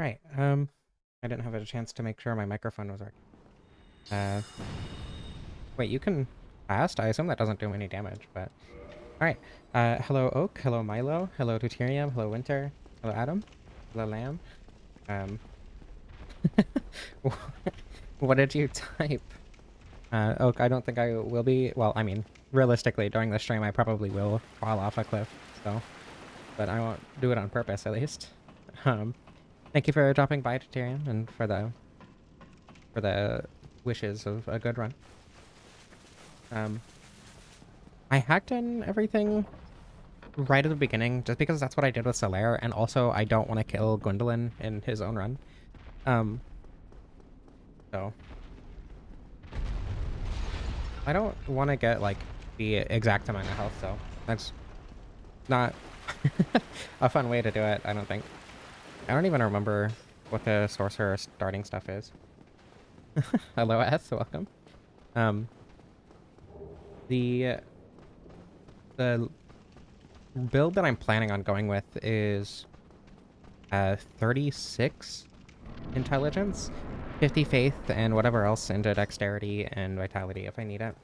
Alright, I didn't have a chance to make sure my microphone was working. Uh, wait, you can cast? I assume that doesn't do any damage, but... Alright, hello Oak, hello Milo, hello Deuterium, hello Winter, hello Adam, hello Lamb. Um, what did you type? Oak, I don't think I will be... Well, I mean, realistically, during the stream I probably will fall off a cliff, so... But I won't do it on purpose, at least. Thank you for dropping by, Deuterium, and for the wishes of a good run. I hacked in everything right at the beginning, just because that's what I did with Solaire, and also I don't want to kill Gwendolyn in his own run. So... I don't want to get, like, the exact amount of health, so that's not a fun way to do it, I don't think. I don't even remember what the sorcerer starting stuff is. Hello, S, welcome. The build that I'm planning on going with is 36 intelligence, 50 faith, and whatever else into dexterity and vitality if I need it.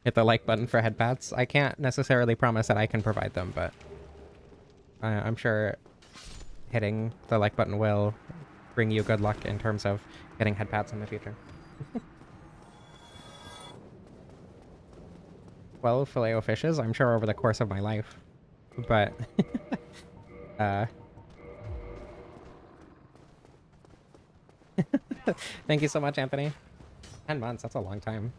Hit the like button for headpats. I can't necessarily promise that I can provide them, but I'm sure hitting the like button will bring you good luck in terms of getting headpats in the future. 12 Filet-O-Fishes, I'm sure over the course of my life, but thank you so much, Anthony. 10 months, that's a long time.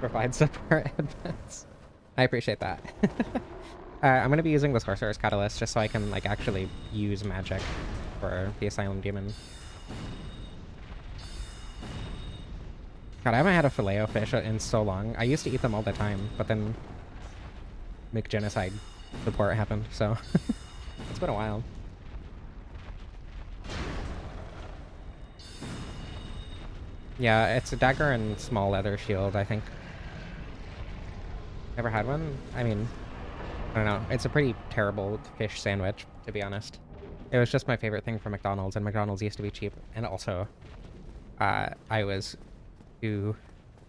Provide support advance. I appreciate that. I'm gonna be using the Sorcerer's Catalyst just so I can, like, actually use magic for the Asylum Demon. God, I haven't had a Filet-O-Fish in so long. I used to eat them all the time, but then McGenocide support happened, so it's been a while. Yeah, it's a dagger and small leather shield, I think. Never had one? I mean, I don't know. It's a pretty terrible fish sandwich, to be honest. It was just my favorite thing from McDonald's, and McDonald's used to be cheap. And also, I was too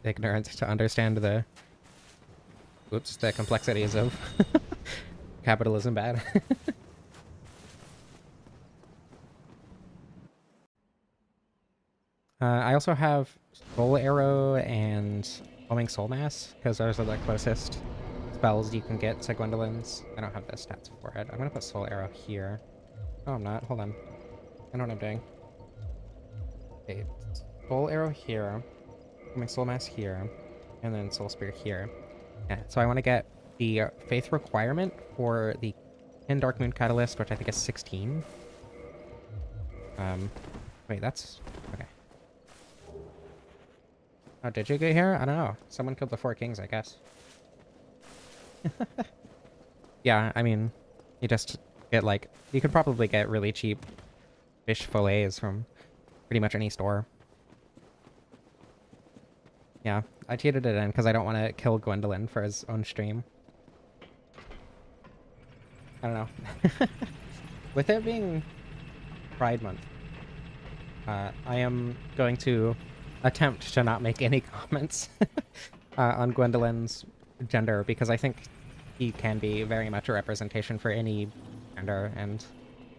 ignorant to understand the complexities of capitalism bad. I also have Soul Arrow and Foaming Soul Mass, because those are the closest spells you can get to Gwendolyn's. I don't have the stats for it. I'm gonna put Soul Arrow here. Oh, I'm not. Hold on. I know what I'm doing. Okay, Soul Arrow here, Foaming Soul Mass here, and then Soul Spear here. Yeah, so I want to get the Faith requirement for the 10 Dark Moon Catalyst, which I think is 16. Wait, that's... okay. Oh, did you get here? I don't know. Someone killed the 4 kings, I guess. Yeah, I mean, you just get, like... You could probably get really cheap fish fillets from pretty much any store. Yeah, I cheated it in because I don't want to kill Gwendolyn for his own stream. I don't know. With it being Pride Month, I am going to attempt to not make any comments on Gwendolyn's gender, because I think he can be very much a representation for any gender, and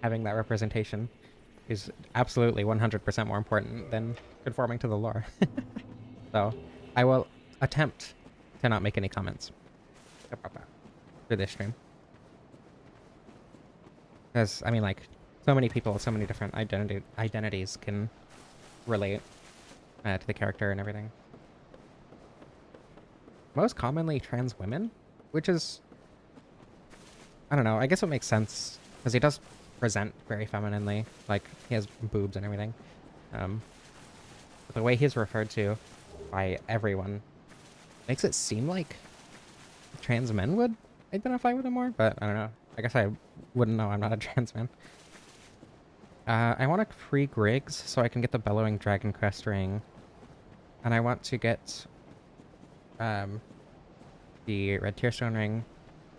having that representation is absolutely 100% more important than conforming to the lore. So I will attempt to not make any comments about that for this stream. Because, I mean, like, so many people, so many different identities can relate to the character and everything. Most commonly trans women, which is... I don't know, I guess it makes sense, because he does present very femininely, like, he has boobs and everything. But the way he's referred to by everyone makes it seem like trans men would identify with him more, but I don't know. I guess I wouldn't know. I'm not a trans man. I want to free Griggs so I can get the Bellowing Dragon Crest ring. And I want to get the red tier stone ring,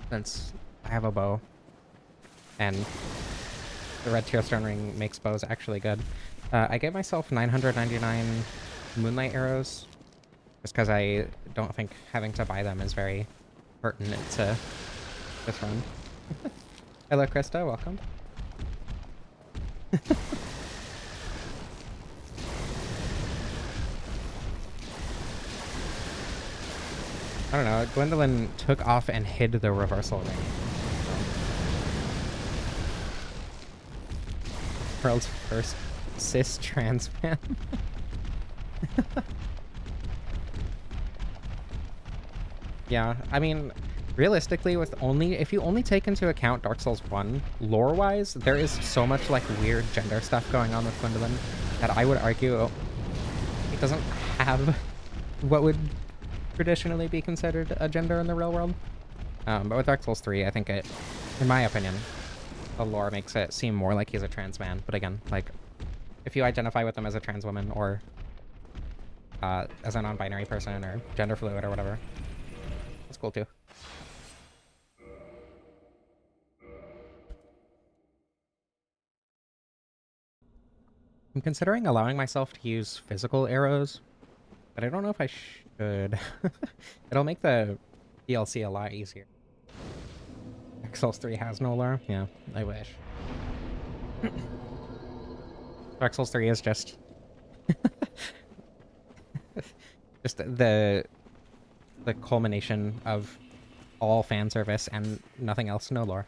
since I have a bow, and the red tier stone ring makes bows actually good. I gave myself 999 moonlight arrows, just because I don't think having to buy them is very pertinent to this run. Hello, Krista. Welcome. I don't know. Gwendolyn took off and hid the reversal ring. World's first cis trans man. Yeah, I mean, realistically, if you only take into account Dark Souls 1, lore-wise, there is so much like weird gender stuff going on with Gwendolyn that I would argue it doesn't have what would traditionally be considered a gender in the real world. But with Dark Souls 3, I think it, in my opinion, the lore makes it seem more like he's a trans man. But again, like, if you identify with him as a trans woman or as a non-binary person or gender fluid or whatever, it's cool too. I'm considering allowing myself to use physical arrows, but I don't know if I should. It'll make the DLC a lot easier. Dark Souls 3 has no lore? Yeah, I wish. Dark Souls 3 is just... just the culmination of all fan service and nothing else, no lore.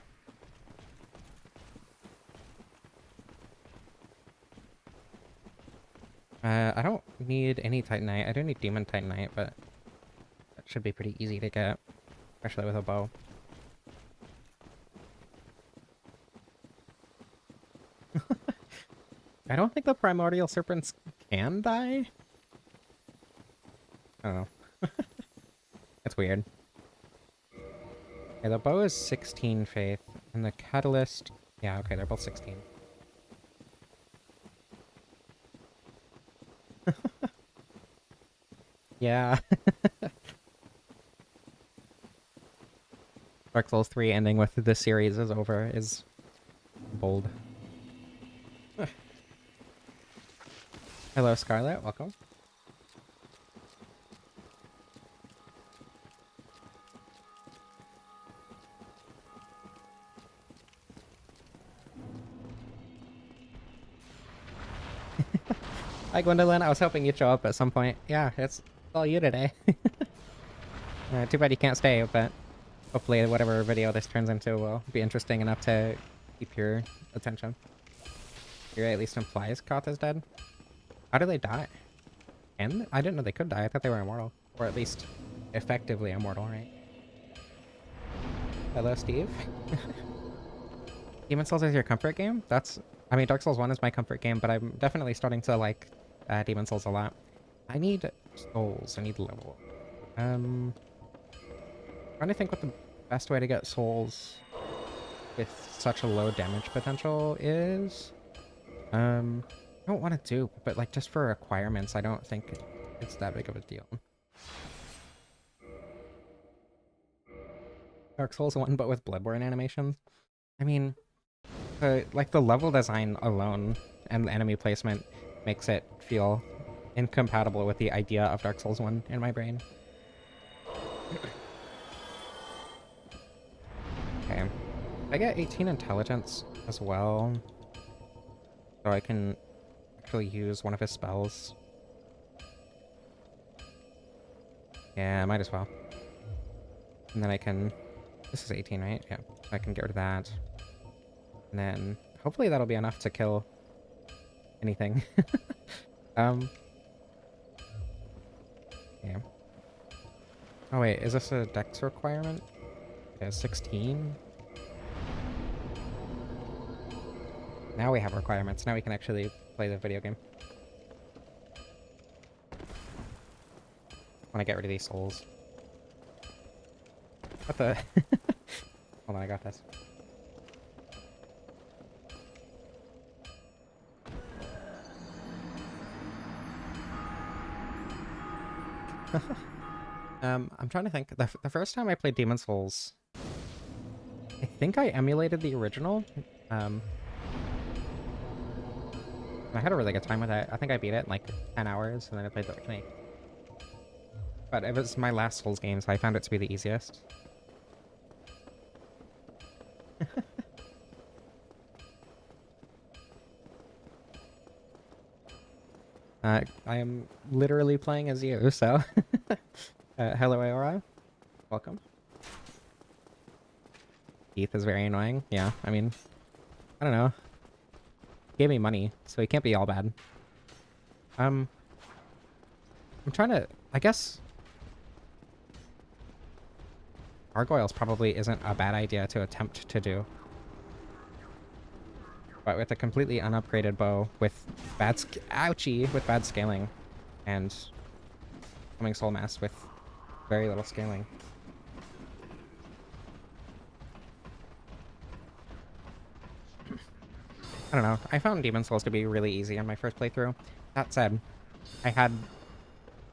I don't need any Titanite. I do need Demon Titanite, but that should be pretty easy to get, especially with a bow. I don't think the Primordial Serpents can die. I don't know. That's weird. Okay, the bow is 16 faith, and the catalyst... Yeah, okay, they're both 16. Yeah. Dark Souls 3 ending with "the series is over" is bold. Hello, Scarlet. Welcome. Hi, Gwendolyn. I was hoping you'd show up at some point. Yeah, it's all you today. Too bad you can't stay, but hopefully whatever video this turns into will be interesting enough to keep your attention. Here at least implies Koth is dead. How do they die? And I didn't know they could die. I thought they were immortal. Or at least effectively immortal, right? Hello, Steve. Demon Souls is your comfort game? I mean, Dark Souls 1 is my comfort game, but I'm definitely starting to like Demon Souls a lot. I need souls. I need level. Trying to think what the best way to get souls with such a low damage potential is. I don't want to dupe, but like just for requirements, I don't think it's that big of a deal. Dark Souls 1, but with Bloodborne animations. I mean, like the level design alone and the enemy placement makes it feel incompatible with the idea of Dark Souls 1 in my brain. Okay. I get 18 intelligence as well, so I can actually use one of his spells. Yeah, might as well. And then I can... This is 18, right? Yeah. I can get rid of that. And then hopefully that'll be enough to kill anything. Yeah. Oh wait, is this a dex requirement? Yeah, 16? Now we have requirements. Now we can actually play the video game. I want to get rid of these souls. What the... Hold on, I got this. I'm trying to think. The first time I played Demon Souls, I think I emulated the original. Um, I had a really good time with it. I think I beat it in like 10 hours, and then I played the remake. But it was my last Souls game, so I found it to be the easiest. I am literally playing as you, so... hello, Aora. Welcome. Keith is very annoying. Yeah, I mean... I don't know. He gave me money, so he can't be all bad. I'm trying to... I guess... Gargoyles probably isn't a bad idea to attempt to do. But with a completely unupgraded bow, with bad with bad scaling, and coming soul mass with very little scaling. I don't know. I found Demon Souls to be really easy on my first playthrough. That said, I had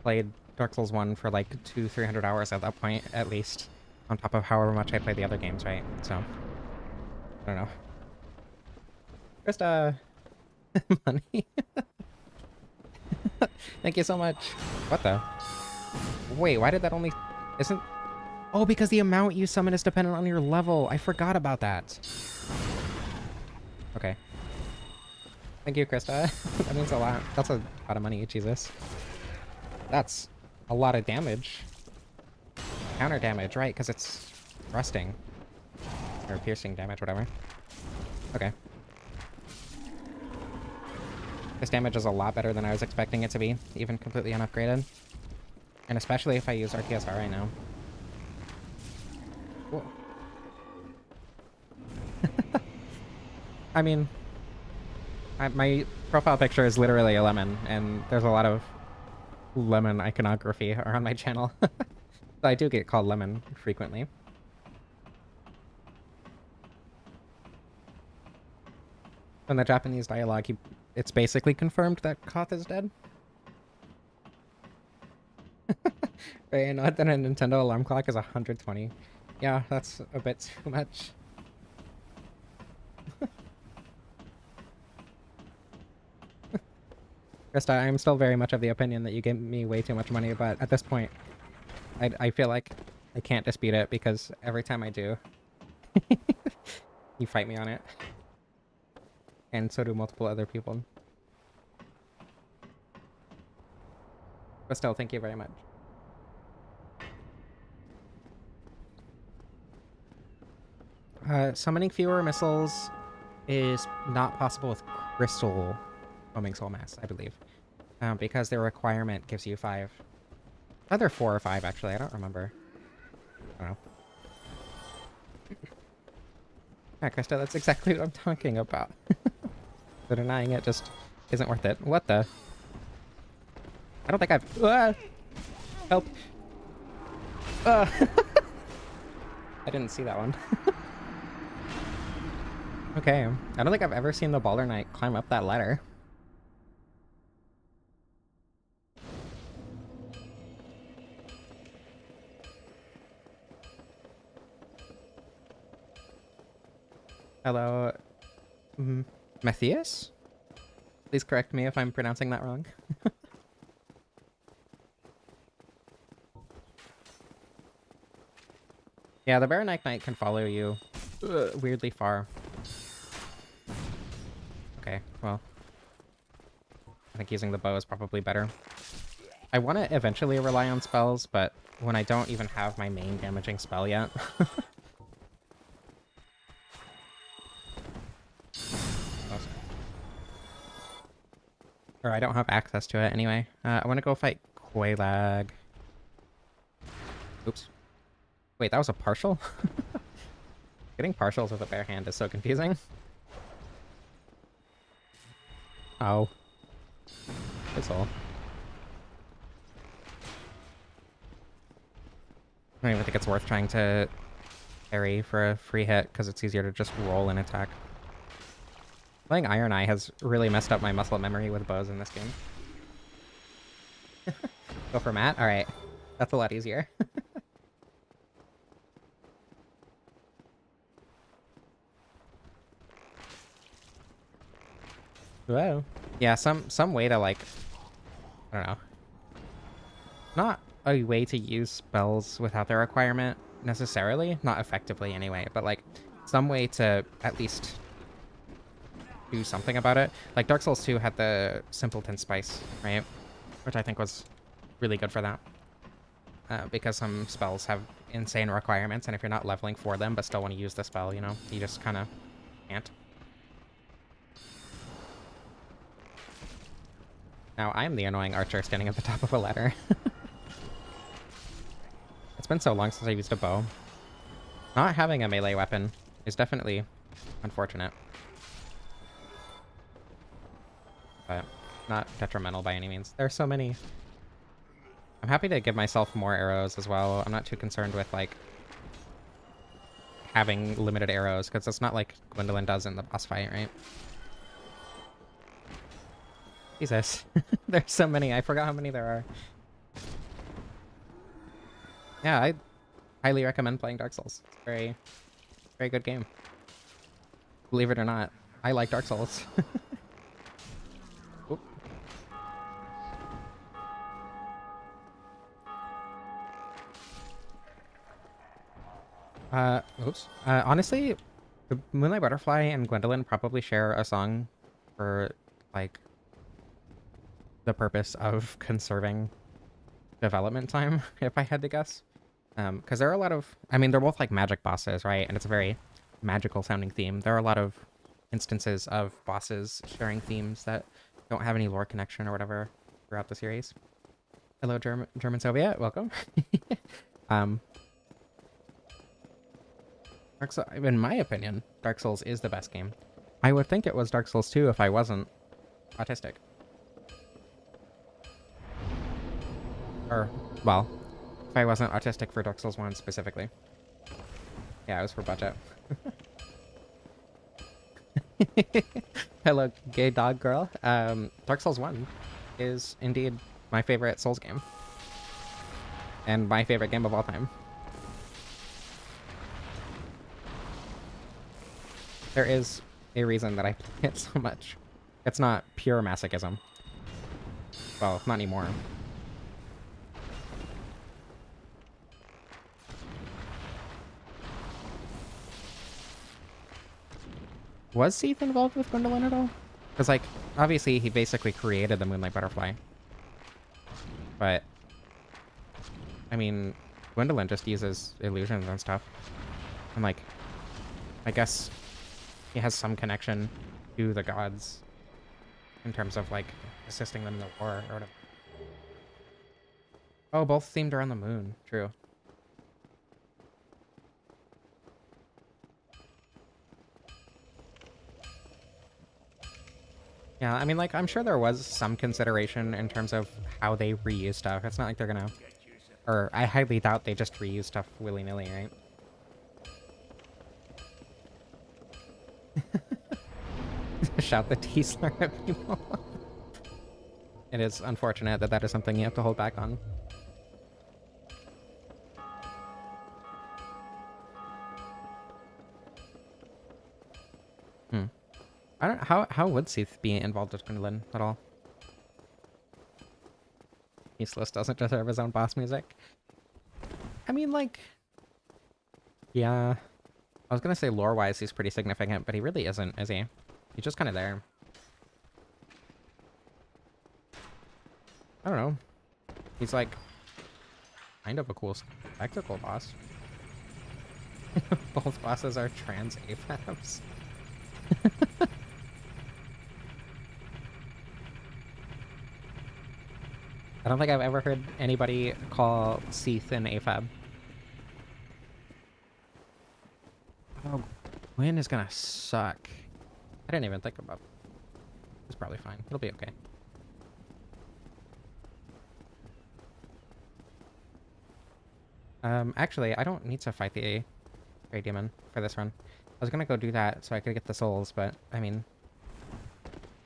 played Dark Souls 1 for like 200-300 hours at that point, at least, on top of however much I played the other games, right? So, I don't know. Just, money. Thank you so much. What the? Wait, why did that only... Isn't... Oh, because the amount you summon is dependent on your level. I forgot about that. Okay. Thank you, Krista. That means a lot. That's a lot of money, Jesus. That's a lot of damage. Counter damage, right? Because it's rusting. Or piercing damage, whatever. Okay. This damage is a lot better than I was expecting it to be, even completely unupgraded. And especially if I use RTSR right now. Cool. I mean, my profile picture is literally a lemon, and there's a lot of lemon iconography around my channel. So I do get called Lemon frequently. In the Japanese dialogue, it's basically confirmed that Koth is dead. Very annoyed that a Nintendo alarm clock is 120. Yeah, that's a bit too much. Krista, I'm still very much of the opinion that you gave me way too much money, but at this point, I feel like I can't dispute it because every time I do, you fight me on it. And so do multiple other people. But still, thank you very much. Summoning fewer missiles is not possible with Crystal Foaming Soul Mass, I believe. Because their requirement gives you 5. Either 4 or 5, actually. I don't remember. I don't know. Yeah, Krista, that's exactly what I'm talking about. So denying it just isn't worth it. What the? I don't think I've... Help! I didn't see that one. Okay, I don't think I've ever seen the Baller Knight climb up that ladder. Hello, Matthias? Please correct me if I'm pronouncing that wrong. Yeah, the Baronite Knight can follow you weirdly far. Okay, well, I think using the bow is probably better. I want to eventually rely on spells, but when I don't even have my main damaging spell yet. Or I don't have access to it anyway. I want to go fight Quailag. Oops. Wait, that was a partial? Getting partials with a bare hand is so confusing. Oh. That's all. I don't even think it's worth trying to parry for a free hit, because it's easier to just roll and attack. Playing Iron Eye has really messed up my muscle memory with bows in this game. Go for Matt? Alright. That's a lot easier. Whoa. Yeah, some way to like, I don't know. Not a way to use spells without the requirement necessarily, not effectively anyway, but like some way to at least do something about it. Like Dark Souls 2 had the Simpleton Spice, right? Which I think was really good for that. Because some spells have insane requirements, and if you're not leveling for them but still want to use the spell, you know, you just kind of can't. Now I'm the annoying archer standing at the top of a ladder. It's been so long since I used a bow. Not having a melee weapon is definitely unfortunate. But not detrimental by any means. There are so many. I'm happy to give myself more arrows as well. I'm not too concerned with, like, having limited arrows, because it's not like Gwendolyn does in the boss fight, right? Jesus. There's so many. I forgot how many there are. Yeah, I highly recommend playing Dark Souls. It's a very, very good game. Believe it or not, I like Dark Souls. Oop. Oops. Honestly, the Moonlight Butterfly and Gwendolyn probably share a song for, like, the purpose of conserving development time, if I had to guess. Because there are a lot of, I mean, they're both like magic bosses, right? And it's a very magical sounding theme. There are a lot of instances of bosses sharing themes that don't have any lore connection or whatever throughout the series. Hello, German Soviet, welcome. In my opinion, Dark Souls is the best game. I would think it was Dark Souls 2 if I wasn't autistic. Or, well, if I wasn't autistic for Dark Souls 1 specifically. Yeah, it was for budget. Hello, gay dog girl. Dark Souls 1 is indeed my favorite Souls game. And my favorite game of all time. There is a reason that I play it so much. It's not pure masochism. Well, not anymore. Was Seath involved with Gwendolyn at all? Because, like, obviously he basically created the Moonlight Butterfly. But, I mean, Gwendolyn just uses illusions and stuff. And, like, I guess he has some connection to the gods in terms of, like, assisting them in the war or whatever. Oh, both themed around the moon. True. Yeah, I mean, like, I'm sure there was some consideration in terms of how they reuse stuff. It's not like they're gonna... Or, I highly doubt they just reuse stuff willy-nilly, right? Shout the T-slur at people. It is unfortunate that that is something you have to hold back on. I don't... How would Seath be involved with Gwendolyn at all? Useless doesn't deserve his own boss music. I mean, like... Yeah... I was gonna say lore-wise he's pretty significant, but he really isn't, is he? He's just kind of there. I don't know. He's like... kind of a cool spectacle boss. Both bosses are trans AFABs. I don't think I've ever heard anybody call Seath an AFAB. Oh, Gwyn is gonna suck. I didn't even think about it. It's probably fine. It'll be okay. Actually, I don't need to fight the Grey Demon for this run. I was gonna go do that so I could get the souls, but, I mean...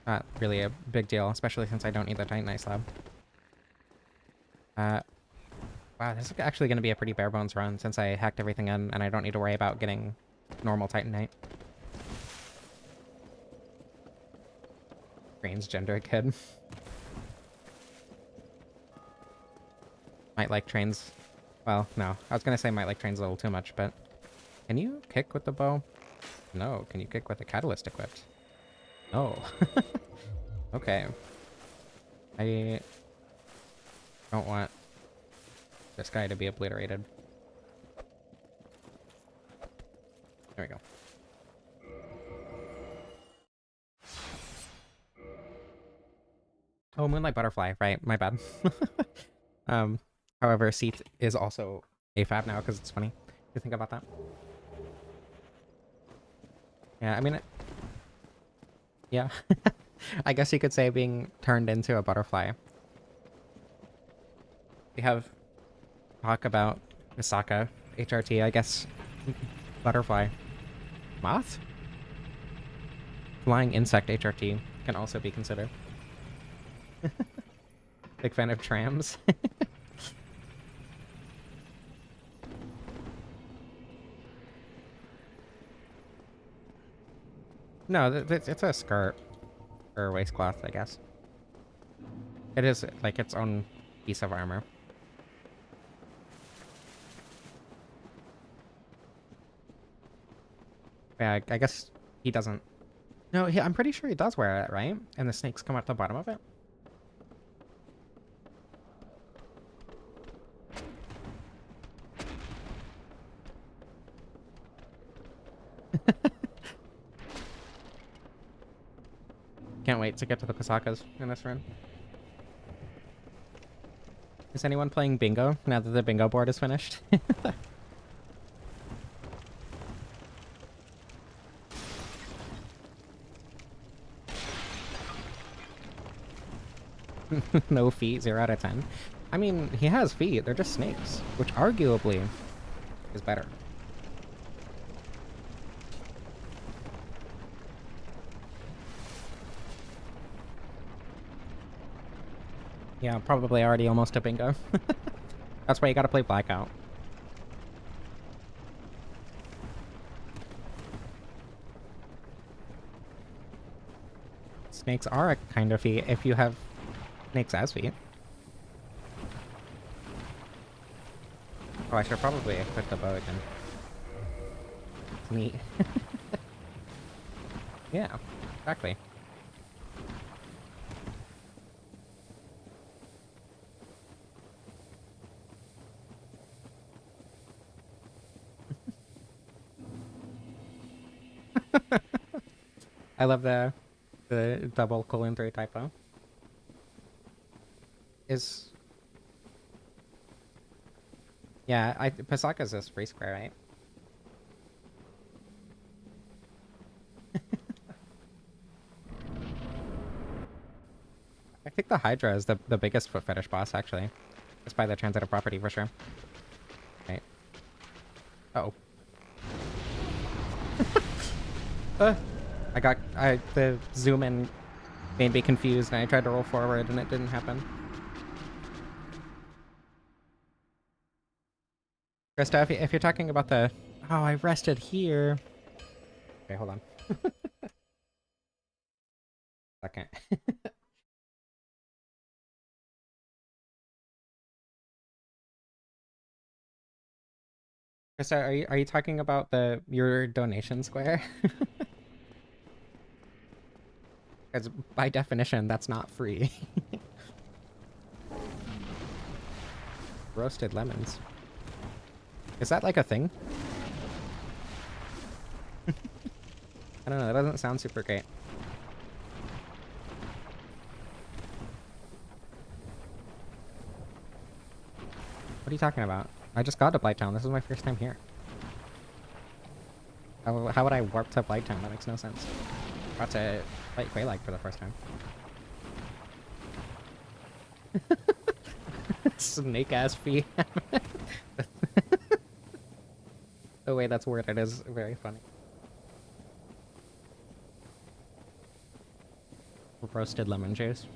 not really a big deal, especially since I don't need the Titanite slab. Wow, Wow, this is actually going to be a pretty bare bones run since I hacked everything in and I don't need to worry about getting normal Titanite. Transgender kid. Might like trains. Well, no. I was going to say might like trains a little too much, but... Can you kick with the bow? No. Can you kick with the catalyst equipped? No. Okay. I don't want this guy to be obliterated. There we go. Oh, Moonlight Butterfly, right, my bad. However, Seath is also AFAB now because it's funny to think about that. Yeah, I mean, yeah. I guess you could say being turned into a butterfly. We have talk about Misaka, HRT, I guess. Butterfly. Moth? Flying insect HRT can also be considered. Big fan of trams. No, it's a skirt. Or waistcloth, I guess. It is like its own piece of armor. Yeah, I guess he doesn't. No, I'm pretty sure he does wear it, right? And the snakes come out the bottom of it. Can't wait to get to the Kosakas in this run. Is anyone playing bingo now that the bingo board is finished? No feet, 0 out of 10. I mean, he has feet. They're just snakes, which arguably is better. Yeah, probably already almost a bingo. That's why you gotta play Blackout. Snakes are a kind of feat if you have snakes as feet. Oh, I should probably equip the bow again. It's neat. Yeah, exactly. I love the double colon 3 typo. Is yeah, Pasaka's this free square, right? I think the Hydra is the biggest foot fetish boss, actually. Just by the transitive property, for sure. Right. Uh oh. The zoom in made me confused, and I tried to roll forward, and it didn't happen. Krista, if you're talking about the... Oh, I rested here. Okay, hold on. Second. Krista, are you talking about your donation square? Because by definition, that's not free. Roasted lemons. Is that like a thing? I don't know, that doesn't sound super great. What are you talking about? I just got to Blighttown. This is my first time here. How would I warp to Blighttown? That makes no sense. About to fight Quaylag for the first time. Snake ass feet. The way that's worded is very funny. Roasted lemon juice.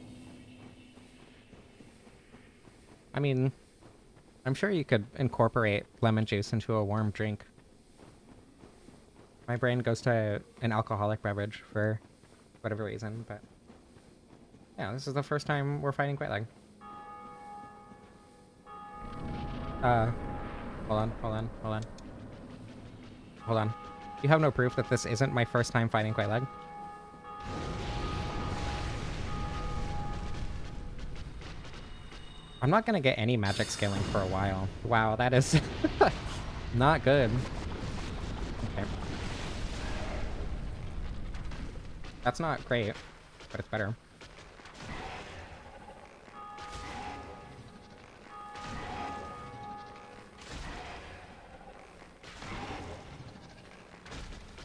I mean, I'm sure you could incorporate lemon juice into a warm drink. My brain goes to an alcoholic beverage for whatever reason, but yeah, this is the first time we're fighting Quite Lag. Hold on, hold on, hold on. Hold on. You have no proof that this isn't my first time fighting Quite Lag? I'm not gonna get any magic scaling for a while. Wow, that is not good. Okay. That's not great, but it's better.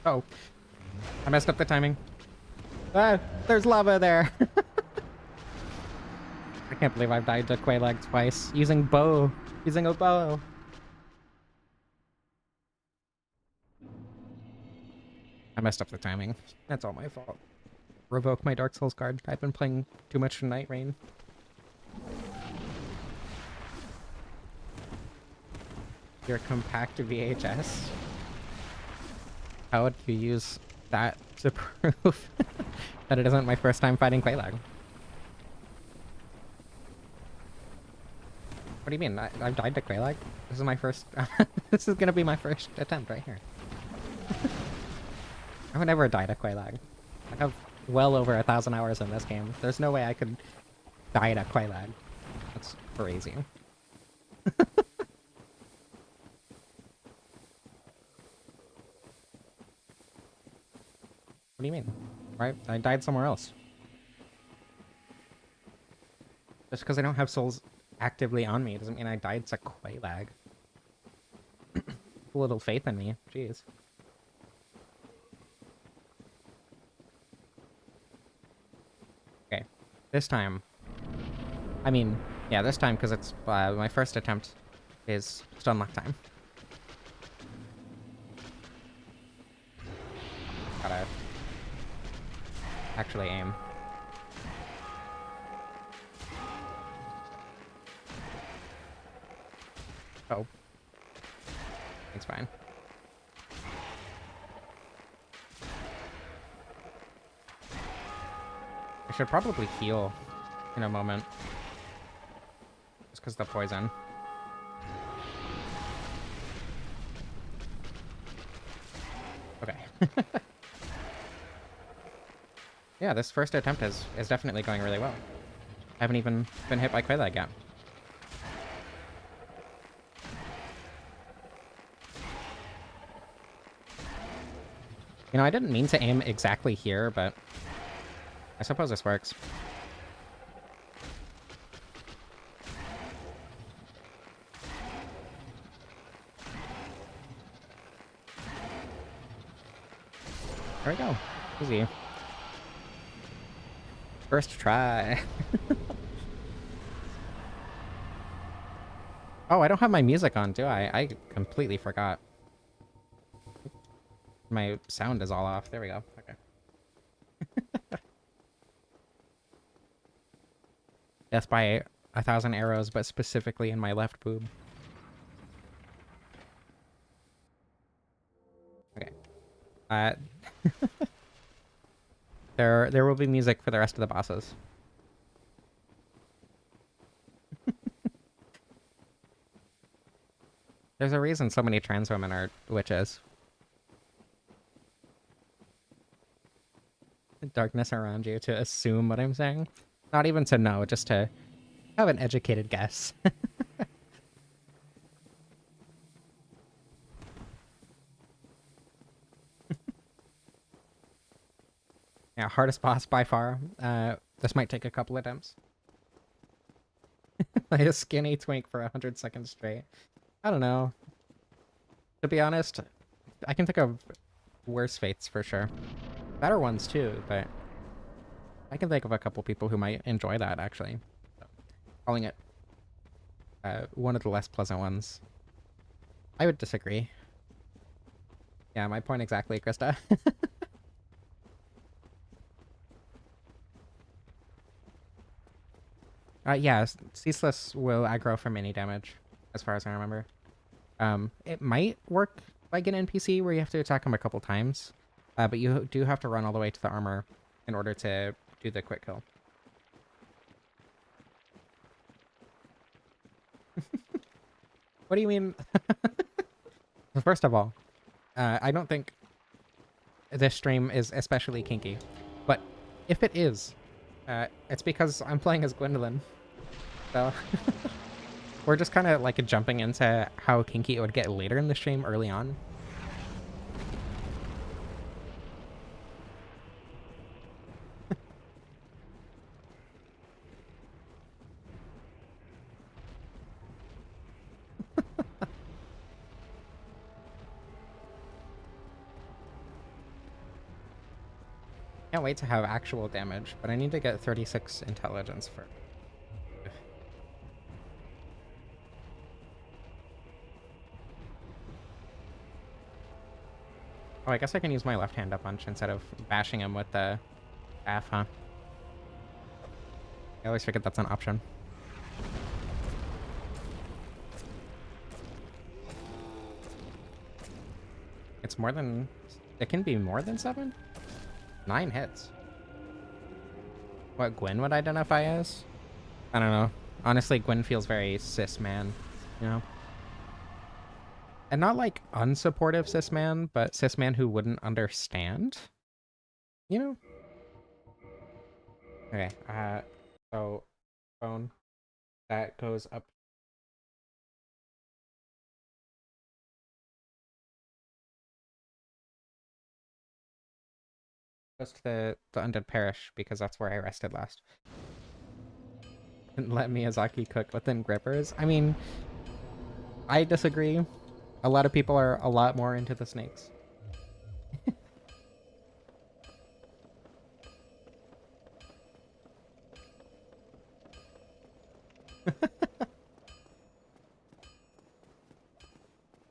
Oh, I messed up the timing. Ah, there's lava there. I can't believe I've died to Quelaag twice using a bow. I messed up the timing. That's all my fault. Revoke my Dark Souls card. I've been playing too much Night Rain. Your compact VHS. How would you use that to prove that it isn't my first time fighting Quelaag? What do you mean? I've died to Quelaag? This is my first... this is gonna be my first attempt right here. I would never die to Quelaag. I have well over 1,000 hours in this game. There's no way I could die to Quelaag. That's crazy. What do you mean? Right? I died somewhere else. Just because I don't have souls actively on me doesn't mean I died to Quelaag. A little faith in me. Jeez. Okay. This time. I mean, yeah, this time because it's my first attempt is stun lock time. Gotta actually aim. Oh. It's fine. I should probably heal in a moment. Just because the poison. Okay. Yeah, this first attempt is definitely going really well. I haven't even been hit by Quelaag yet. You know, I didn't mean to aim exactly here, but I suppose this works. There we go. Easy. First try. Oh, I don't have my music on, do I? I completely forgot. My sound is all off. There we go. Okay. Death by 1,000 arrows, but specifically in my left boob. Okay. There will be music for the rest of the bosses. There's a reason so many trans women are witches. Darkness around you to assume what I'm saying. Not even to know, just to have an educated guess. Yeah, hardest boss by far. This might take a couple attempts. Like a skinny twink for 100 seconds straight. I don't know. To be honest, I can think of worse fates for sure. Better ones too, but I can think of a couple people who might enjoy that actually. So, calling it one of the less pleasant ones. I would disagree. Yeah, my point exactly, Krista. Yeah, Ceaseless will aggro for mini damage. as far as I remember. It might work like an NPC where you have to attack him a couple times, but you do have to run all the way to the armor in order to do the quick kill. What do you mean? First of all, I don't think this stream is especially kinky, but if it is, it's because I'm playing as Gwendolyn. So we're just kind of like jumping into how kinky it would get later in the stream early on. Can't wait to have actual damage, but I need to get 36 intelligence for. Oh, I guess I can use my left-hand up punch instead of bashing him with the staff, huh? I always forget that's an option. It's more than... It can be more than 7? 9 hits. What Gwen would identify as? I don't know. Honestly, Gwen feels very cis man, you know? And not like unsupportive cis man, but cis man who wouldn't understand? You know? Okay, so phone that goes up. Goes to the Undead Parish because that's where I rested last. Didn't let Miyazaki cook within grippers. I mean, I disagree. A lot of people are a lot more into the snakes.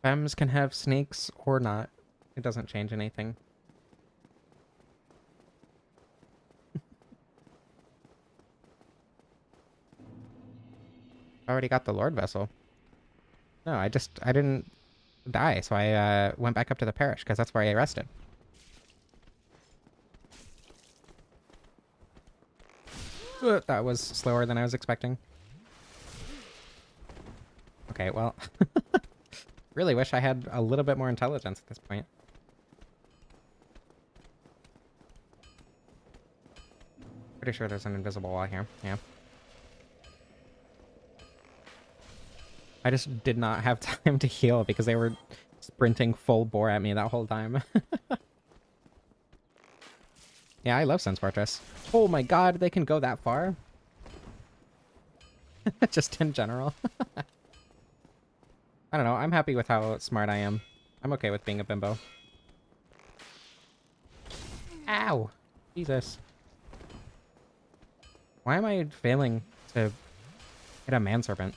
Femmes can have snakes or not. It doesn't change anything. I already got the Lord Vessel. No, I didn't die, so I went back up to the parish because that's where I rested. That was slower than I was expecting. Okay, well, really wish I had a little bit more intelligence at this point. Pretty sure there's an invisible wall here. Yeah. I just did not have time to heal because they were sprinting full bore at me that whole time. Yeah, I love Sense Fortress. Oh my god, they can go that far? Just in general. I don't know, I'm happy with how smart I am. I'm okay with being a bimbo. Ow! Jesus. Why am I failing to hit a manserpent?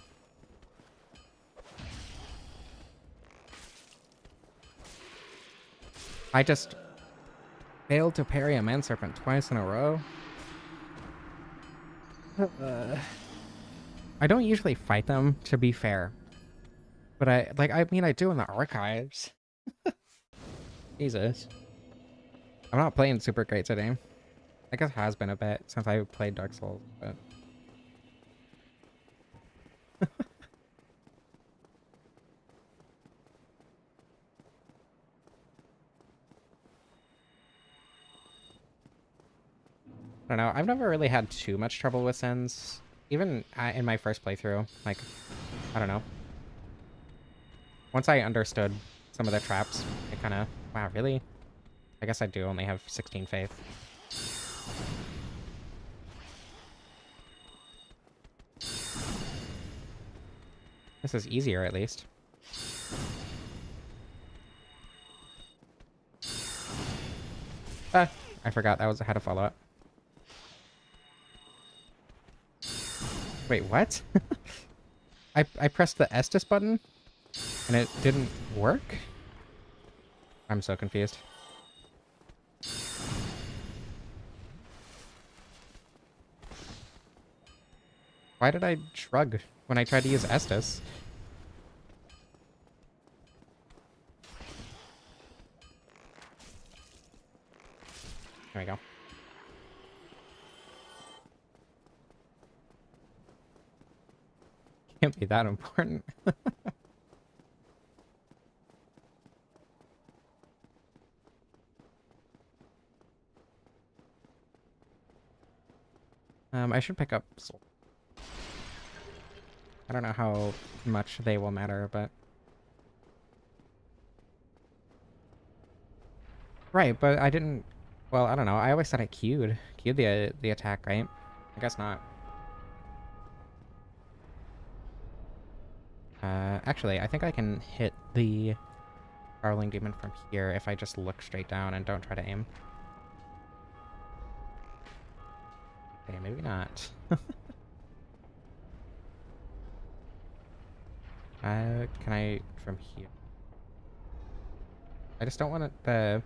I just failed to parry a manserpent twice in a row. I don't usually fight them, to be fair. But I mean, I do in the archives. Jesus. I'm not playing super great today. I guess it has been a bit since I played Dark Souls, but... I don't know, I've never really had too much trouble with Sens. Even in my first playthrough, like, I don't know. Once I understood some of the traps, it kind of... Wow, really? I guess I do only have 16 faith. This is easier, at least. Ah, I forgot that was how to follow up. Wait, what? I pressed the Estus button and it didn't work? I'm so confused. Why did I shrug when I tried to use Estus? There we go. Can't be that important. I should pick up soul. I don't know how much they will matter, but... Right, but I didn't... Well, I don't know. I always said I queued the attack, right? I guess not. Actually, I think I can hit the Howling Demon from here if I just look straight down and don't try to aim. Okay, maybe not. Can I from here? I just don't want the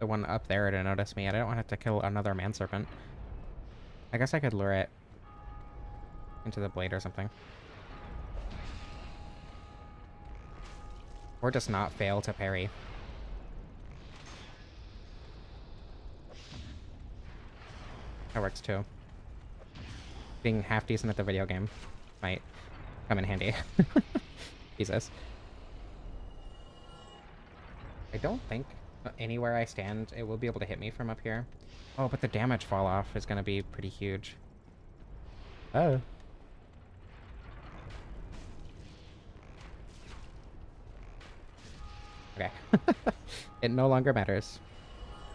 one up there to notice me. I don't want it to kill another manserpent. I guess I could lure it into the blade or something. Or just not fail to parry. That works too. Being half decent at the video game might come in handy. Jesus. I don't think anywhere I stand it will be able to hit me from up here. Oh, but the damage fall off is going to be pretty huge. Oh. Okay. It no longer matters.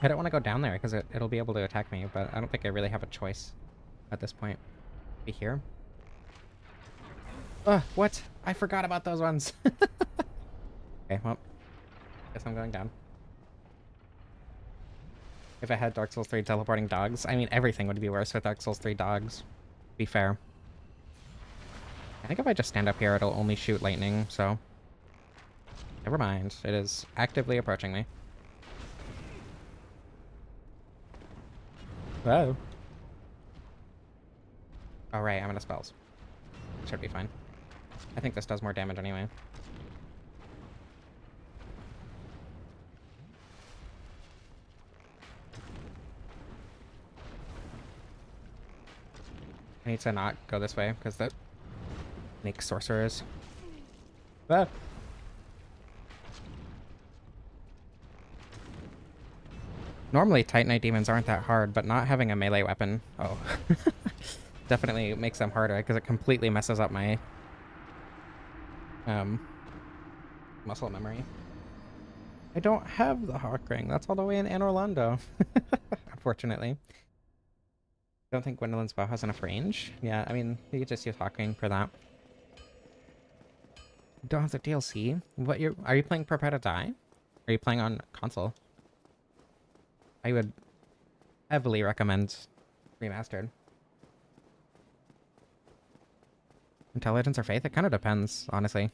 I don't want to go down there because it'll be able to attack me, but I don't think I really have a choice at this point. Be here. What? I forgot about those ones. Okay, well, guess I'm going down. If I had Dark Souls 3 teleporting dogs, I mean, everything would be worse with Dark Souls 3 dogs, to be fair. I think if I just stand up here, it'll only shoot lightning, so... Never mind. It is actively approaching me. Whoa. Oh, right, I'm out of spells. Should be fine. I think this does more damage anyway. I need to not go this way, because that makes sorcerers. Ah. Normally Titanite demons aren't that hard, but not having a melee weapon, oh, definitely makes them harder, because it completely messes up my muscle memory. I don't have the Hawk Ring. That's all the way in Anor Londo. Unfortunately. Don't think Gwendolyn's bow has enough range. Yeah, I mean, you could just use Hawk Ring for that. Don't have the DLC. Are you playing Prepare to Die? Are you playing on console? I would heavily recommend Remastered. Intelligence or Faith? It kind of depends, honestly.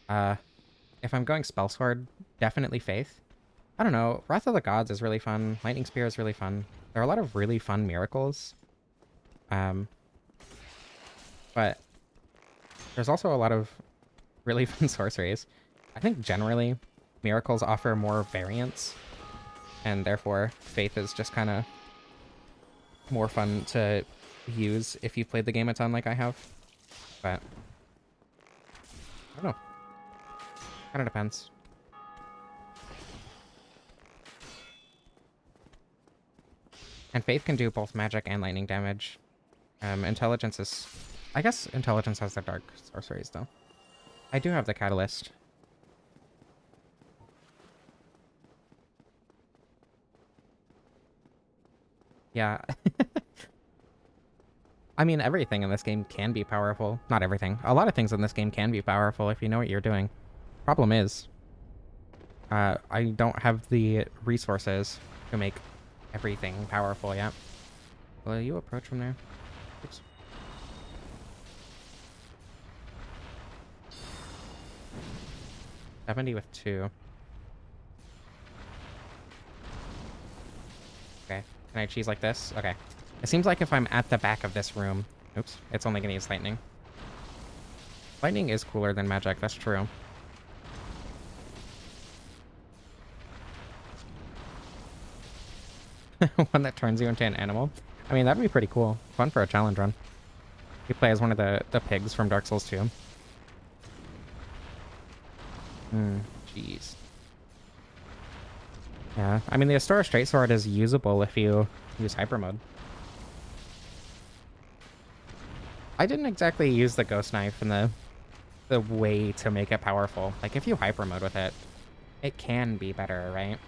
If I'm going Spell Sword, definitely Faith. I don't know. Wrath of the Gods is really fun. Lightning Spear is really fun. There are a lot of really fun miracles. But there's also a lot of really fun sorceries. I think generally miracles offer more variance, and therefore Faith is just kind of more fun to use if you've played the game a ton like I have. But I don't know. Kind of depends. And Faith can do both magic and lightning damage. Intelligence is... I guess Intelligence has the dark sorceries, though. I do have the Catalyst. Yeah. I mean, everything in this game can be powerful. Not everything. A lot of things in this game can be powerful if you know what you're doing. Problem is, I don't have the resources to make everything powerful yet. Will you approach from there? Oops. $70 with 2. Okay. Can I cheese like this? Okay. It seems like if I'm at the back of this room... Oops. It's only going to use lightning. Lightning is cooler than magic. That's true. One that turns you into an animal. I mean, that'd be pretty cool. Fun for a challenge run. You play as one of the pigs from Dark Souls 2. Jeez. Yeah, I mean, the Astora Straight Sword is usable if you use Hyper Mode. I didn't exactly use the Ghost Knife in the way to make it powerful. Like, if you Hyper Mode with it, it can be better, right?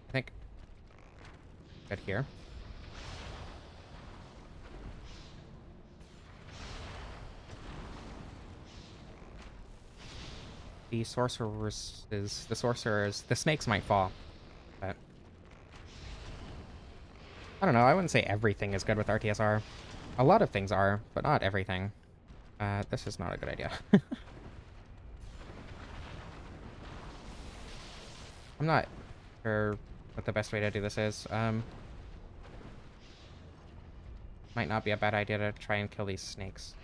I think good here. The sorcerers, the snakes might fall, but I don't know. I wouldn't say everything is good with RTSR. A lot of things are, but not everything. This is not a good idea. I'm not sure what the best way to do this is. Might not be a bad idea to try and kill these snakes.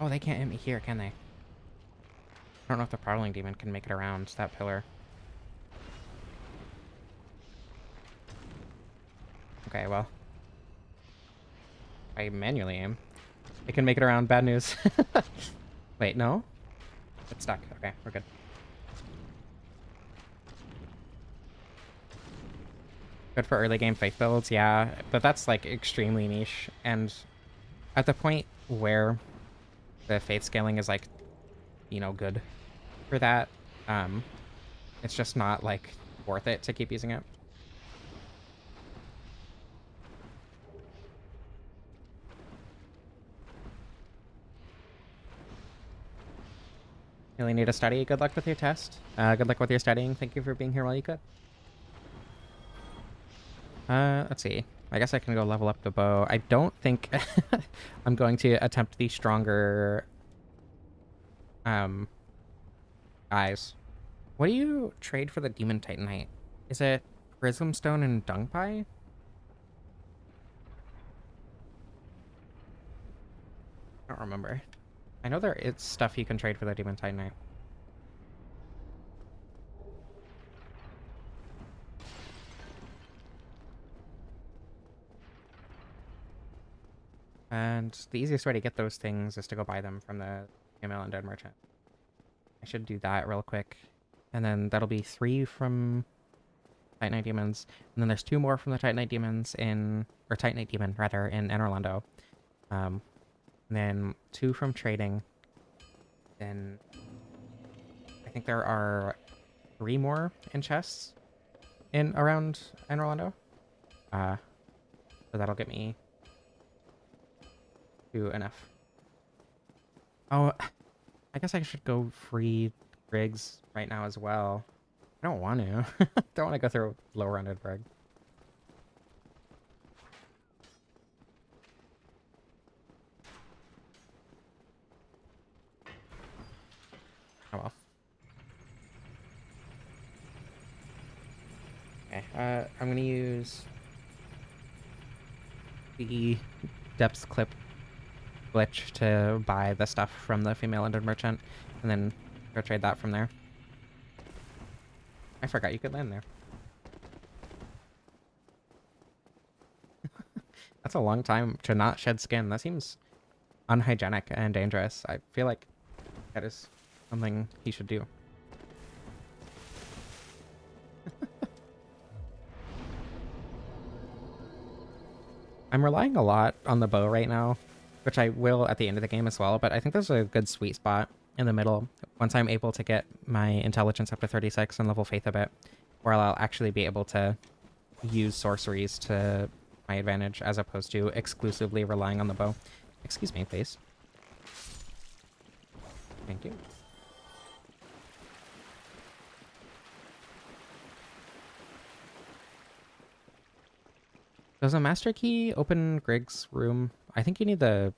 Oh, they can't hit me here, can they? I don't know if the Prowling Demon can make it around that pillar. Okay, well. I manually aim. It can make it around. Bad news. Wait, no? It's stuck. Okay, we're good. Good for early game faith builds, yeah. But that's, like, extremely niche. And at the point where the faith scaling is, like, you know, good for that, it's just not, like, worth it to keep using it. Really need to study. Good luck with your test. Good luck with your studying. Thank you for being here while you could. Let's see. I guess I can go level up the bow. I don't think I'm going to attempt the stronger eyes. What do you trade for the Demon Titanite? Is it Prism Stone and Dung Pie? I don't remember. I know there is stuff you can trade for the Demon Titanite. And the easiest way to get those things is to go buy them from the female undead merchant. I should do that real quick. And then that'll be 3 from Titanite Demons. And then there's 2 more from the Titanite Demons in... Or Titanite Demon, rather, in Anor Londo. And then 2 from trading. Then I think there are 3 more in chests in around Anor Londo. So that'll get me to enough. Oh, I guess I should go free rigs right now as well. I don't want to. Don't want to go through low-rounded rig. Oh well. Okay, I'm gonna use the depth clip glitch to buy the stuff from the female undead merchant, and then go trade that from there. I forgot you could land there. That's a long time to not shed skin. That seems unhygienic and dangerous. I feel like that is something he should do. I'm relying a lot on the bow right now, which I will at the end of the game as well, but I think there's a good sweet spot in the middle once I'm able to get my intelligence up to 36 and level faith a bit, where I'll actually be able to use sorceries to my advantage as opposed to exclusively relying on the bow. Excuse me, please. Thank you. Does a master key open Grig's room? I think you need the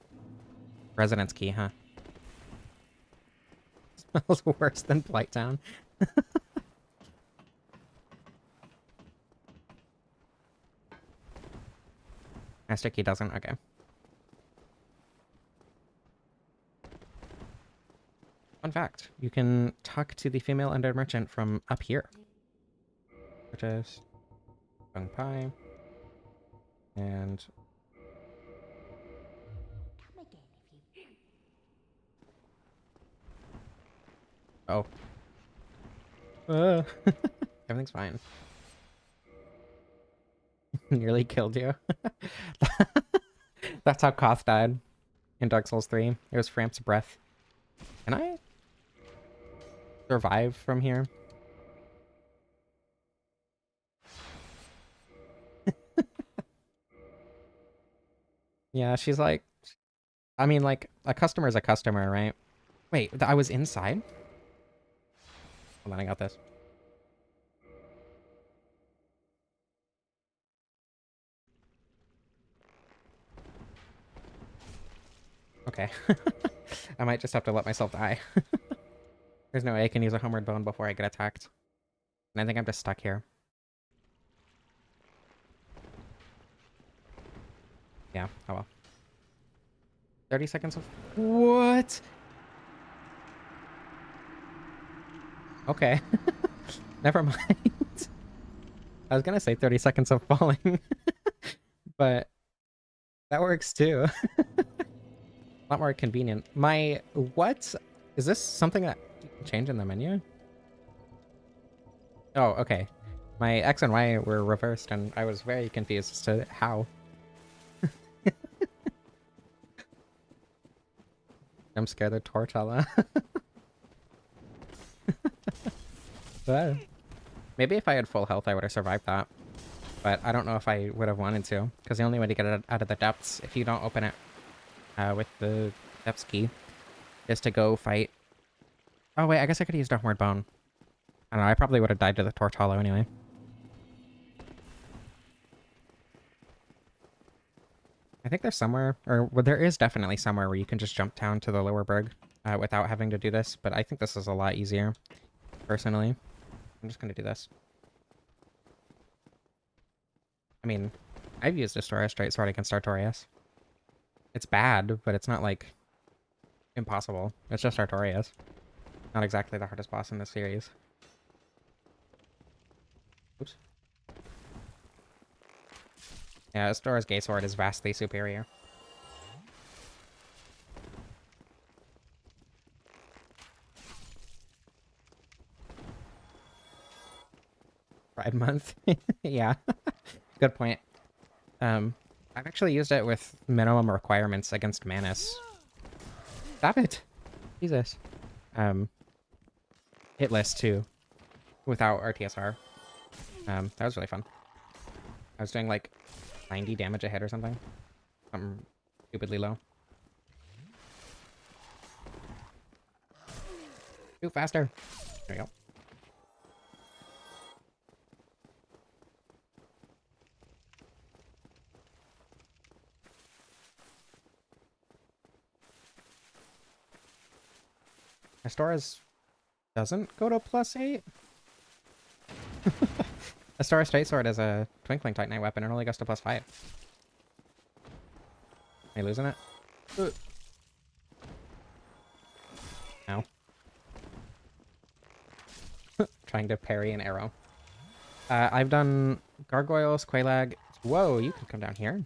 residence key, huh? Smells worse than Blighttown. Master Key doesn't? Okay. Fun fact, you can talk to the female undead merchant from up here. Purchase. Kung Pie. And... oh. Everything's fine. Nearly killed you. That's how Koth died in Dark Souls 3. It was Framp's breath. Can I survive from here? Yeah, she's like... I mean, like, a customer is a customer, right? Wait, I was inside? Hold on, I got this. Okay. I might just have to let myself die. There's no way I can use a homeward bone before I get attacked. And I think I'm just stuck here. Yeah, oh well. 30 seconds of... what? Okay. Never mind. I was gonna say 30 seconds of falling. But that works too. A lot more convenient. My... what? Is this something that you can change in the menu? Oh, okay. My X and Y were reversed and I was very confused as to how. I'm scared of Tortella. But maybe if I had full health, I would have survived that. But I don't know if I would have wanted to, because the only way to get it out of the depths, if you don't open it with the depths key, is to go fight. Oh wait, I guess I could have used a homeward bone. I don't know, I probably would have died to the Tortalla anyway. I think there's somewhere, or well, there is definitely somewhere where you can just jump down to the lower berg without having to do this, but I think this is a lot easier, personally. I'm just gonna do this. I mean, I've used a straight sword against Artorias. It's bad, but it's not, like, impossible. It's just Artorias. Not exactly the hardest boss in this series. Oops. Yeah, Astora's Gay Sword is vastly superior. Pride Month? Yeah. Good point. I've actually used it with minimum requirements against Manus. Stop it! Jesus. Hit list too. Without RTSR. That was really fun. I was doing like 90 damage a hit or something. Something stupidly low. Shoot faster! There we go. Astora's doesn't go to +8? Astora Straight Sword is a Twinkling Titanite weapon and only goes to +5. Am I losing it? No. Trying to parry an arrow. I've done Gargoyles, Quelaag. Whoa, you can come down here.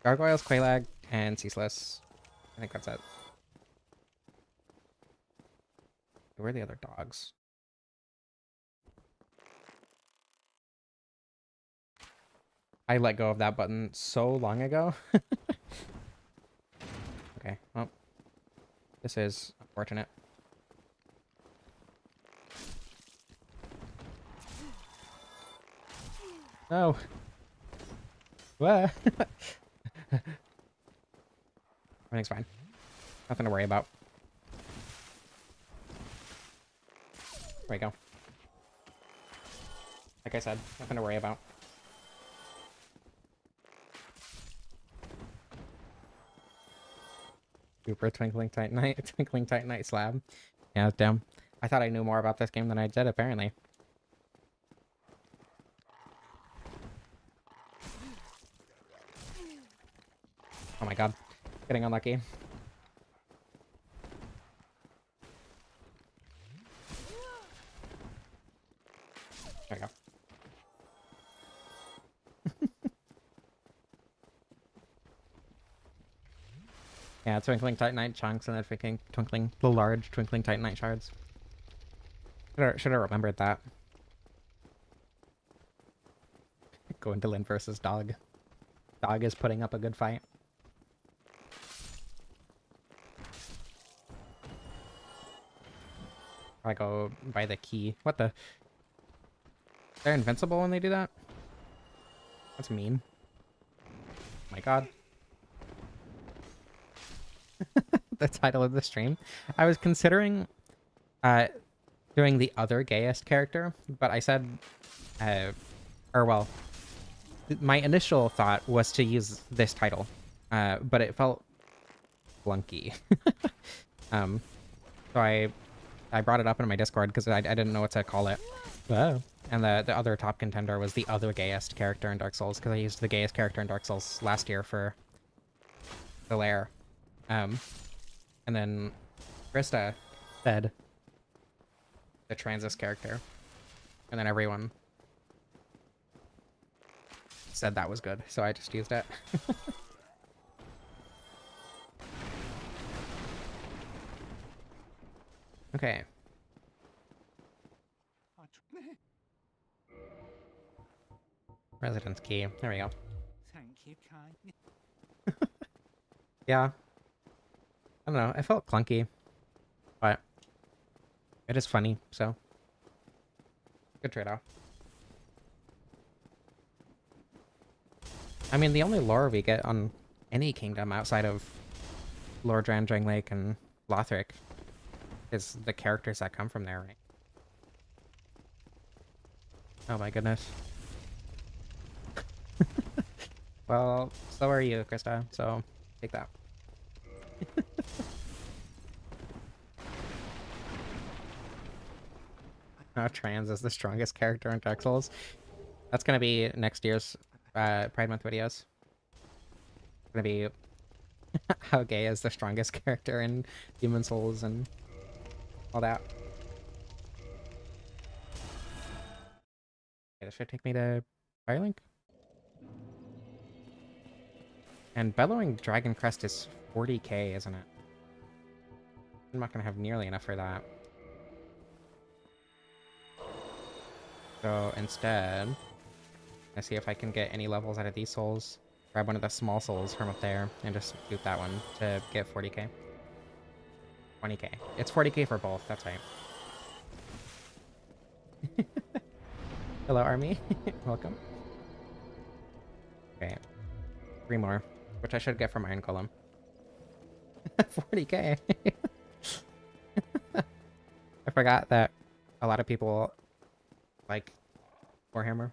Gargoyles, Quelaag, and Ceaseless. I think that's it. Where are the other dogs? I let go of that button so long ago. Okay, well, this is unfortunate. No. What? Everything's fine. Nothing to worry about. There we go. Like I said, nothing to worry about. Super Twinkling Titanite, Twinkling Titanite slab. Yeah, damn. I thought I knew more about this game than I did, apparently. Getting unlucky. There we go. Yeah, twinkling titanite chunks and then freaking twinkling the large twinkling titanite shards. Should have remembered that. Going to Lin versus Dog. Dog is putting up a good fight. I go by the key. What the? They're invincible when they do that? That's mean. Oh my god. The title of the stream. I was considering doing the other gayest character, but I said, my initial thought was to use this title, but it felt clunky. So I brought it up in my Discord because I didn't know what to call it. Oh. And the other top contender was the other gayest character in Dark Souls, because I used the gayest character in Dark Souls last year for the lair. And then Krista said the Transest character, and then everyone said that was good, so I just used it. Okay. Residence key. There we go. Thank you, kind. Yeah. I don't know. It felt clunky, but it is funny, so good trade-off. I mean, the only lore we get on any kingdom outside of Lord Drandrang Lake and Lothric is the characters that come from there, right? Oh my goodness. Well, so are you, Krista, so take that. Trans is the strongest character in Dark Souls. That's gonna be next year's Pride Month videos. It's gonna be how gay is the strongest character in Demon Souls and all that. Okay, this should take me to Firelink. And Bellowing Dragon Crest is 40k, isn't it? I'm not gonna have nearly enough for that. So instead, let's see if I can get any levels out of these souls. Grab one of the small souls from up there and just shoot that one to get 40k. 20k. It's 40k for both, that's right. Hello, army. Welcome. Okay. 3 more, which I should get from Iron Golem. 40k. I forgot that a lot of people like Warhammer.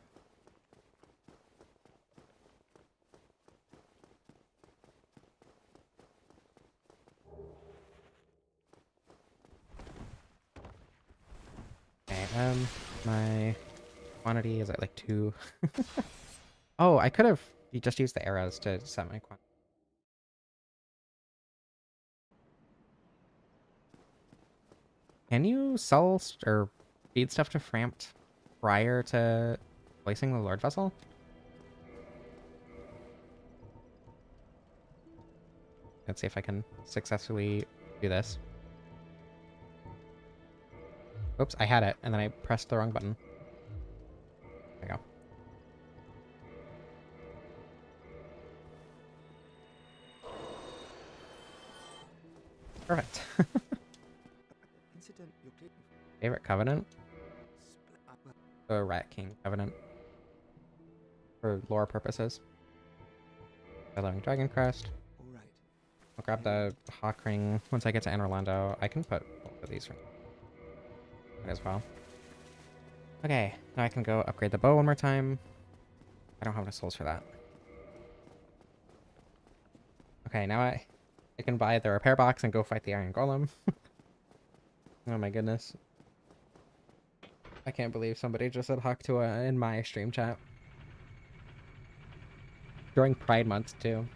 Okay, my quantity is at like 2. Oh, I could have just used the arrows to set my quantity. Can you sell or feed stuff to Frampt prior to placing the Lord Vessel? Let's see if I can successfully do this. Oops, I had it, and then I pressed the wrong button. There we go. Perfect. Favorite covenant? The Rat King covenant. For lore purposes. Bellowing Dragon Crest. I'll grab the Hawk Ring once I get to Anor Londo. I can put both of these as well. Okay, now I can go upgrade the bow one more time. I don't have enough souls for that. Okay, now I can buy the repair box and go fight the Iron Golem. Oh my goodness. I can't believe somebody just said Haktua in my stream chat. During Pride Month, too.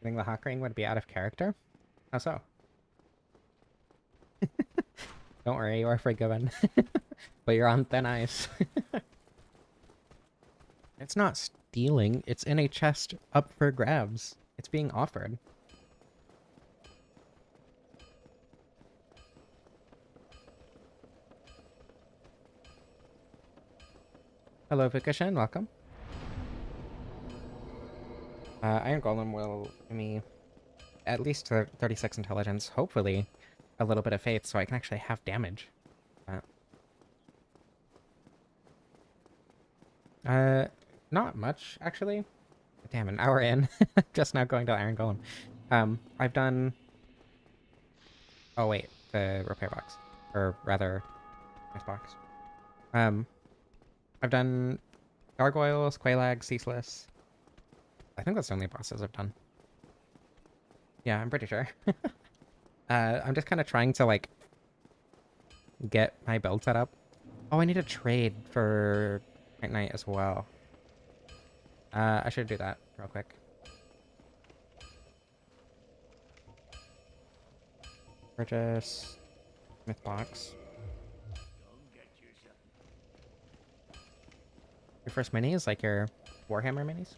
Getting the hawk ring would be out of character? How so? Don't worry, you are forgiven. But you're on thin ice. It's not stealing, it's in a chest up for grabs. It's being offered. Hello, Vikashin, welcome. Iron Golem will give me at least 36 intelligence, hopefully a little bit of faith, so I can actually have damage. Not much, actually. Damn, an hour in. Just now going to Iron Golem. I've done... Oh, wait. The repair box. Or rather, nice box. I've done Gargoyles, Quelaag, Ceaseless. I think that's the only bosses I've done. Yeah, I'm pretty sure. I'm just kind of trying to, like, get my build set up. Oh, I need a trade for Night as well. I should do that real quick. Purchase Myth Box. Your first mini is like your Warhammer minis?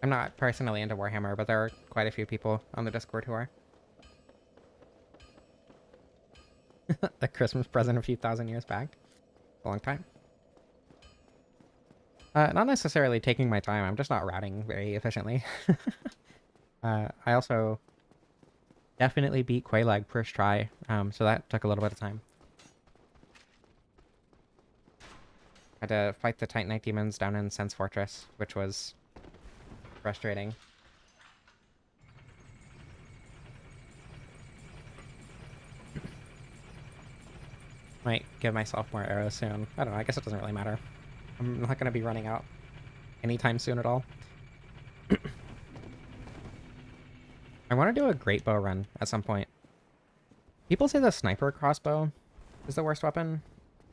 I'm not personally into Warhammer, but there are quite a few people on the Discord who are. A Christmas present a few thousand years back. A long time. Not necessarily taking my time, I'm just not routing very efficiently. I also definitely beat Quelaag first try, so that took a little bit of time. Had to fight the Titanite demons down in Sense Fortress, which was frustrating. Might give myself more arrows soon. I don't know, I guess it doesn't really matter. I'm not going to be running out anytime soon at all. I want to do a great bow run at some point. People say the sniper crossbow is the worst weapon.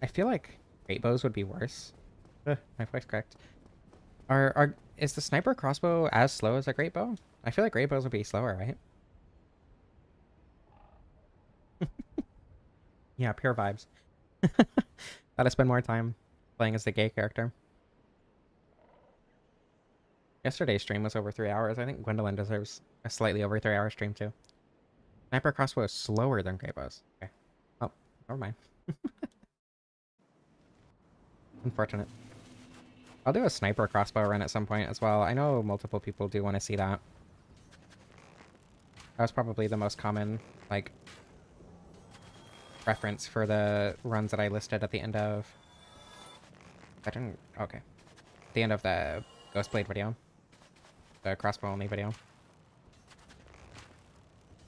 I feel like great bows would be worse. My voice cracked. Is the sniper crossbow as slow as a great bow? I feel like great bows would be slower, right? Yeah, pure vibes. Gotta spend more time playing as the gay character. Yesterday's stream was over 3 hours. I think Gwendolyn deserves a slightly over 3 hour stream too. Sniper crossbow is slower than great bows. Okay. Oh, never mind. Unfortunate. I'll do a sniper crossbow run at some point as well. I know multiple people do want to see that. That was probably the most common, like, reference for the runs that I listed at the end of... I didn't... Okay. The end of the Ghostblade video. The crossbow only video.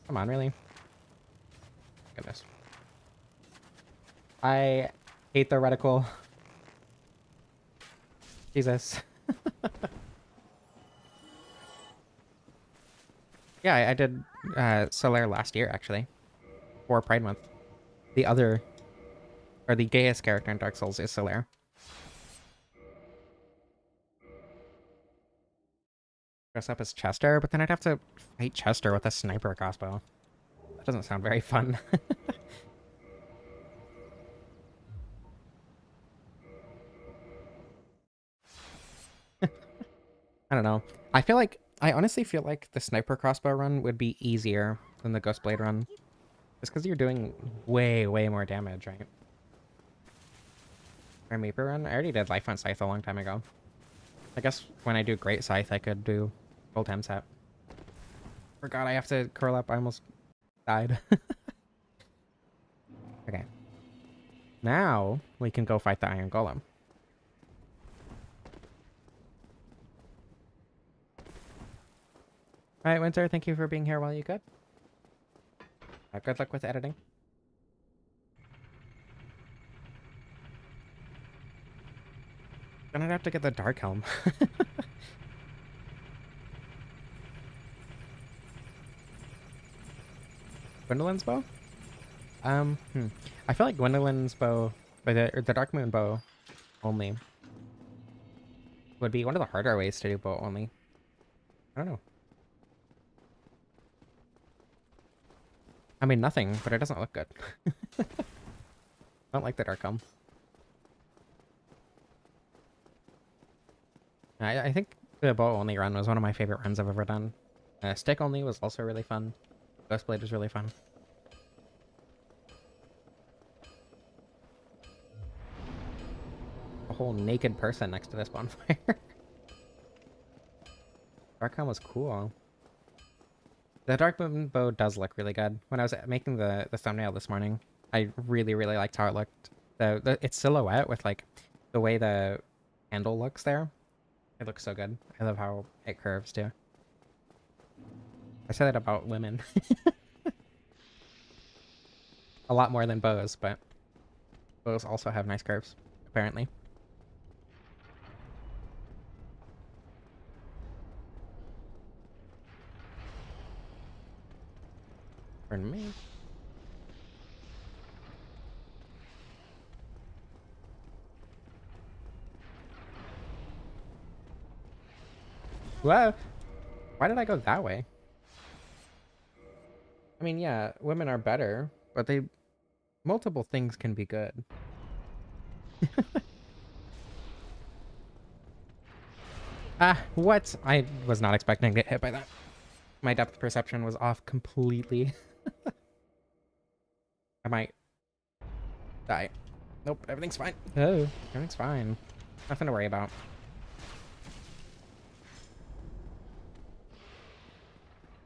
Come on, really? Goodness. I hate the reticle. Jesus. Yeah, I did Solaire last year, actually. For Pride Month. The other... Or the gayest character in Dark Souls is Solaire. Dress up as Chester, but then I'd have to fight Chester with a sniper crossbow. That doesn't sound very fun. I don't know. I honestly feel like the sniper crossbow run would be easier than the Ghostblade run. Just because you're doing way, way more damage, right? Grim Reaper run? I already did Life on Scythe a long time ago. I guess when I do Great Scythe, I could do full time set. Forgot I have to curl up. I almost died. Okay. Now we can go fight the Iron Golem. Alright, Winter, thank you for being here while you could. Good luck with editing. Gonna have to get the Dark Helm. Gwendolyn's bow? I feel like Gwendolyn's bow, or the Dark Moon bow only, would be one of the harder ways to do bow only. I don't know. I mean, nothing, but it doesn't look good. I don't like the dark comb. I think the bow only run was one of my favorite runs I've ever done. Stick only was also really fun. Ghost blade was really fun. A whole naked person next to this bonfire. Dark comb was cool. The dark moon bow does look really good. When I was making the thumbnail this morning, I really liked how it looked. Its silhouette with like the way the handle looks there. It looks so good. I love how it curves too. I say that about women. A lot more than bows, but bows also have nice curves, apparently. Pardon me. Whoa! Why did I go that way? I mean, yeah, women are better, but multiple things can be good. Ah, what? I was not expecting to get hit by that. My depth perception was off completely. I might die. Nope, everything's fine. Oh, everything's fine. Nothing to worry about.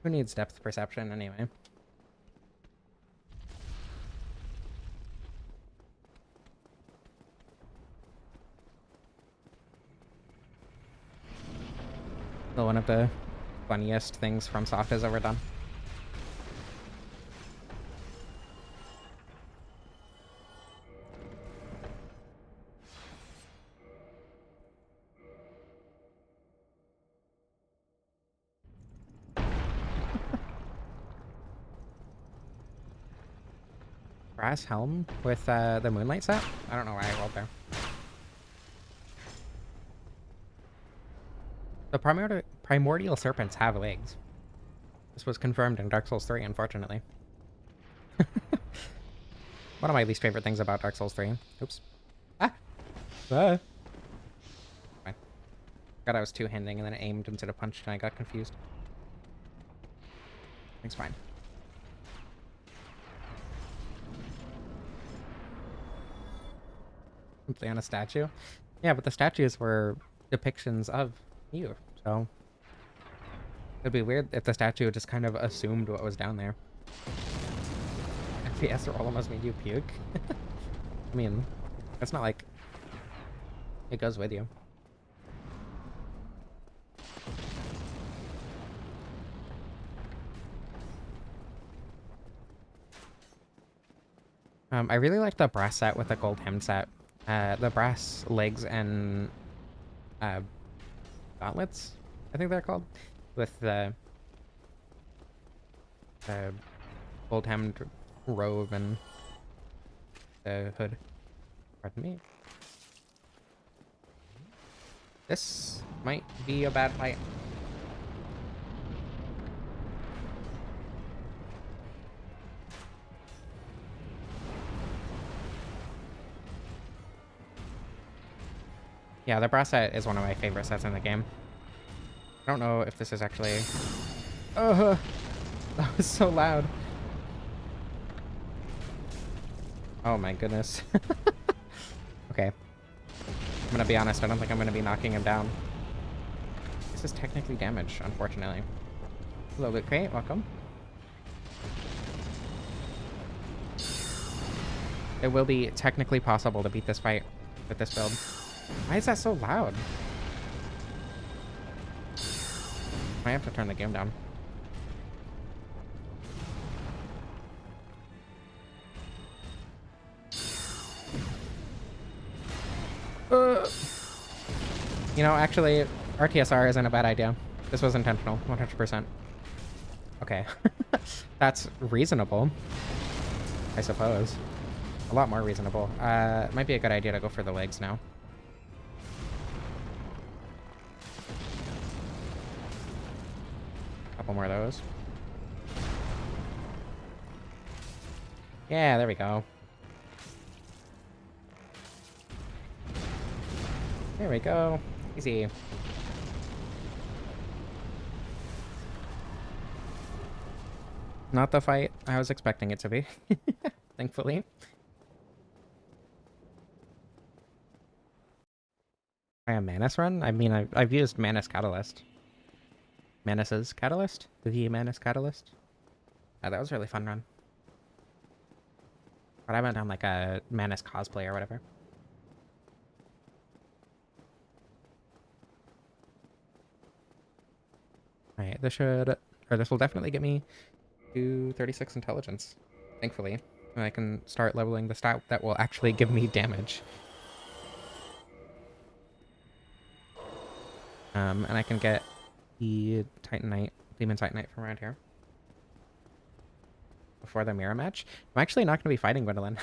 Who needs depth perception anyway? Still one of the funniest things FromSoft has ever done. Brass helm with the moonlight set? I don't know why I rolled there. The primordial serpents have legs. This was confirmed in Dark Souls 3, unfortunately. One of my least favorite things about Dark Souls 3. Oops. Ah! Fine. God, I was two-handing and then I aimed instead of punched and I got confused. It's fine. Simply on a statue? Yeah, but the statues were depictions of you, so it'd be weird if the statue just kind of assumed what was down there. FPS roll almost made you puke. I mean, it's not like it goes with you. I really like the brass set with the gold hem set. The brass legs and gauntlets, I think they're called, with the gold hemmed robe and the hood. Pardon me. This might be a bad fight. Yeah, the brass set is one of my favorite sets in the game. I don't know if this is actually... Oh, that was so loud. Oh my goodness. Okay. I'm gonna be honest, I don't think I'm gonna be knocking him down. This is technically damage, unfortunately. Hello, Loot Crate, welcome. It will be technically possible to beat this fight with this build. Why is that so loud? I have to turn the game down. You know, actually, RTSR isn't a bad idea. This was intentional, 100%. Okay. That's reasonable, I suppose. A lot more reasonable. It might be a good idea to go for the legs now. Couple more of those. Yeah, there we go. There we go. Easy. Not the fight I was expecting it to be, thankfully. I a Manus run? I mean, I've used Manus Catalyst. Manus's Catalyst? The Manus Catalyst? That was a really fun run. But I went on like a Manus cosplay or whatever. Alright, this will definitely get me to 36 intelligence, thankfully. And I can start leveling the stat that will actually give me damage. And I can get the Demon Titanite from around here. Before the mirror match. I'm actually not going to be fighting Gwendolyn.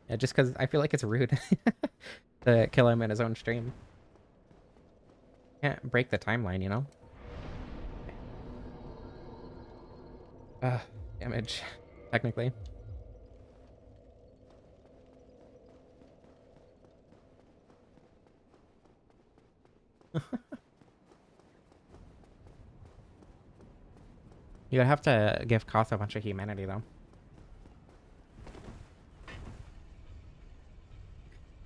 Yeah, just because I feel like it's rude to kill him in his own stream. Can't break the timeline, you know? Damage, technically. You'd have to give Koth a bunch of humanity, though.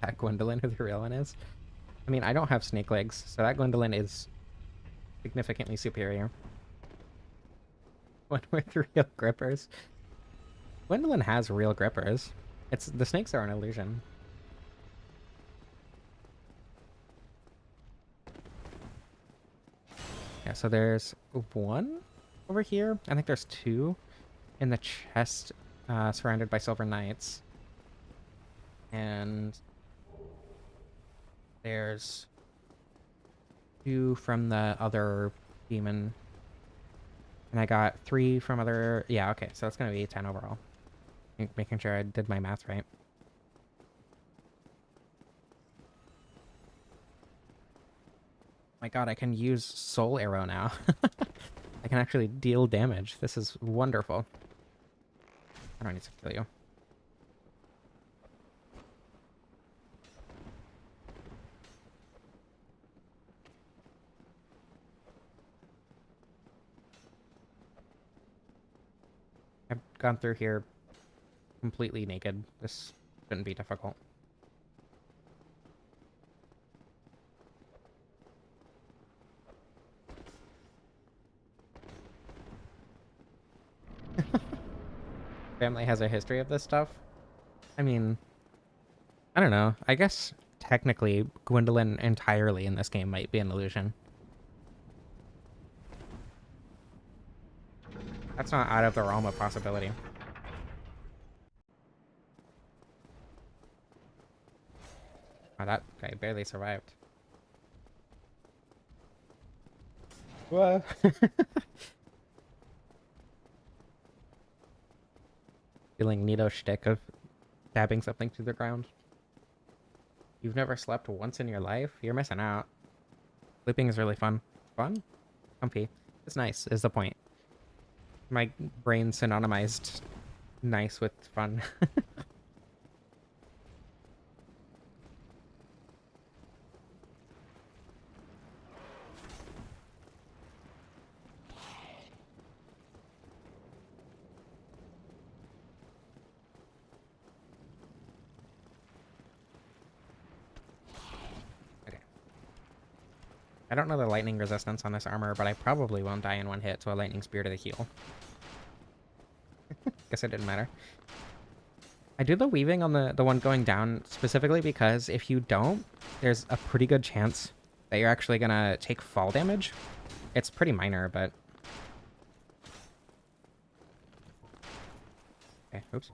That Gwendolyn, who the real one is. I mean, I don't have snake legs, so that Gwendolyn is significantly superior. One with real grippers. Gwendolyn has real grippers. The snakes are an illusion. Yeah, so there's one over here. I think there's two in the chest, surrounded by silver knights. And there's two from the other demon. And I got 3 from other... Yeah, okay, so it's going to be 10 overall. Making sure I did my math right. My god, I can use Soul Arrow now. I can actually deal damage. This is wonderful. I don't need to kill you. I've gone through here completely naked. This shouldn't be difficult. Family has a history of this stuff. I mean, I don't know. I guess technically Gwendolyn entirely in this game might be an illusion. That's not out of the realm of possibility. Oh, that guy barely survived. Whoa. Feeling Nito shtick of stabbing something to the ground. You've never slept once in your life? You're missing out. Sleeping is really fun. Fun? Comfy. It's nice, is the point. My brain synonymized nice with fun. I don't know the lightning resistance on this armor, but I probably won't die in one hit to a lightning spear to the heel. Guess it didn't matter. I do the weaving on the one going down specifically because if you don't, there's a pretty good chance that you're actually gonna take fall damage. It's pretty minor, but... Okay, oops.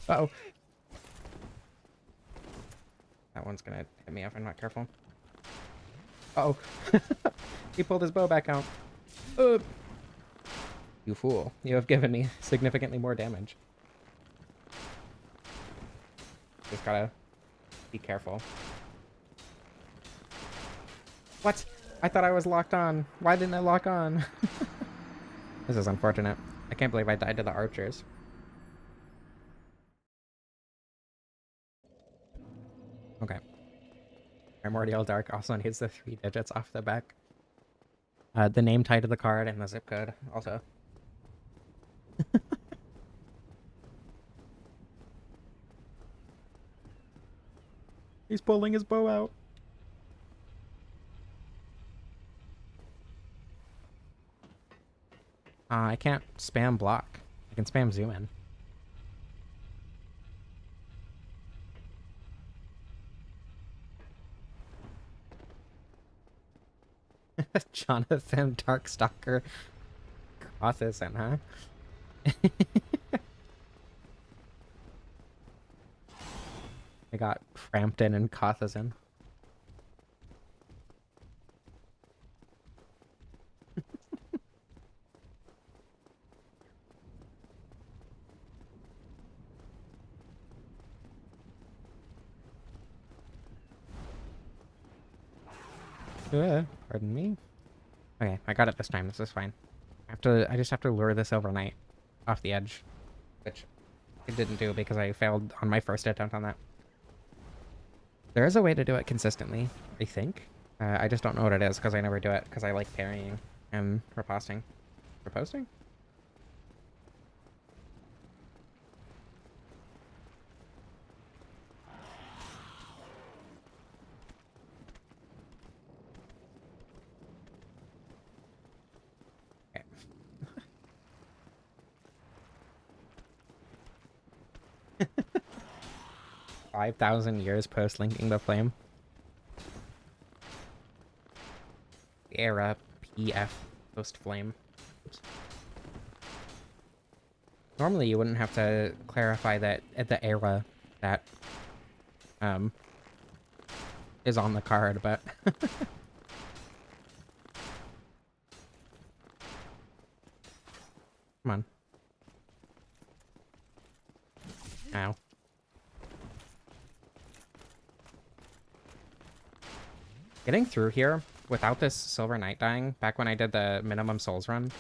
Uh-oh. That one's gonna hit me if I'm not careful. Uh-oh. He pulled his bow back out. You fool. You have given me significantly more damage. Just gotta be careful. What? I thought I was locked on. Why didn't I lock on? This is unfortunate. I can't believe I died to the archers. Okay. Primordial Dark also needs the 3 digits off the back. The name tied to the card and the zip code also. He's pulling his bow out. I can't spam block. I can spam zoom in. Jonathan Darkstalker Cauthison, huh? I got Frampton and Cauthison. Pardon me. Okay, I got it this time. This is fine. I just have to lure this overnight off the edge, which I didn't do because I failed on my first attempt on that. There is a way to do it consistently, I think. I just don't know what it is because I never do it because I like parrying and riposting. Riposting? 5,000 years post-linking the flame. Era PF post-flame. Normally you wouldn't have to clarify that at the era that is on the card, but come on. Ow. Getting through here without this Silver Knight dying, back when I did the minimum souls run,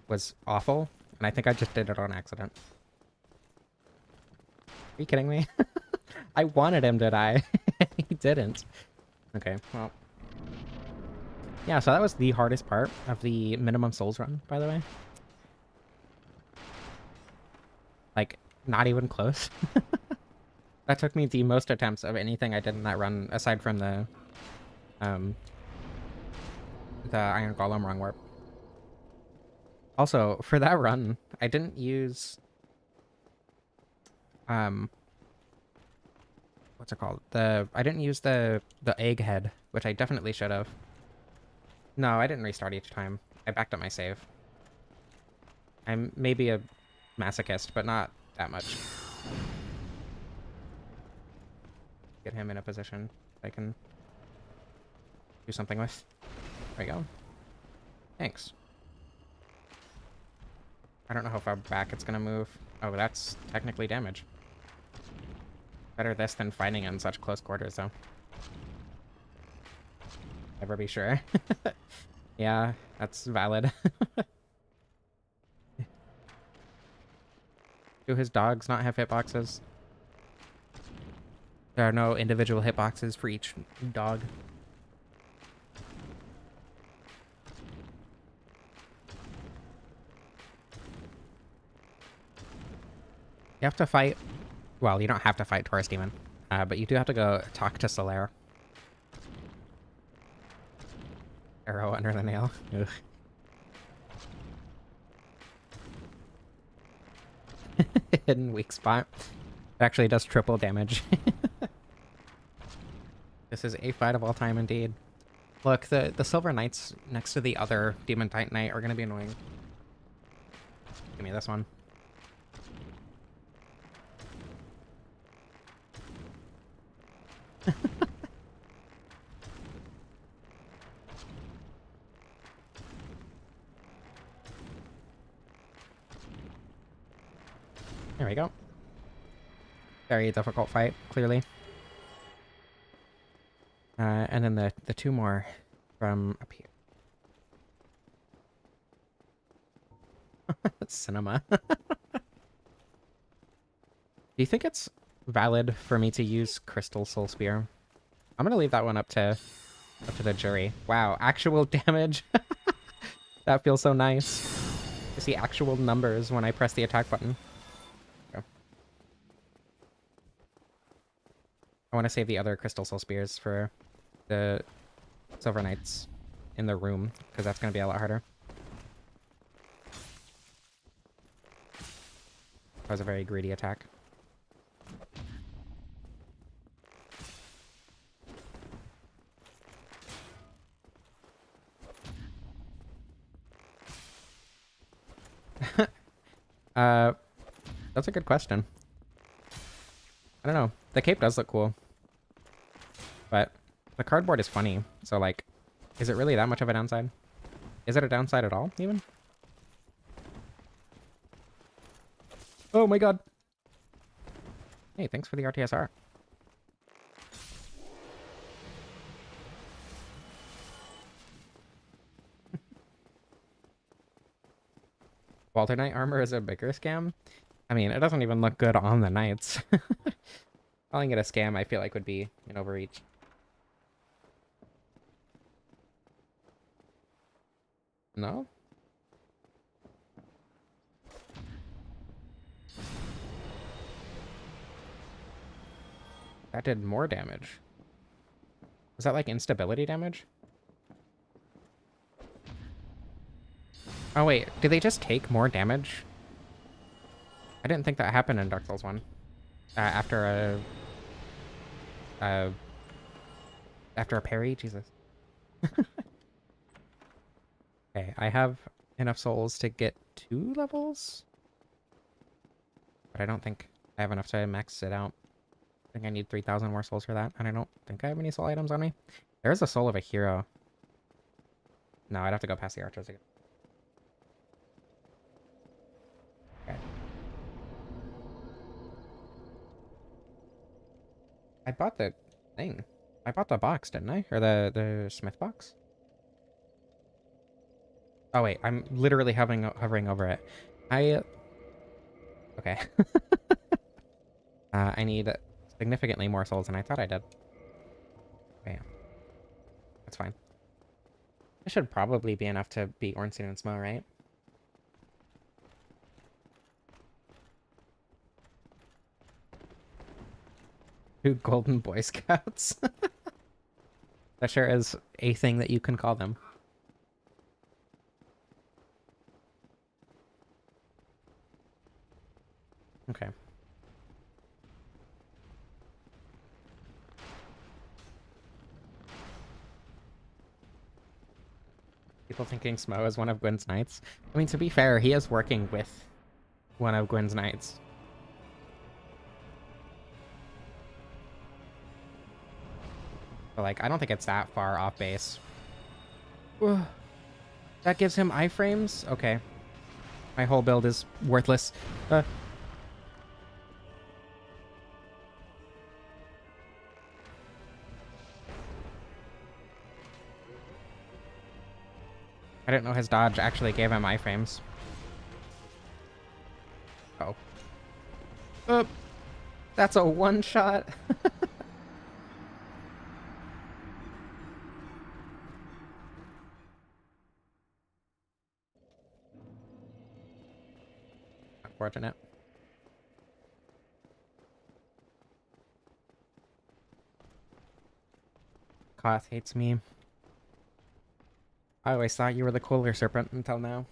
was awful, and I think I just did it on accident. Are you kidding me? I wanted him to die. He didn't. Okay, well. Yeah, so that was the hardest part of the minimum souls run, by the way. Like, not even close. That took me the most attempts of anything I did in that run, aside from the Iron Golem Rung Warp. Also, for that run, I didn't use what's it called? I didn't use the egghead, which I definitely should have. No, I didn't restart each time. I backed up my save. I'm maybe a masochist, but not that much. Get him in a position I can do something with. There we go. Thanks. I don't know how far back it's gonna move. Oh, that's technically damage. Better this than fighting in such close quarters, though. Never be sure. Yeah, that's valid. Do his dogs not have hitboxes? There are no individual hitboxes for each dog. You have to fight... Well, you don't have to fight Taurus Demon, but you do have to go talk to Solaire. Arrow under the nail. Ugh. Hidden weak spot. It actually does triple damage. This is a fight of all time indeed. Look, the Silver Knights next to the other Demon Titanite are going to be annoying. Give me this one. There we go. Very difficult fight, clearly. And then the two more from up here. Cinema. Do you think it's valid for me to use Crystal Soul Spear? I'm gonna leave that one up to the jury. Wow, actual damage. That feels so nice. To see actual numbers when I press the attack button. Okay. I want to save the other Crystal Soul Spears for the Silver Knights in the room, because that's going to be a lot harder. That was a very greedy attack. That's a good question. I don't know. The cape does look cool. But the cardboard is funny, so like, is it really that much of a downside? Is it a downside at all, even? Oh my god! Hey, thanks for the RTSR. Walter Knight armor is a bigger scam? I mean, it doesn't even look good on the knights. Calling it a scam, I feel like, would be an overreach. No? That did more damage. Was that like instability damage? Oh wait, did they just take more damage? I didn't think that happened in Dark Souls 1. After a parry? Jesus. Okay, I have enough souls to get 2 levels? But I don't think I have enough to max it out. I think I need 3,000 more souls for that, and I don't think I have any soul items on me. There's a soul of a hero. No, I'd have to go past the archers again. Okay. I bought the thing. I bought the box, didn't I? Or the smith box? Oh wait, I'm literally hovering over it. Okay. I need significantly more souls than I thought I did. Bam. That's fine. It should probably be enough to beat Ornstein and Smo, right? Two golden Boy Scouts. That sure is a thing that you can call them. Okay. People thinking Smo is one of Gwyn's knights. I mean, to be fair, he is working with one of Gwyn's knights. But, like, I don't think it's that far off base. That gives him iframes? Okay. My whole build is worthless. I didn't know his dodge actually gave him iframes. Oh. That's a one-shot. Unfortunate. Koth hates me. I always thought you were the cooler serpent until now.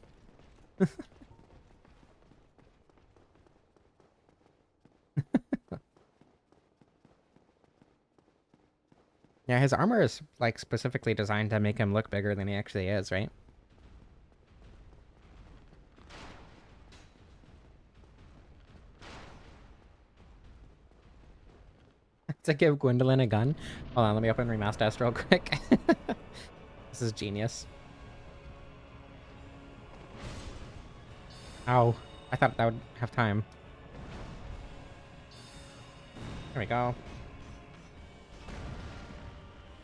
Yeah, his armor is, like, specifically designed to make him look bigger than he actually is, right? To give Gwendolyn a gun? Hold on, let me open Remaster S real quick. This is genius. Ow. I thought that would have time. There we go.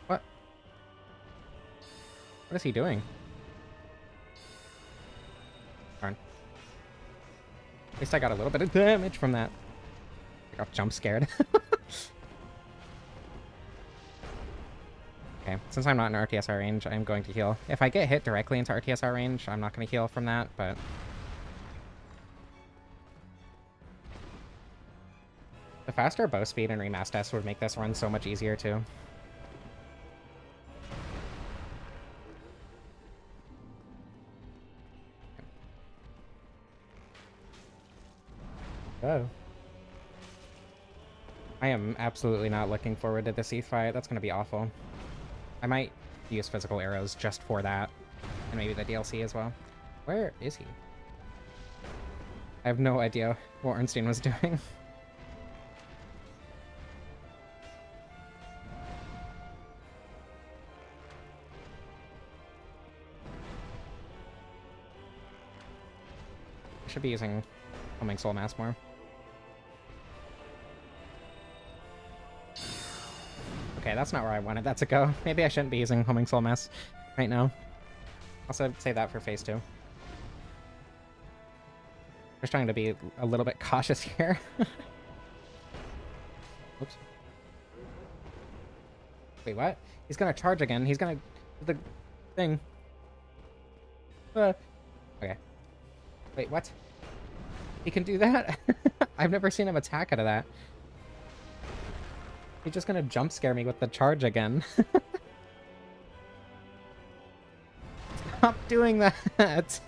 What? What is he doing? Darn. At least I got a little bit of damage from that. I got jump scared. Okay, since I'm not in RTSR range, I'm going to heal. If I get hit directly into RTSR range, I'm not going to heal from that, but... The faster bow speed and remass test would make this run so much easier, too. Oh. I am absolutely not looking forward to this E-fight. That's going to be awful. I might use physical arrows just for that. And maybe the DLC as well. Where is he? I have no idea what Ornstein was doing. I should be using Homing Soul Mass more. Okay, that's not where I wanted that to go. Maybe I shouldn't be using Homing Soul Mass right now. Also, save that for phase 2. Just trying to be a little bit cautious here. Oops. Wait, what? He's gonna charge again. He's gonna... the thing. Okay. Wait, what? He can do that? I've never seen him attack out of that. He's just gonna jump scare me with the charge again. Stop doing that!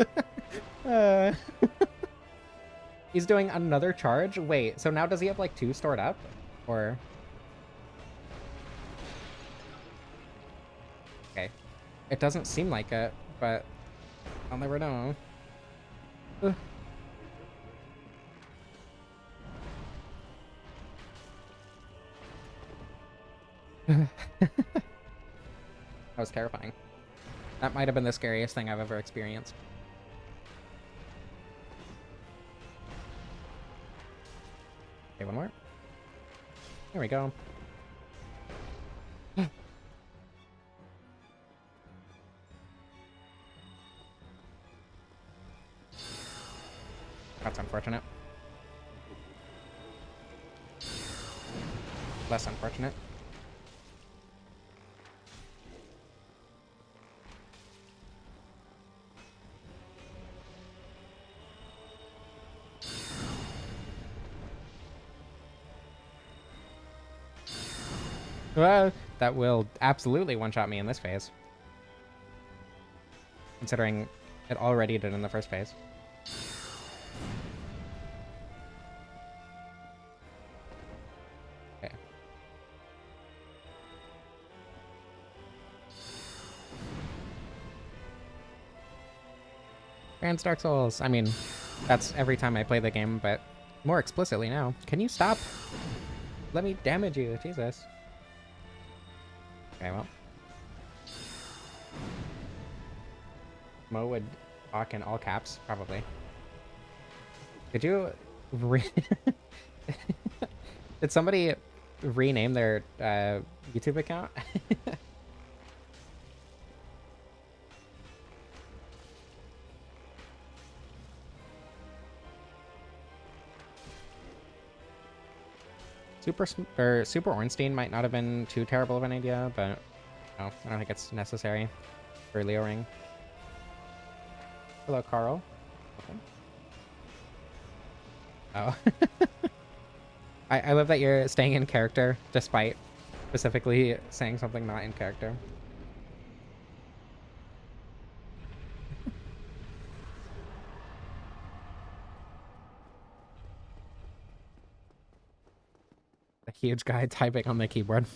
He's doing another charge? Wait, so now does he have like 2 stored up? Or... Okay. It doesn't seem like it, but I'll never know. That was terrifying. That might have been the scariest thing I've ever experienced. Okay, one more. There we go. That's unfortunate. Less unfortunate. Well, that will absolutely one-shot me in this phase. Considering it already did in the first phase. Okay. Trans Dark Souls. I mean, that's every time I play the game, but more explicitly now. Can you stop? Let me damage you, Jesus. Okay, well. Mo would talk in all caps, probably. Did you Did somebody rename their YouTube account? Super Ornstein might not have been too terrible of an idea, but no, I don't think it's necessary for Leo Ring. Hello, Carl. Okay. Oh. I love that you're staying in character despite specifically saying something not in character. A huge guy typing on the keyboard.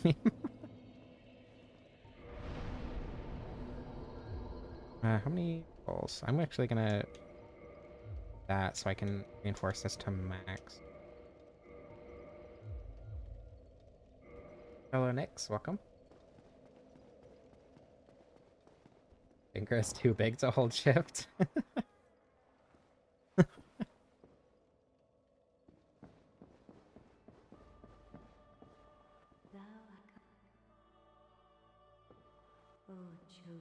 How many balls? I'm actually gonna that so I can reinforce this to max. Hello, Nix. Welcome. Finger is too big to hold shift.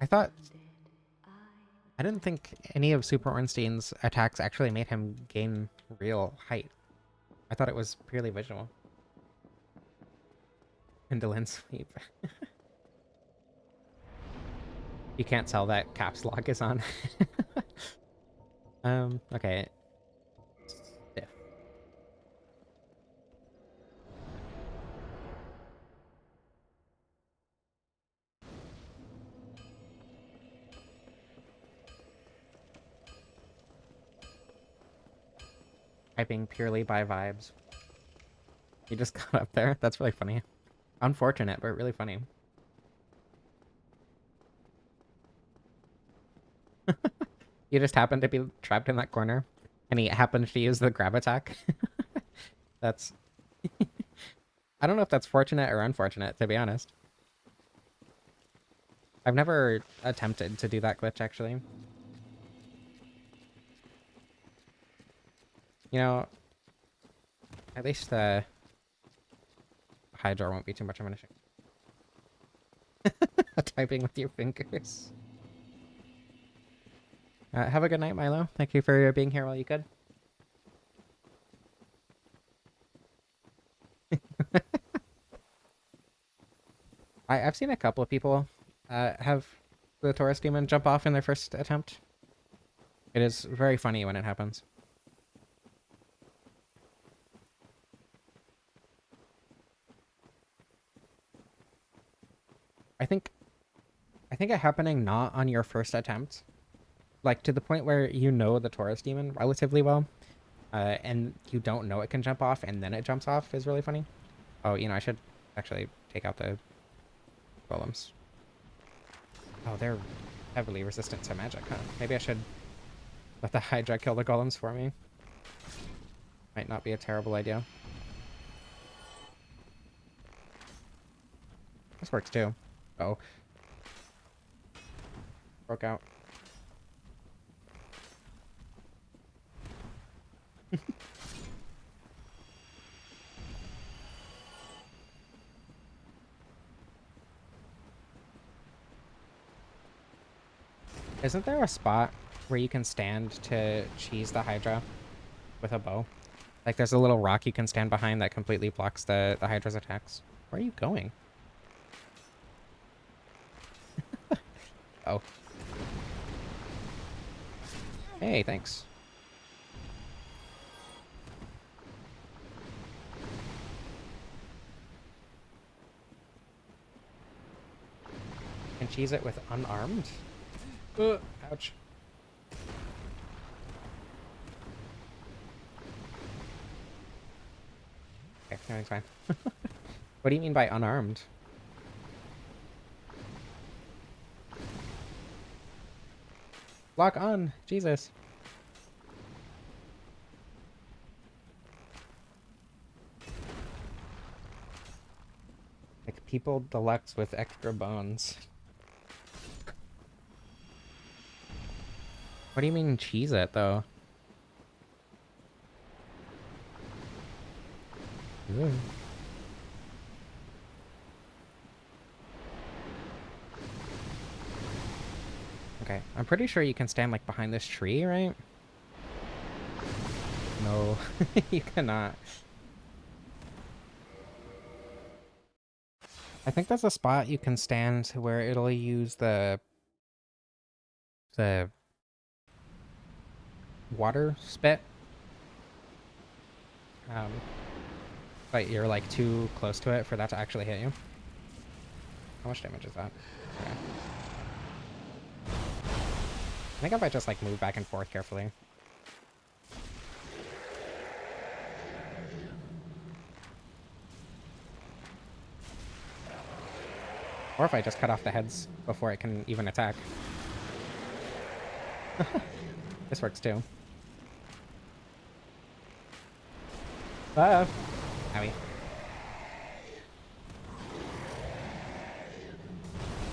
I thought... I didn't think any of Super Ornstein's attacks actually made him gain real height. I thought it was purely visual. Indolent Sweep. You can't tell that caps lock is on. Okay. Stiff. Typing purely by vibes. You just got up there? That's really funny. Unfortunate, but really funny. You just happened to be trapped in that corner, and he happened to use the grab attack. That's... I don't know if that's fortunate or unfortunate, to be honest. I've never attempted to do that glitch, actually. You know, at least the Hydra won't be too much of an issue. Typing with your fingers. Have a good night, Milo. Thank you for being here while you could. I've seen a couple of people have the Taurus Demon jump off in their first attempt. It is very funny when it happens. I think it happening not on your first attempt, like to the point where you know the Taurus Demon relatively well, and you don't know it can jump off and then it jumps off is really funny. Oh, you know, I should actually take out the golems. Oh, they're heavily resistant to magic, huh? Maybe I should let the Hydra kill the golems for me. Might not be a terrible idea. This works too. Uh-oh. Broke out. Isn't there a spot where you can stand to cheese the Hydra with a bow? Like there's a little rock you can stand behind that completely blocks the Hydra's attacks. Where are you going? Oh. Hey, thanks. Can cheese it with unarmed? Ouch. Okay, everything's fine. What do you mean by unarmed? Lock on! Jesus. Like people deluxe with extra bones. What do you mean cheese it, though? Ooh. Okay, I'm pretty sure you can stand, like, behind this tree, right? No, you cannot. I think there's a spot you can stand where it'll use the water spit. But you're like too close to it for that to actually hit you. How much damage is that? Okay. I think if I just like move back and forth carefully. Or if I just cut off the heads before it can even attack. This works too. Ah! Owie.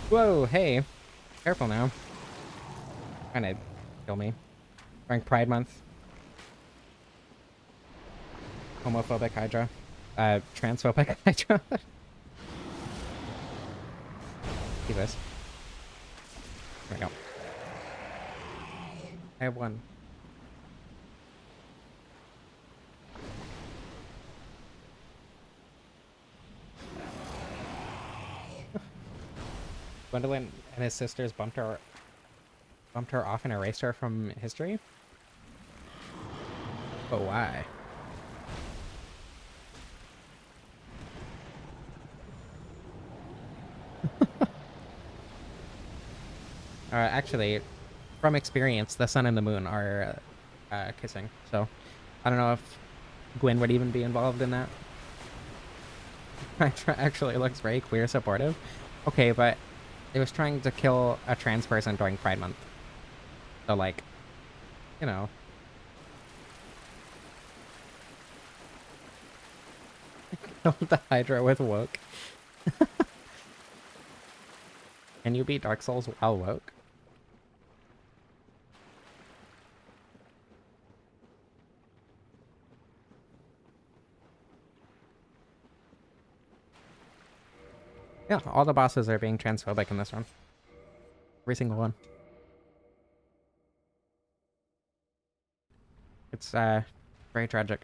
Whoa, hey. Careful now. Trying to kill me. During Pride Month. Homophobic Hydra. Transphobic Hydra. Jesus. There we go. I have one. Gwendolyn and his sisters bumped her off and erased her from history? But why? Actually, from experience, the sun and the moon are kissing. So, I don't know if Gwen would even be involved in that. Actually, it looks very queer supportive. Okay, but it was trying to kill a trans person during Pride Month. So, like, you know. Killed the Hydra with woke. Can you beat Dark Souls while woke? Yeah, all the bosses are being transphobic in this one. Every single one. It's very tragic.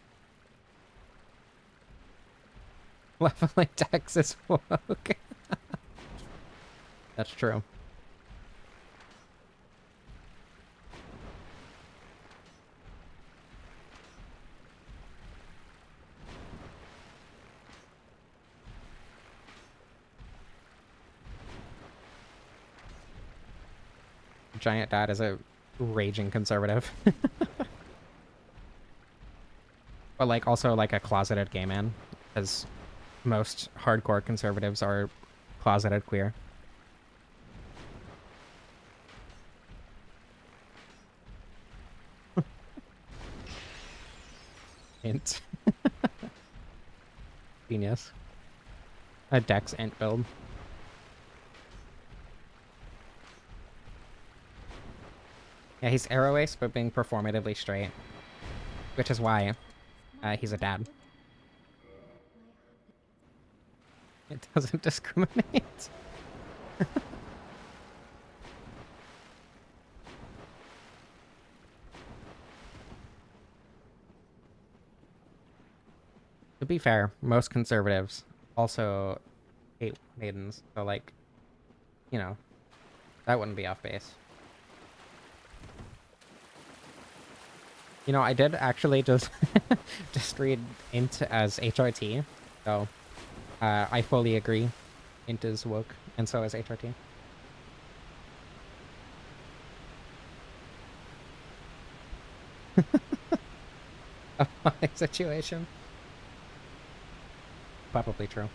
Leveling tax is woke. That's true. Giant Dad is a raging conservative. But like also like a closeted gay man, because most hardcore conservatives are closeted queer. Int. Genius. A Dex int build. Yeah, he's arrow ace, but being performatively straight. Which is why he's a dad. It doesn't discriminate. To be fair, most conservatives also hate maidens, so like, you know, that wouldn't be off base. You know, I did actually just just read int as HRT, so I fully agree. Int is woke, and so is HRT. A funny situation. Probably true.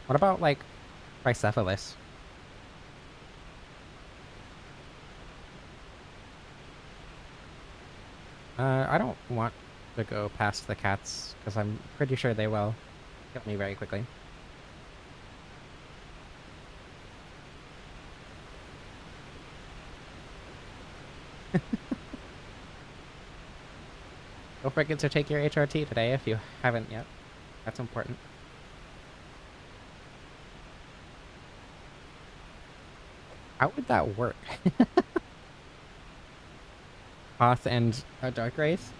What about like Tricephalus? I don't want to go past the cats, because I'm pretty sure they will kill me very quickly. Don't forget to take your HRT today if you haven't yet. That's important. How would that work? Hoth and a Dark Wraith?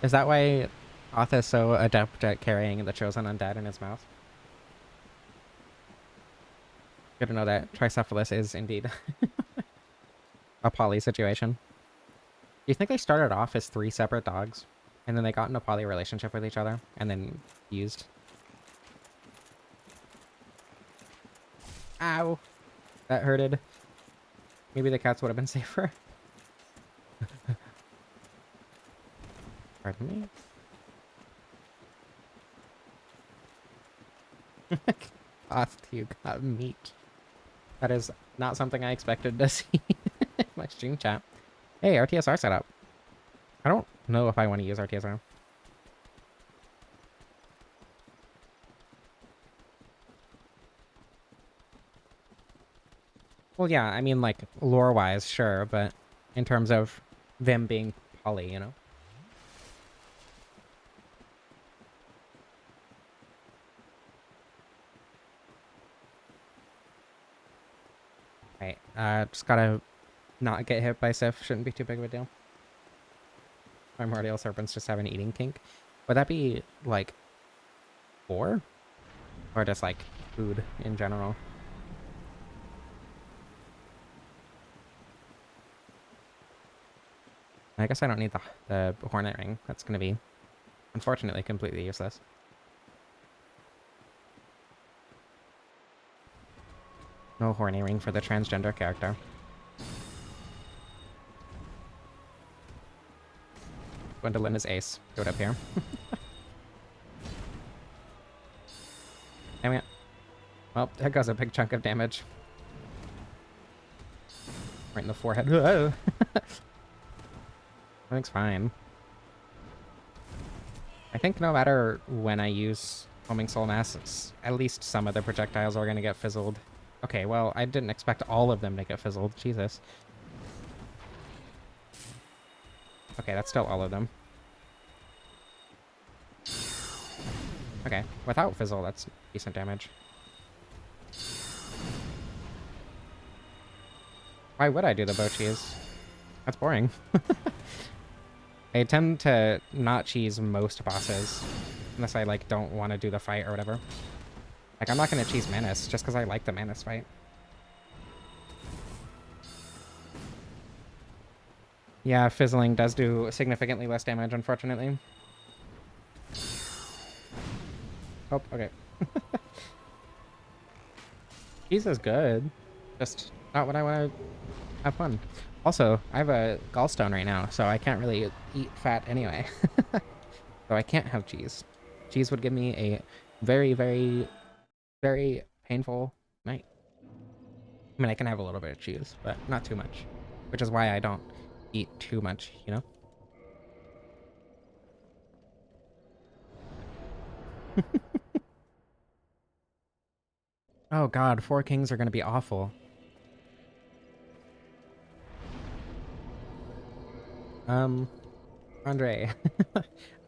Is that why Hoth is so adept at carrying the Chosen Undead in his mouth? Good to know that Tricephalus is indeed a poly situation. Do you think they started off as 3 separate dogs, and then they got in a poly relationship with each other, and then fused? Ow! That hurted. Maybe the cats would have been safer. Pardon me? Hoth, you got meat. That is not something I expected to see in my stream chat. Hey, RTSR setup. I don't know if I want to use RTSR. Well, yeah, I mean, like, lore-wise, sure, but in terms of them being poly, you know? Right, just gotta not get hit by Sif. Shouldn't be too big of a deal. Primordial serpents just have an eating kink. Would that be, like, 4? Or just, like, food in general? I guess I don't need the hornet ring. That's gonna be, unfortunately, completely useless. No horny ring for the transgender character. Gwendolyn is ace. Do it up here. Damn it. Well, there goes a big chunk of damage. Right in the forehead. Whoa. Everything's fine. I think no matter when I use Homing Soul Mass, at least some of the projectiles are going to get fizzled. Okay, well, I didn't expect all of them to get fizzled. Jesus. Okay, that's still all of them. Okay, without fizzle, that's decent damage. Why would I do the bow cheese? That's boring. I tend to not cheese most bosses, unless I, like, don't want to do the fight or whatever. Like, I'm not going to cheese Menace, just because I like the Menace fight. Yeah, fizzling does do significantly less damage, unfortunately. Oh, okay. Cheese is good. Just not what I want to have fun. Also, I have a gallstone right now, so I can't really eat fat anyway. So I can't have cheese. Cheese would give me a very, very, very painful night. I mean, I can have a little bit of cheese, but not too much. Which is why I don't eat too much, you know? Oh god, 4 kings are gonna be awful. Andre,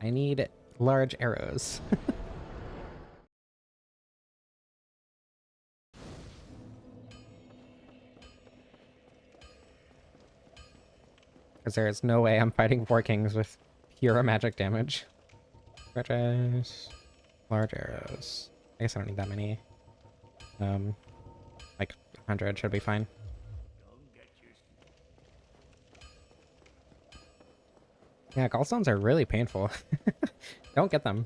I need large arrows. Because there is no way I'm fighting 4 kings with pure magic damage. Stretches. Large arrows. I guess I don't need that many. Like 100 should be fine. Yeah, gallstones are really painful. Don't get them.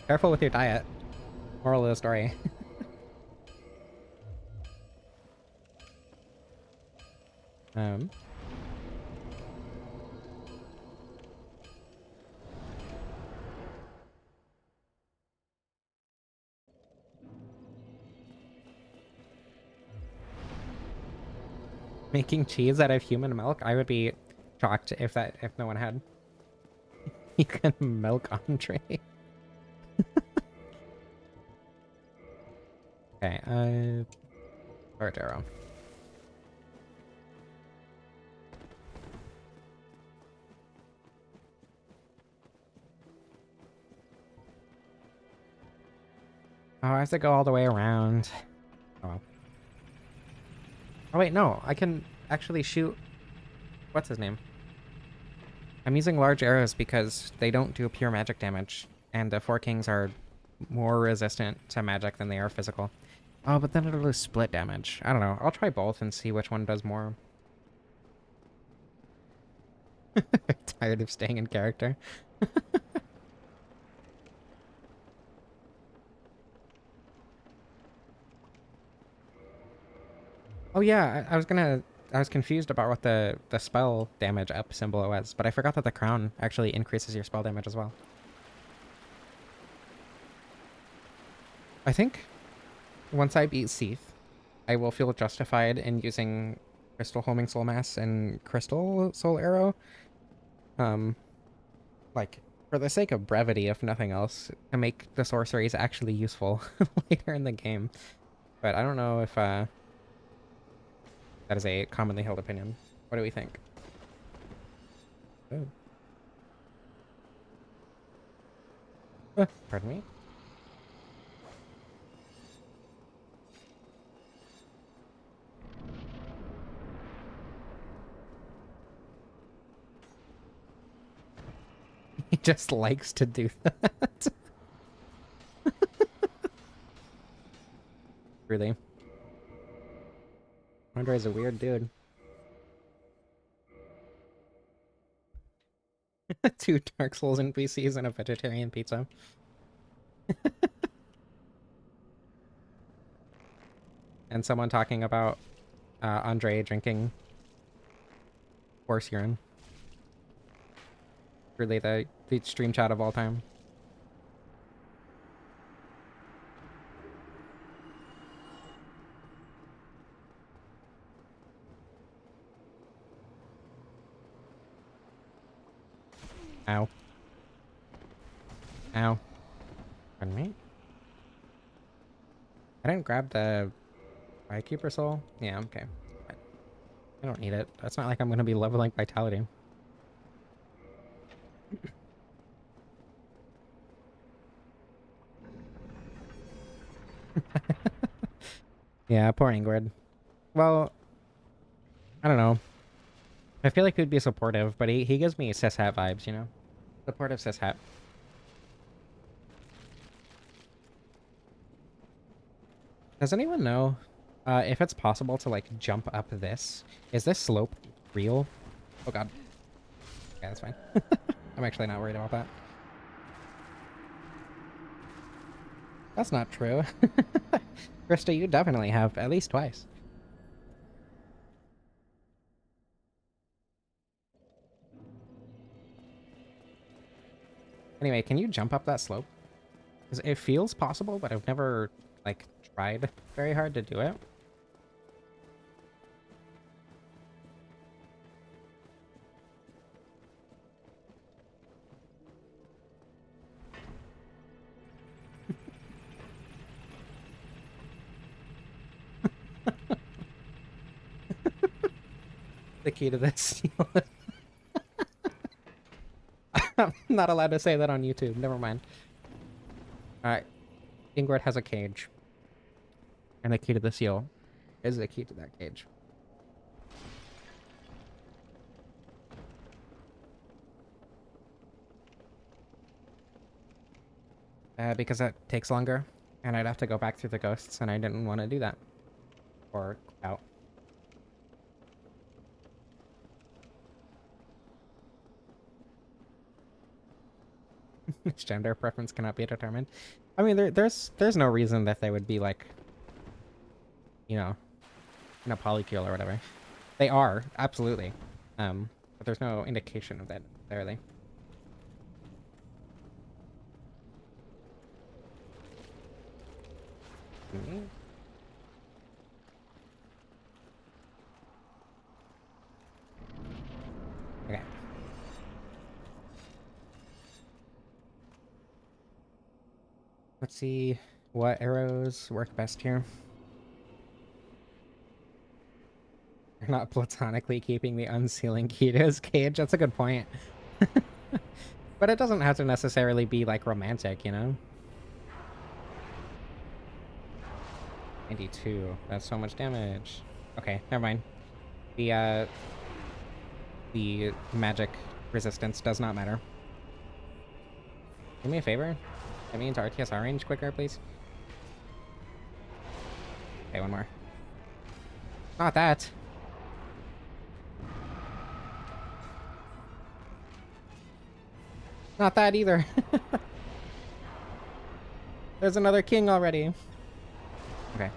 Careful with your diet. Moral of the story. um. Making cheese out of human milk? I would be shocked if no one had. You can milk Andre. Okay, large arrow. Oh, I have to go all the way around. Oh well. Oh wait, no, I can actually shoot... What's his name? I'm using large arrows because they don't do pure magic damage, and the 4 kings are more resistant to magic than they are physical. Oh, but then it'll do split damage. I don't know. I'll try both and see which one does more. Tired of staying in character. Oh yeah, I was confused about what the spell damage up symbol was, but I forgot that the crown actually increases your spell damage as well. I think once I beat Seath, I will feel justified in using Crystal Homing Soul Mass and Crystal Soul Arrow. Like, for the sake of brevity, if nothing else, to make the sorceries actually useful later in the game. But I don't know if that is a commonly held opinion. What do we think? Oh. Pardon me? He just likes to do that. Really. Andre's a weird dude. 2 Dark Souls NPCs and a vegetarian pizza. And someone talking about Andre drinking horse urine. Really the stream chat of all time. Ow. Ow. Pardon me? I didn't grab the Bykeeper soul? Yeah, okay. I don't need it. It's not like I'm gonna be leveling vitality. Yeah, poor Ingrid. Well, I don't know. I feel like he'd be supportive, but he gives me cishat vibes, you know? Supportive cishat. Does anyone know if it's possible to, like, jump up this? Is this slope real? Oh god. Yeah, that's fine. I'm actually not worried about that. That's not true. Krista, you definitely have, at least twice. Anyway, can you jump up that slope? Because it feels possible, but I've never, like, tried very hard to do it. The key to this. I'm not allowed to say that on YouTube. Never mind. Alright. Ingrid has a cage. And the key to the seal is the key to that cage. Because that takes longer. And I'd have to go back through the ghosts, and I didn't want to do that. Or out. Gender preference cannot be determined. I mean, there's no reason that they would be like, you know, in a polycule or whatever. They are, absolutely. But there's no indication of that necessarily. Okay. Let's see what arrows work best here. You're not platonically keeping the unsealing key to his cage. That's a good point. But it doesn't have to necessarily be, like, romantic, you know? 92. That's so much damage. Okay, never mind. The magic resistance does not matter. Do me a favor. Get me into RTSR range quicker, please. Okay, one more. Not that. Not that either. There's another king already. Okay.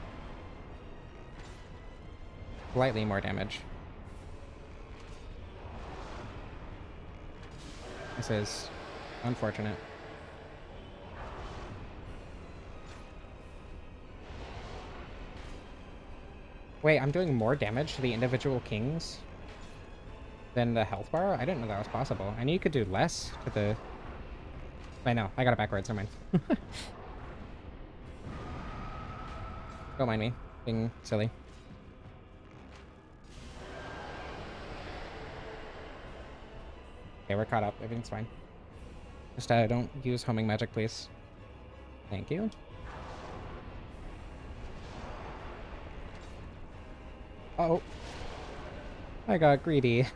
Slightly more damage. This is unfortunate. Wait, I'm doing more damage to the individual kings than the health bar? I didn't know that was possible. I knew you could do less to the... I know, I got it backwards, never mind. Don't mind me being silly. Okay, we're caught up. Everything's fine. Just don't use homing magic, please. Thank you. Uh-oh. I got greedy.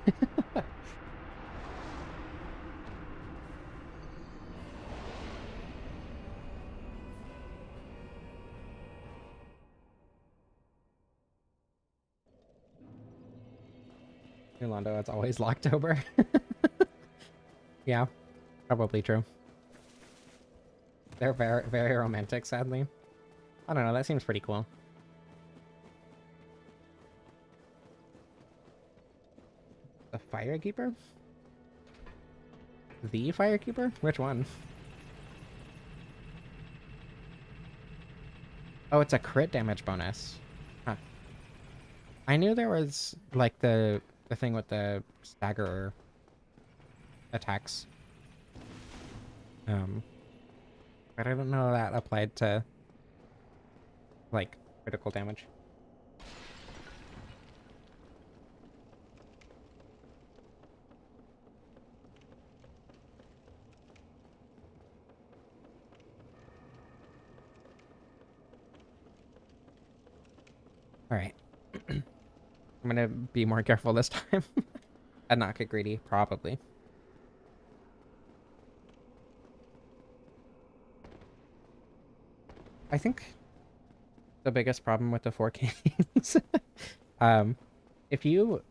Londo, it's always Locktober. Yeah, probably true. They're very, very romantic, sadly. I don't know, that seems pretty cool. The Firekeeper? The Firekeeper? Which one? Oh, it's a crit damage bonus. Huh. I knew there was, like, the thing with the stagger attacks. But I don't know that applied to, like, critical damage. Alright. I'm gonna be more careful this time. And not get greedy, probably. I think the biggest problem with the Four Kings, if you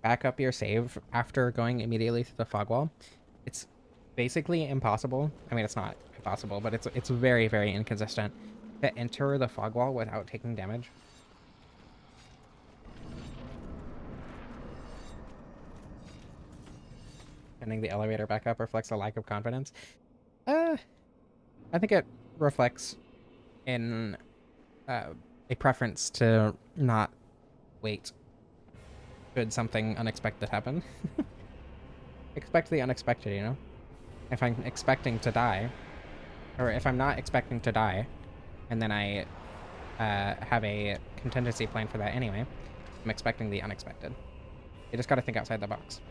back up your save after going immediately through the fog wall, it's basically impossible. I mean, it's not impossible, but it's very, very inconsistent to enter the fog wall without taking damage. Sending the elevator back up reflects a lack of confidence. I think it reflects in a preference to not wait should something unexpected happen. Expect the unexpected, you know? If I'm expecting to die, or if I'm not expecting to die, and then I have a contingency plan for that anyway, I'm expecting the unexpected. You just gotta think outside the box.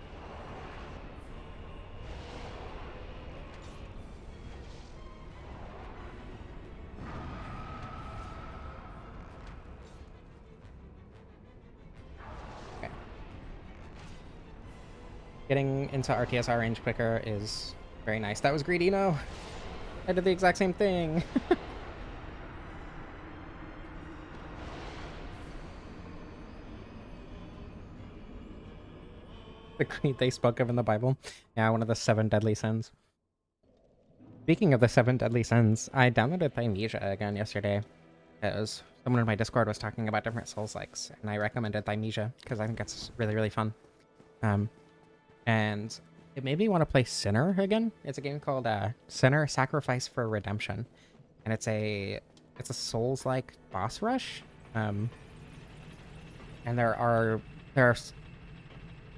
Getting into RTSR range quicker is very nice. That was greedy, no! I did the exact same thing! The greed they spoke of in the Bible. Yeah, one of the 7 deadly sins. Speaking of the 7 deadly sins, I downloaded Thymesia again yesterday. Because someone in my Discord was talking about different Souls-likes, and I recommended Thymesia, because I think it's really, really fun. And it made me want to play Sinner again. It's a game called Sinner Sacrifice for Redemption, and it's a Souls-like boss rush. And there are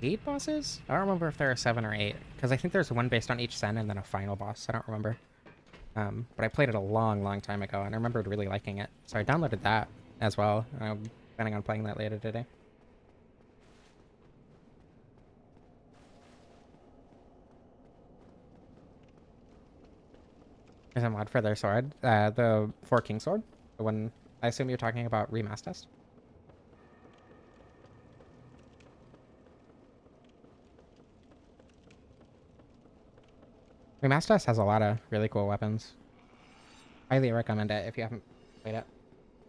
8 bosses. I don't remember if there are 7 or 8, because I think there's one based on each sen and then a final boss. I don't remember. But I played it a long, long time ago, and I remembered really liking it, so I downloaded that as well. I'm planning on playing that later today. There's a mod for their sword, the Four King sword. The one, I assume you're talking about Remastest. Remastest has a lot of really cool weapons. Highly recommend it if you haven't played it.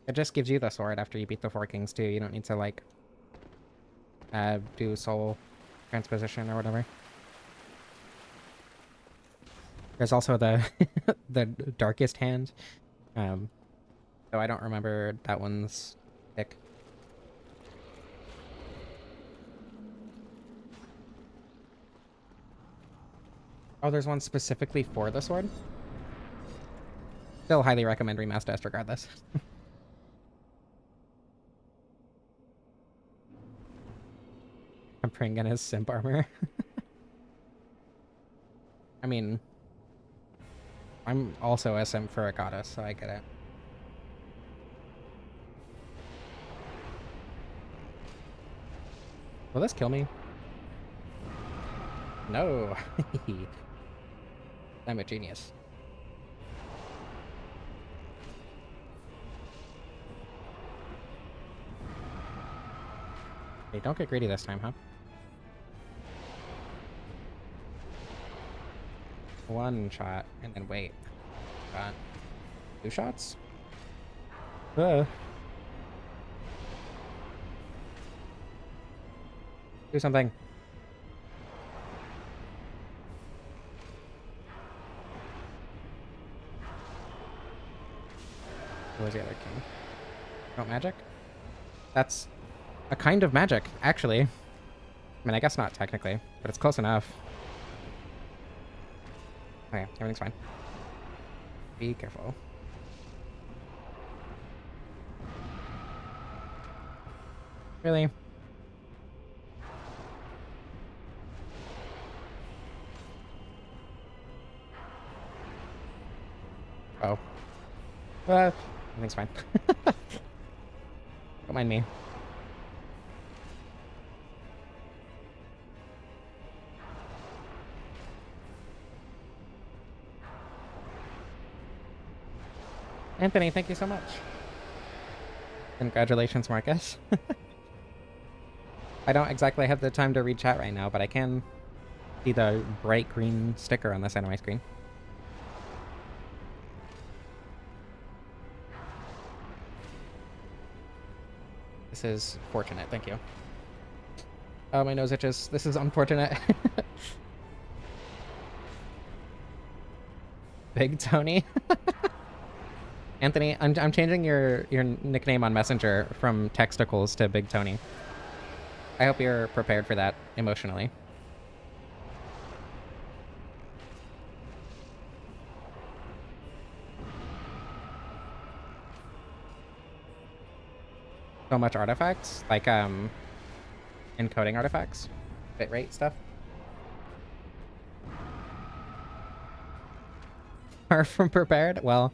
It just gives you the sword after you beat the Four Kings too. You don't need to like do soul transposition or whatever. There's also the the Darkest Hand. So I don't remember that one's pick. Oh, there's one specifically for the sword? Still highly recommend Remastest regardless. I'm praying in his simp armor. I mean, I'm also a simp for a goddess, so I get it. Will this kill me? No. I'm a genius. Hey, don't get greedy this time, huh? One shot, and then wait. Shot. 2 shots? Do something. Who was the other king? Oh, magic? That's a kind of magic, actually. I mean, I guess not technically, but it's close enough. Okay, everything's fine. Be careful. Really? Oh. Everything's fine. Don't mind me. Anthony, thank you so much. Congratulations, Marcus. I don't exactly have the time to read chat right now, but I can see the bright green sticker on the side of my screen. This is fortunate, thank you. Oh, my nose itches. This is unfortunate. Big Tony. Anthony, I'm changing your nickname on Messenger from Texticles to Big Tony. I hope you're prepared for that emotionally. So much artifacts, like encoding artifacts, bitrate stuff. Far from prepared? Well,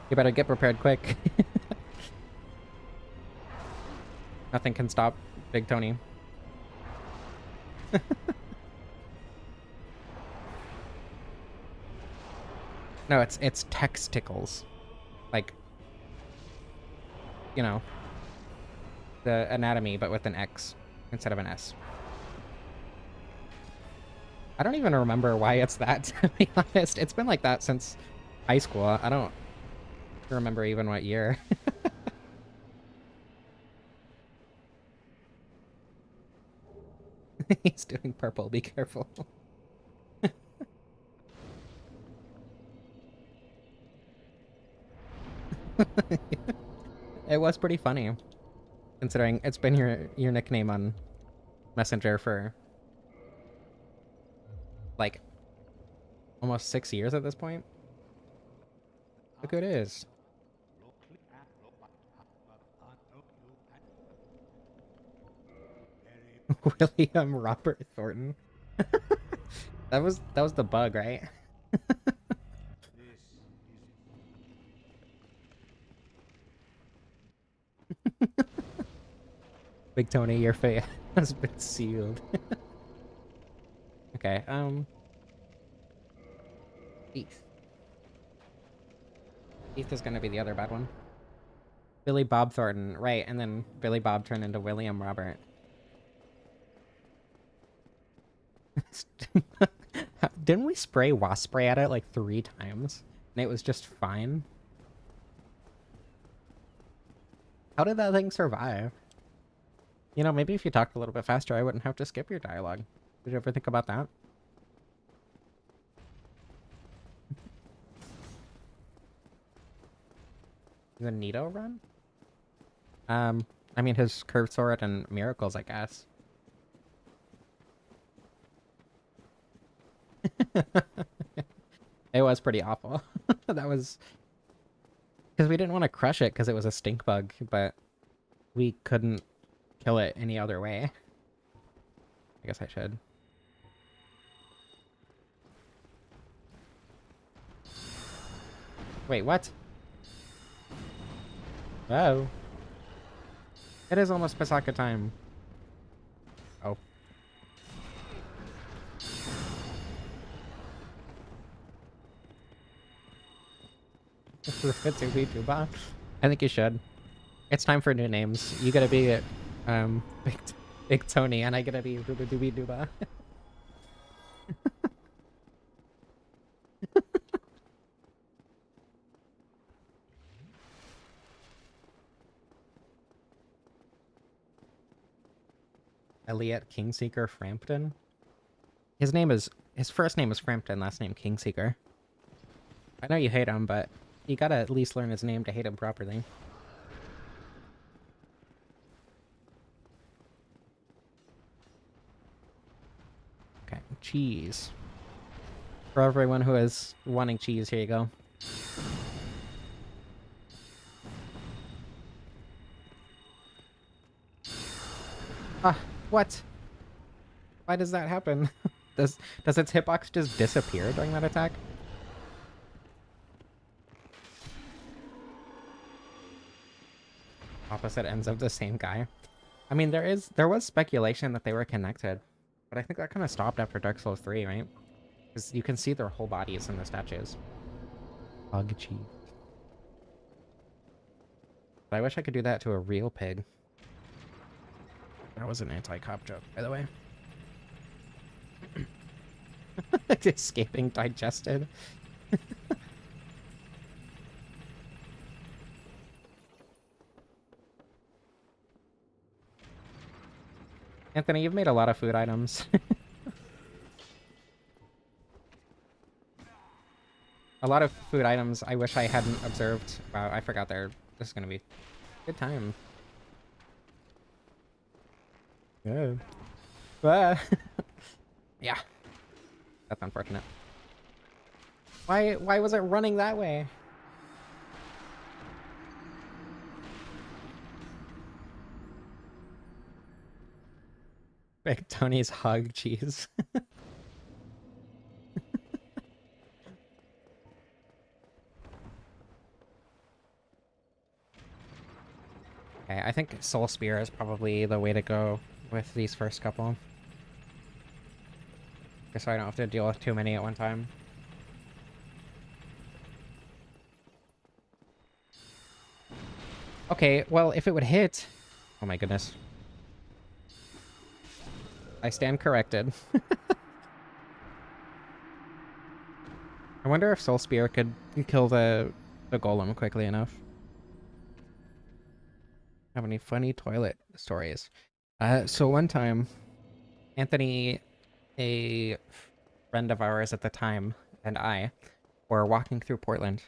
you better get prepared quick. Nothing can stop Big Tony. No, it's texticles. Like, you know, the anatomy, but with an X instead of an S. I don't even remember why it's that, to be honest. It's been like that since high school. I don't remember even what year. He's doing purple, be careful. It was pretty funny, considering it's been your nickname on Messenger for like almost 6 years at this point. Look who it is. William Robert Thornton. That was the bug, right? Big Tony, your fate has been sealed. Okay, Heath. Heath is gonna be the other bad one. Billy Bob Thornton, right, and then Billy Bob turned into William Robert. Didn't we spray wasp spray at it like 3 times? And it was just fine? How did that thing survive? You know, maybe if you talked a little bit faster, I wouldn't have to skip your dialogue. Did you ever think about that? The Nito run? I mean, his curved sword and miracles, I guess. It was pretty awful. That was... Because we didn't want to crush it because it was a stink bug, but we couldn't kill it any other way. I guess I should. Wait, what? Oh. It is almost Pasaka time. Oh. I think you should. It's time for new names. You gotta be Big Tony, and I gotta be Ruba Dooby Dooba. Elliot Kingseeker Frampton. His first name is Frampton, last name Kingseeker. I know you hate him, but you gotta at least learn his name to hate him properly. Okay, cheese. For everyone who is wanting cheese, here you go. Ah, what? Why does that happen? Does its hitbox just disappear during that attack? Opposite ends of the same guy. I mean, there was speculation that they were connected, but I think that kind of stopped after Dark Souls 3, right? Because you can see their whole bodies in the statues. Hug cheese. But I wish I could do that to a real pig. That was an anti-cop joke, by the way. Escaping digested. Anthony, you've made a lot of food items. A lot of food items I wish I hadn't observed. Wow, I forgot there. This is gonna be a good time. Yeah. Yeah. That's unfortunate. Why was it running that way? Big Tony's hog cheese. Okay, I think Soul Spear is probably the way to go with these first couple. Just so I don't have to deal with too many at one time. Okay, well, if it would hit... Oh my goodness. I stand corrected. I wonder if Soul Spear could kill the golem quickly enough. Have any funny toilet stories? So one time, Anthony, a friend of ours at the time, and I were walking through Portland,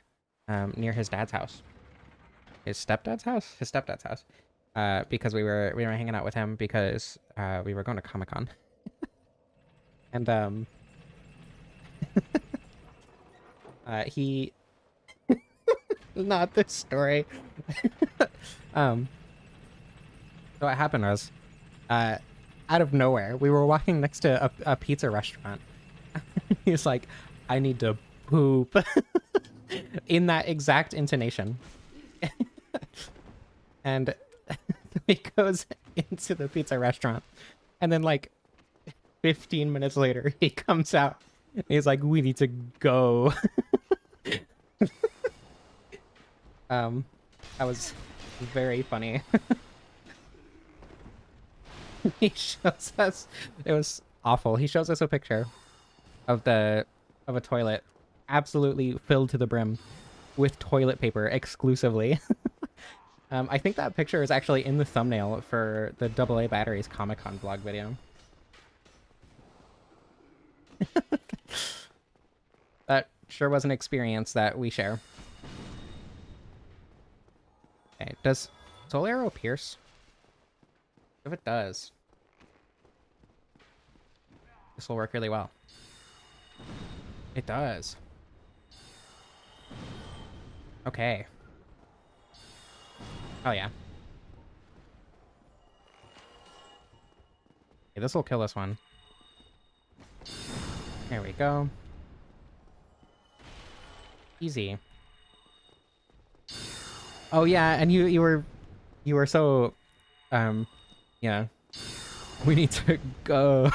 near his dad's house. His stepdad's house? His stepdad's house. Because we were hanging out with him because we were going to Comic-Con. And he not this story. So what happened was, out of nowhere, we were walking next to a pizza restaurant. He's like, I need to poop. In that exact intonation. And he goes into the pizza restaurant. And then like 15 minutes later, he comes out. And he's like, we need to go. That was very funny. He shows us, it was awful. He shows us a picture of a toilet absolutely filled to the brim with toilet paper exclusively. I think that picture is actually in the thumbnail for the AA Batteries Comic-Con vlog video. That sure was an experience that we share. Okay, does Soul Arrow pierce? If it does, this will work really well. It does. Okay. Oh yeah. Okay, this will kill this one. There we go. Easy. Oh yeah, and you were so yeah. We need to go.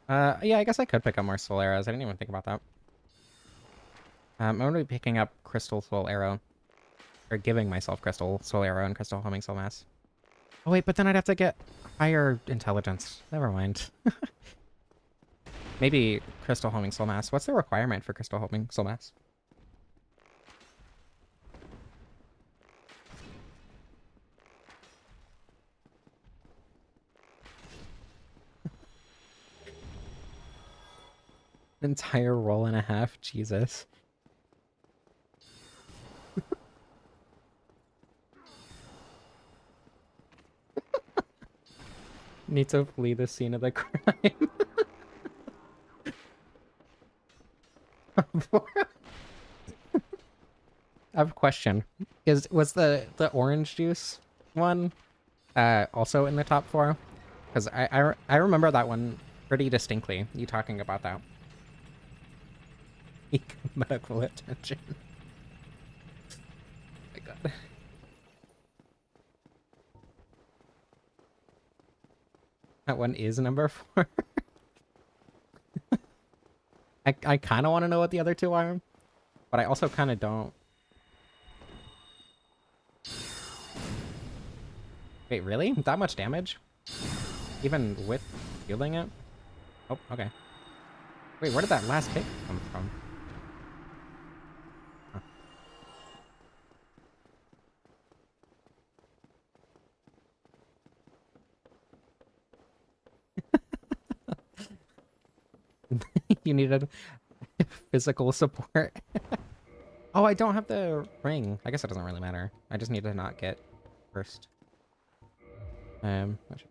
Yeah, I guess I could pick up more soul arrows. I didn't even think about that. I'm gonna be picking up Crystal Soul Arrow. Or giving myself Crystal Soul Arrow and Crystal Homing Soul Mass. Oh wait, but then I'd have to get higher intelligence. Never mind. Maybe Crystal Homing Soul Mass. What's the requirement for Crystal Homing Soul Mass? Entire roll and a half. Jesus. Need to flee the scene of the crime. I have a question. Was the orange juice one also in the top four? Because I remember that one pretty distinctly. You talking about that? Medical attention. My God. That one is number four. I kind of want to know what the other two are, but I also kind of don't. Wait, really? That much damage? Even with healing it? Oh, okay. Wait, where did that last hit come from? Huh. You needed physical support. Oh, I don't have the ring. I guess it doesn't really matter. I just need to not get first. Which...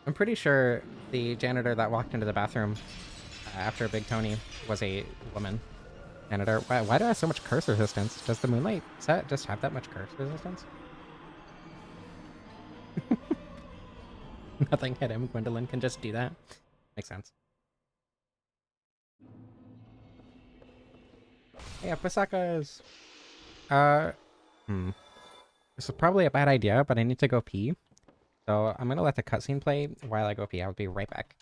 I'm pretty sure the janitor that walked into the bathroom after Big Tony was a woman janitor. Why do I have so much curse resistance? Does the Moonlight set just have that much curse resistance? Nothing hit him. Gwendolyn can just do that. Makes sense. Yeah, Pasakas. Hmm. This is probably a bad idea, but I need to go pee. So I'm gonna let the cutscene play while I go pee. I'll be right back.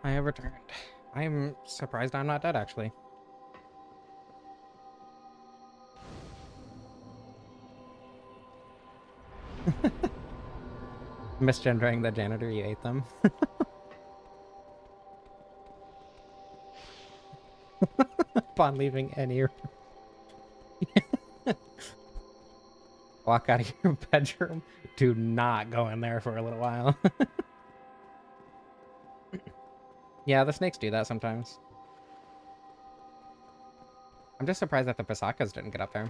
I have returned. I'm surprised I'm not dead, actually. Misgendering the janitor, you ate them. Upon leaving any... Walk out of your bedroom. Do not go in there for a little while. Yeah, the snakes do that sometimes. I'm just surprised that the Pasakas didn't get up there.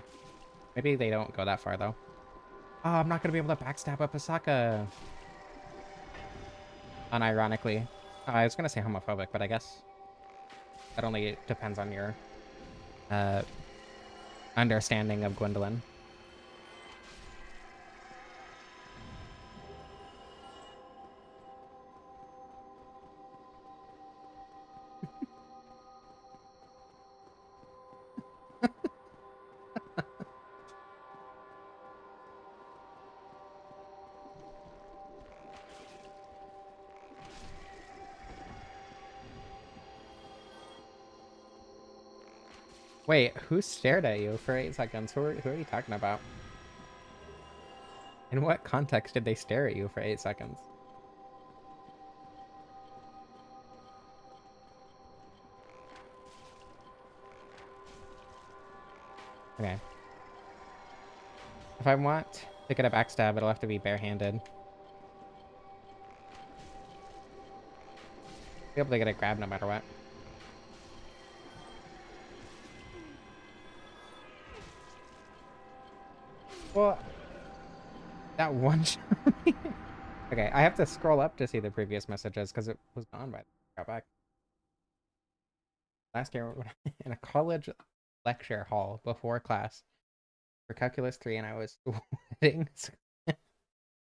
Maybe they don't go that far, though. Oh, I'm not going to be able to backstab a Pasaka. Unironically. I was going to say homophobic, but I guess that only depends on your understanding of Gwendolyn. Wait, who stared at you for 8 seconds? Who are you talking about? In what context did they stare at you for 8 seconds? Okay. If I want to get a backstab, it'll have to be barehanded. Be able to get a grab no matter what. Well, that one shot. Okay, I have to scroll up to see the previous messages because it was gone by the got back. Last year in a college lecture hall before class for Calculus 3 and I was sweating.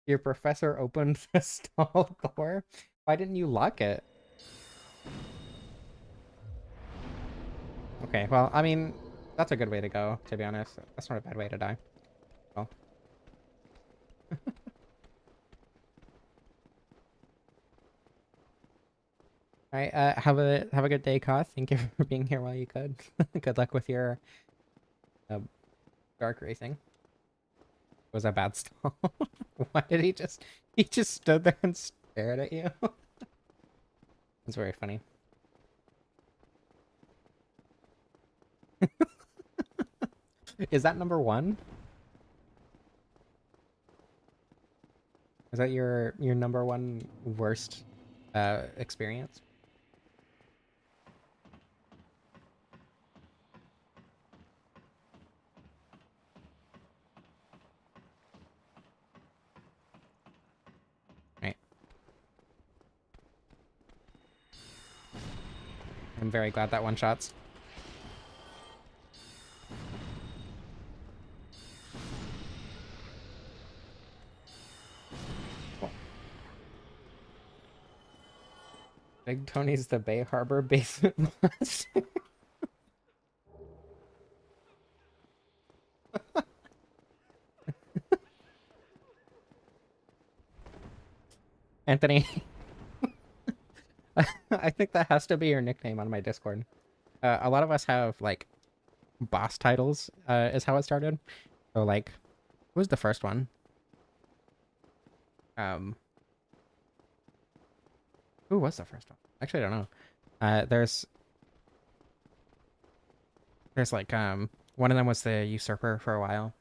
Your professor opened the stall door. Why didn't you lock it? Okay, well, I mean, that's a good way to go, to be honest. That's not a bad way to die. Well. All right, have a good day, Koth. Thank you for being here while you could. Good luck with your dark racing. It was a bad stall. Why did he just stood there and stared at you? It's very funny. Is that number one? Is that your number one worst experience? Right. I'm very glad that one shots. Big Tony's the Bay Harbor basement monster. Anthony, I think that has to be your nickname on my Discord. A lot of us have like boss titles, is how it started. So like, who was the first one? Who was the first one? Actually, I don't know. There's like one of them was the usurper for a while.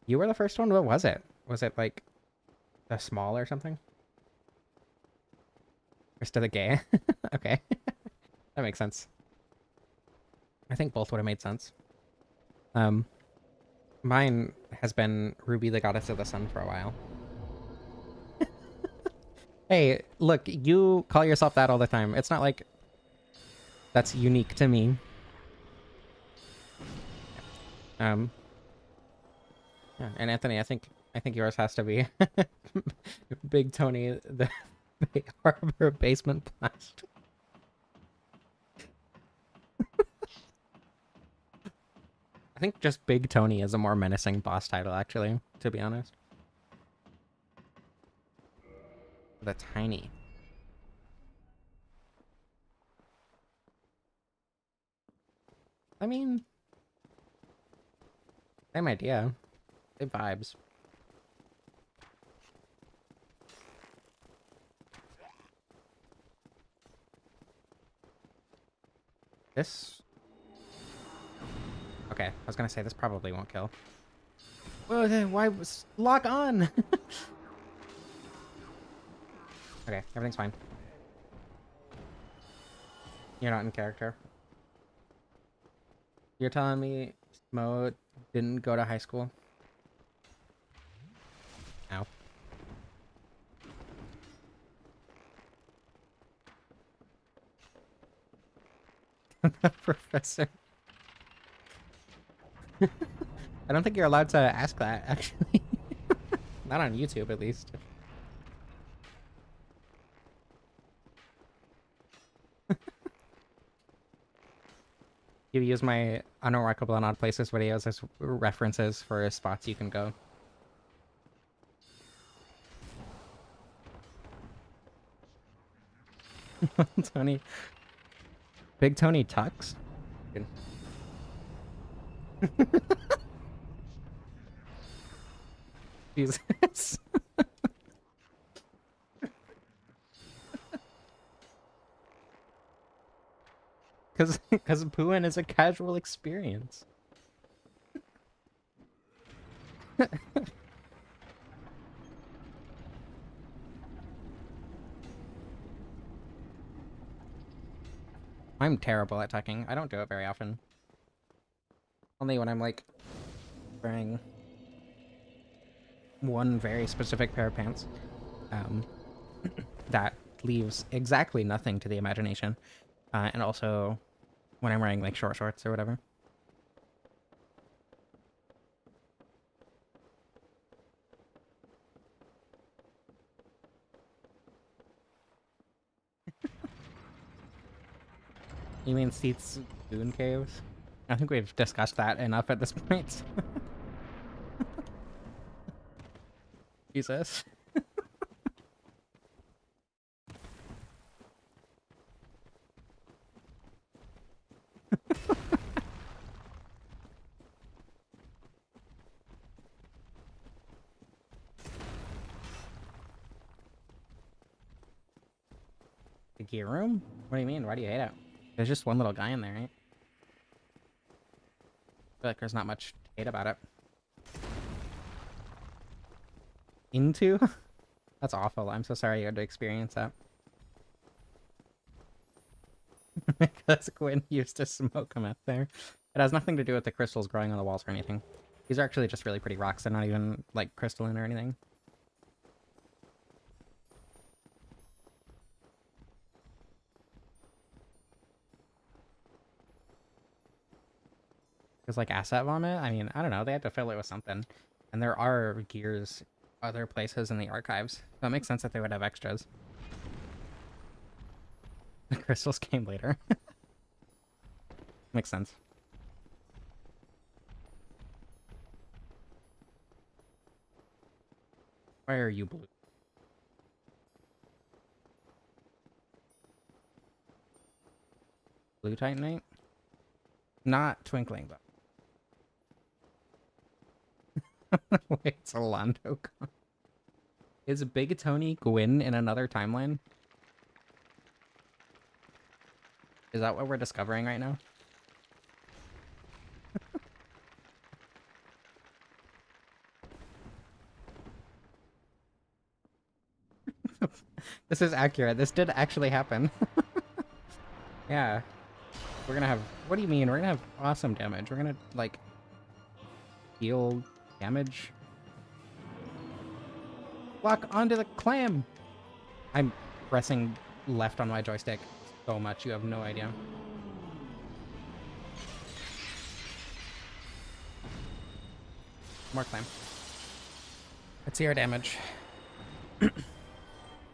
You were the first one. What was it? Was it like the small or something? Or still the gay? Okay, that makes sense. I think both would have made sense. Mine has been Ruby the Goddess of the Sun for a while. Hey, look, you call yourself that all the time. It's not like that's unique to me. Yeah, and Anthony, I think yours has to be Big Tony, the Harbor Basement Blast. I think just Big Tony is a more menacing boss title, actually, to be honest. The tiny. I mean, same idea. Same vibes. This... Okay, I was gonna say this probably won't kill. Well, then why was... Lock on! Okay, everything's fine. You're not in character. You're telling me Smo didn't go to high school? Ow. Professor. I don't think you're allowed to ask that, actually. Not on YouTube, at least. You use my unremarkable and odd places videos as references for spots you can go. Tony. Big Tony Tux? Jesus. Because pooing is a casual experience. I'm terrible at tucking. I don't do it very often. Only when I'm like wearing one very specific pair of pants. That leaves exactly nothing to the imagination. And also when I'm wearing like short shorts or whatever. You mean Seath's Goon Caves? I think we've discussed that enough at this point. Jesus. The gear room? What do you mean? Why do you hate it? There's just one little guy in there, right? I feel like there's not much to hate about it. Into? That's awful. I'm so sorry you had to experience that. Because Gwyn used to smoke him up there. It has nothing to do with the crystals growing on the walls or anything. These are actually just really pretty rocks. They're not even, like, crystalline or anything. Because, like, asset vomit? I mean, I don't know. They had to fill it with something. And there are gears other places in the archives. So it makes sense that they would have extras. The crystals came later. Makes sense. Why are you blue? Blue Titanite? Not twinkling, though. Wait, it's a Londo. Is Big Tony Gwyn in another timeline? Is that what we're discovering right now? This is accurate. This did actually happen. Yeah. We're gonna have... What do you mean? We're gonna have awesome damage. We're gonna, like... heal damage. Lock onto the clam! I'm pressing left on my joystick so much, you have no idea. More clam. Let's see our damage.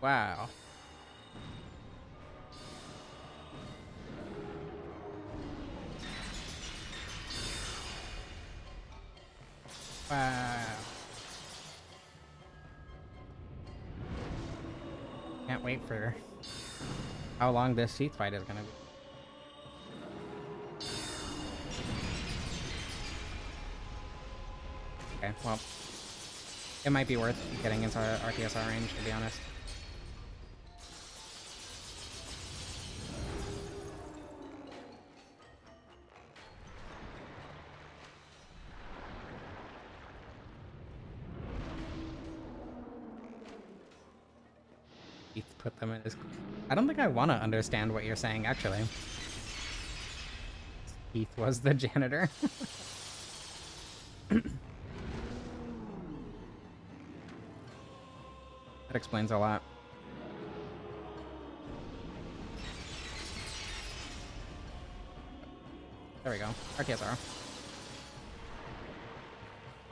Wow. Wow. Can't wait for how long this Seath fight is gonna be. Okay, well, it might be worth getting into RTSR range, to be honest. Put them in his... I don't think I want to understand what you're saying, actually. Heath was the janitor. That explains a lot. There we go. RTSR.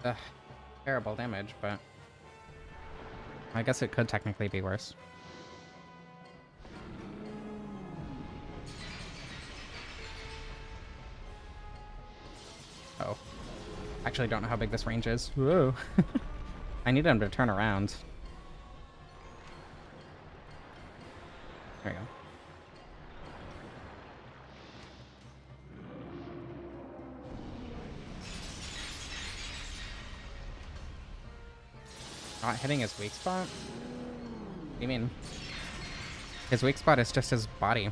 Ugh. Terrible damage, but... I guess it could technically be worse. Oh. Actually don't know how big this range is. Whoa. I need him to turn around. There we go. Not hitting his weak spot? What do you mean? His weak spot is just his body.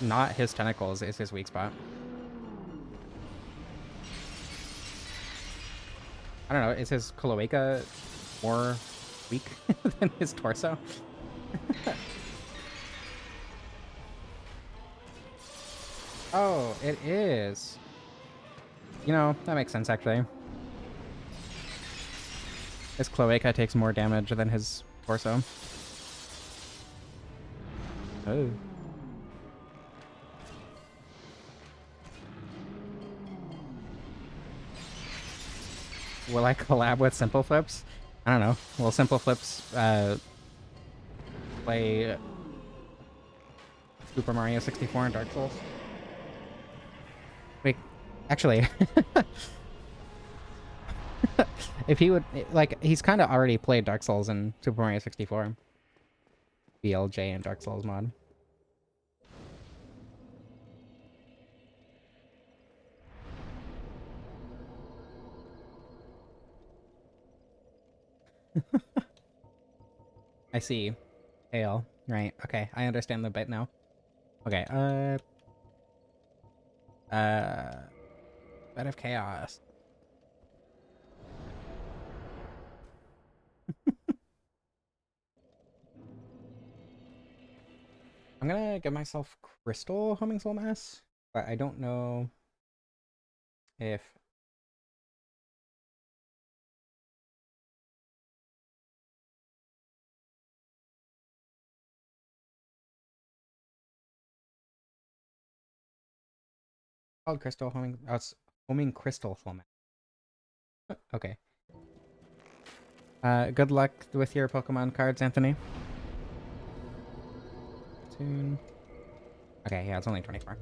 Not his tentacles is his weak spot. I don't know, is his cloaca more weak than his torso? Oh, it is. You know, that makes sense, actually. His cloaca takes more damage than his torso. Oh. Will I collab with Simple Flips? I don't know. Will Simple Flips play Super Mario 64 and Dark Souls? Wait, actually, if he would, like, he's kind of already played Dark Souls in Super Mario 64. BLJ and Dark Souls mod. I see. Hail. Right. Okay. I understand the bit now. Okay. Bit of chaos. I'm gonna give myself Crystal Homing Soul Mass, but I don't know if... Called Crystal Homing... Oh, it's Homing Crystal Soul Mass. Okay. Good luck with your Pokemon cards, Anthony. Soon. Okay, yeah, it's only 24.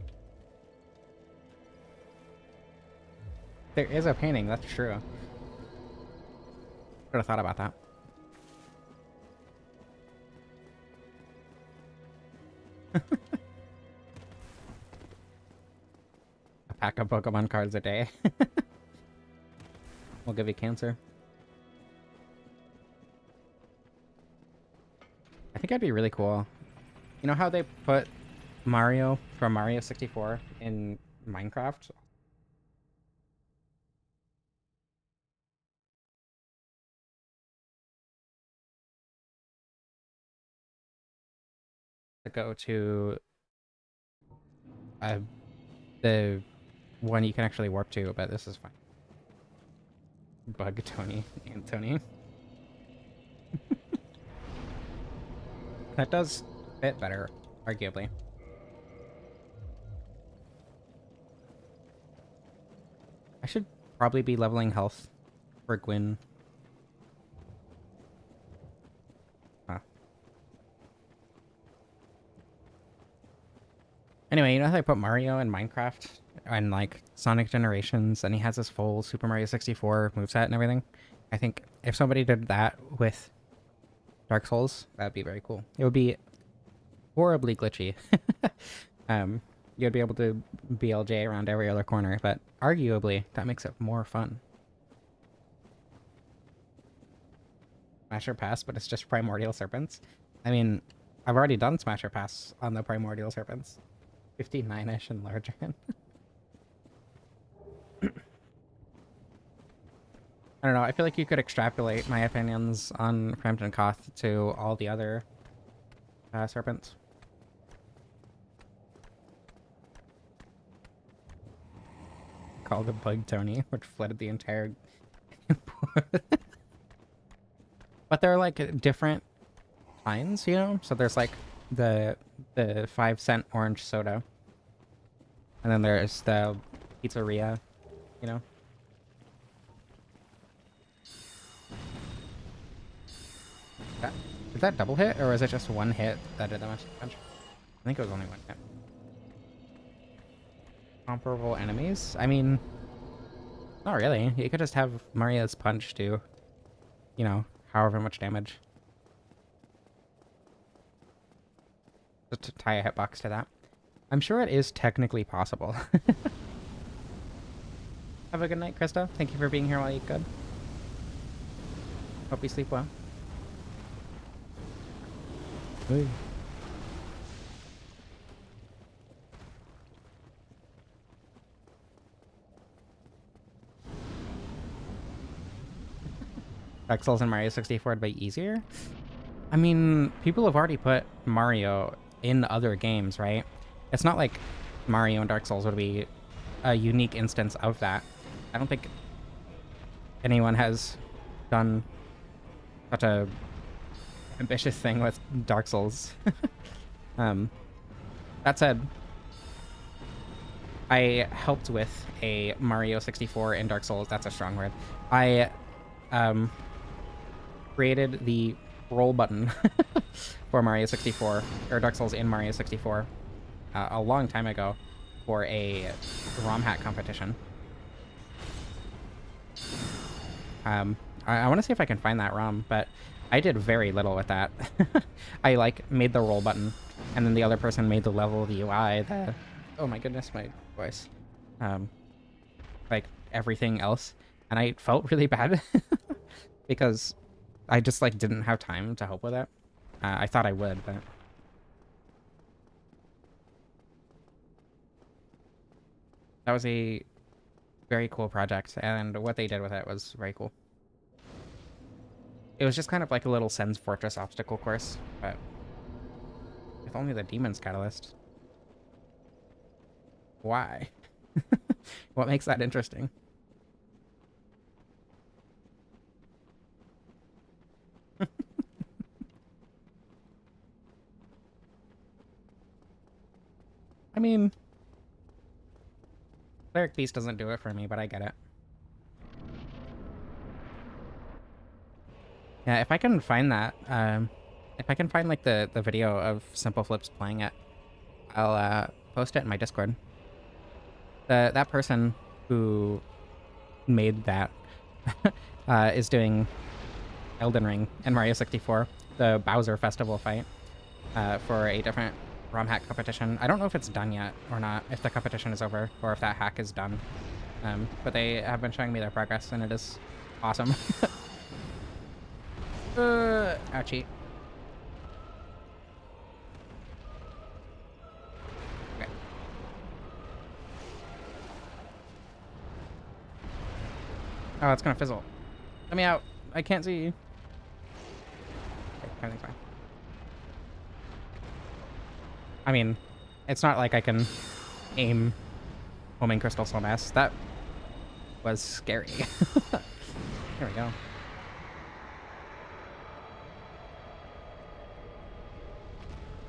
There is a painting, that's true. Should have thought about that. A pack of Pokemon cards a day. Will give you cancer. I think that'd be really cool. You know how they put Mario from Mario 64 in Minecraft? To go to the one you can actually warp to, but this is fine. Bug Tony, Anthony. That does fit better, arguably. I should probably be leveling health for Gwyn. Huh. Anyway, you know how I put Mario in Minecraft and like Sonic Generations, and he has his full Super Mario 64 moveset and everything? I think if somebody did that with Dark Souls, that'd be very cool. It would be horribly glitchy. You'd be able to BLJ around every other corner, but arguably that makes it more fun. Smasher Pass, but it's just Primordial Serpents. I mean, I've already done Smasher Pass on the Primordial Serpents. 59-ish and larger. I don't know, I feel like you could extrapolate my opinions on Frampton Koth to all the other serpents. Called a Bug Tony, which flooded the entire... But they're like different kinds, you know? So there's like the 5-cent orange soda. And then there's the pizzeria, you know? Did that double hit, or was it just one hit that did that much damage? I think it was only one hit. Comparable enemies? I mean, not really. You could just have Maria's punch do, you know, however much damage. Just to tie a hitbox to that. I'm sure it is technically possible. Have a good night, Krista. Thank you for being here while you eat good. Hope you sleep well. Hey. Dark Souls and Mario 64 to be easier? I mean, people have already put Mario in other games, right? It's not like Mario and Dark Souls would be a unique instance of that. I don't think anyone has done such a ambitious thing with Dark Souls. That said, I helped with a Mario 64 and Dark Souls. That's a strong word. I created the roll button for Mario 64, or Dark Souls in Mario 64, a long time ago for a ROM hack competition. I want to see if I can find that ROM, but I did very little with that. I like made the roll button, and then the other person made the level, the UI, the oh my goodness, my voice, like everything else, and I felt really bad because I just like didn't have time to help with it. I thought I would, but that was a very cool project, and what they did with it was very cool. It was just kind of like a little Sen's Fortress obstacle course, but with only the Demon's Catalyst. Why? What makes that interesting? I mean, Cleric Beast doesn't do it for me, but I get it. Yeah, if I can find that, if I can find like the video of Simple Flips playing it, I'll post it in my Discord. That person who made that is doing Elden Ring and Mario 64, the Bowser Festival fight, for a different ROM hack competition. I don't know if it's done yet or not, if the competition is over, or if that hack is done. But they have been showing me their progress, and it is awesome. Ouchie. Okay. Oh, it's gonna fizzle. Let me out. I can't see you. Okay, everything's fine. I mean, it's not like I can aim homing crystal soul mass. That was scary. There we go.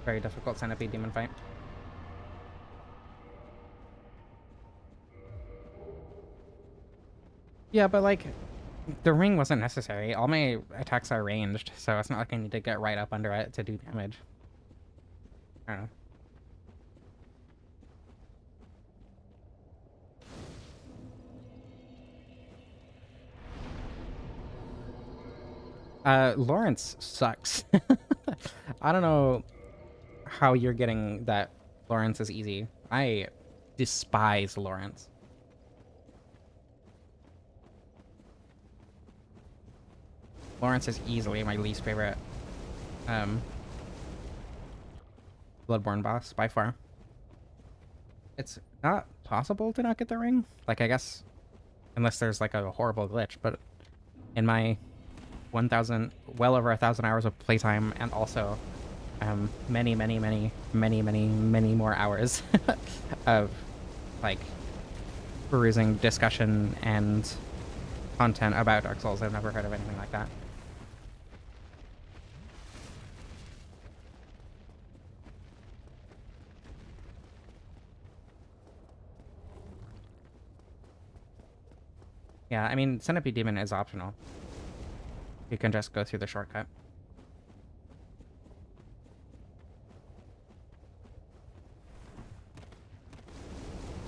Very difficult centipede demon fight. Yeah, but like, the ring wasn't necessary. All my attacks are ranged, so it's not like I need to get right up under it to do damage. I don't know. Lawrence sucks. I don't know how you're getting that Lawrence is easy. I despise Lawrence. Lawrence is easily my least favorite Bloodborne boss by far. It's not possible to not get the ring. Like, I guess, unless there's like a horrible glitch, but in my 1,000, well over 1,000 hours of playtime, and also many more hours of like perusing discussion and content about Dark Souls, I've never heard of anything like that. Yeah, I mean, Centipede Demon is optional. You can just go through the shortcut.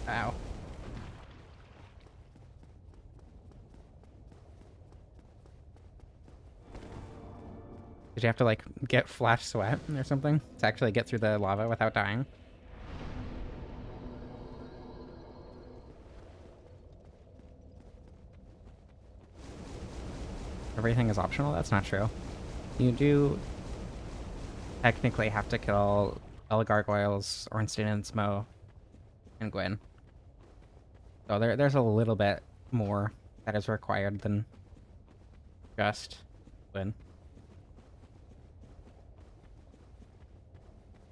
Ow. Did you have to, like, get flash sweat or something to actually get through the lava without dying? Everything is optional? That's not true. You do technically have to kill all the gargoyles, Ornstein and Smo, and Gwyn. So there's a little bit more that is required than Just win.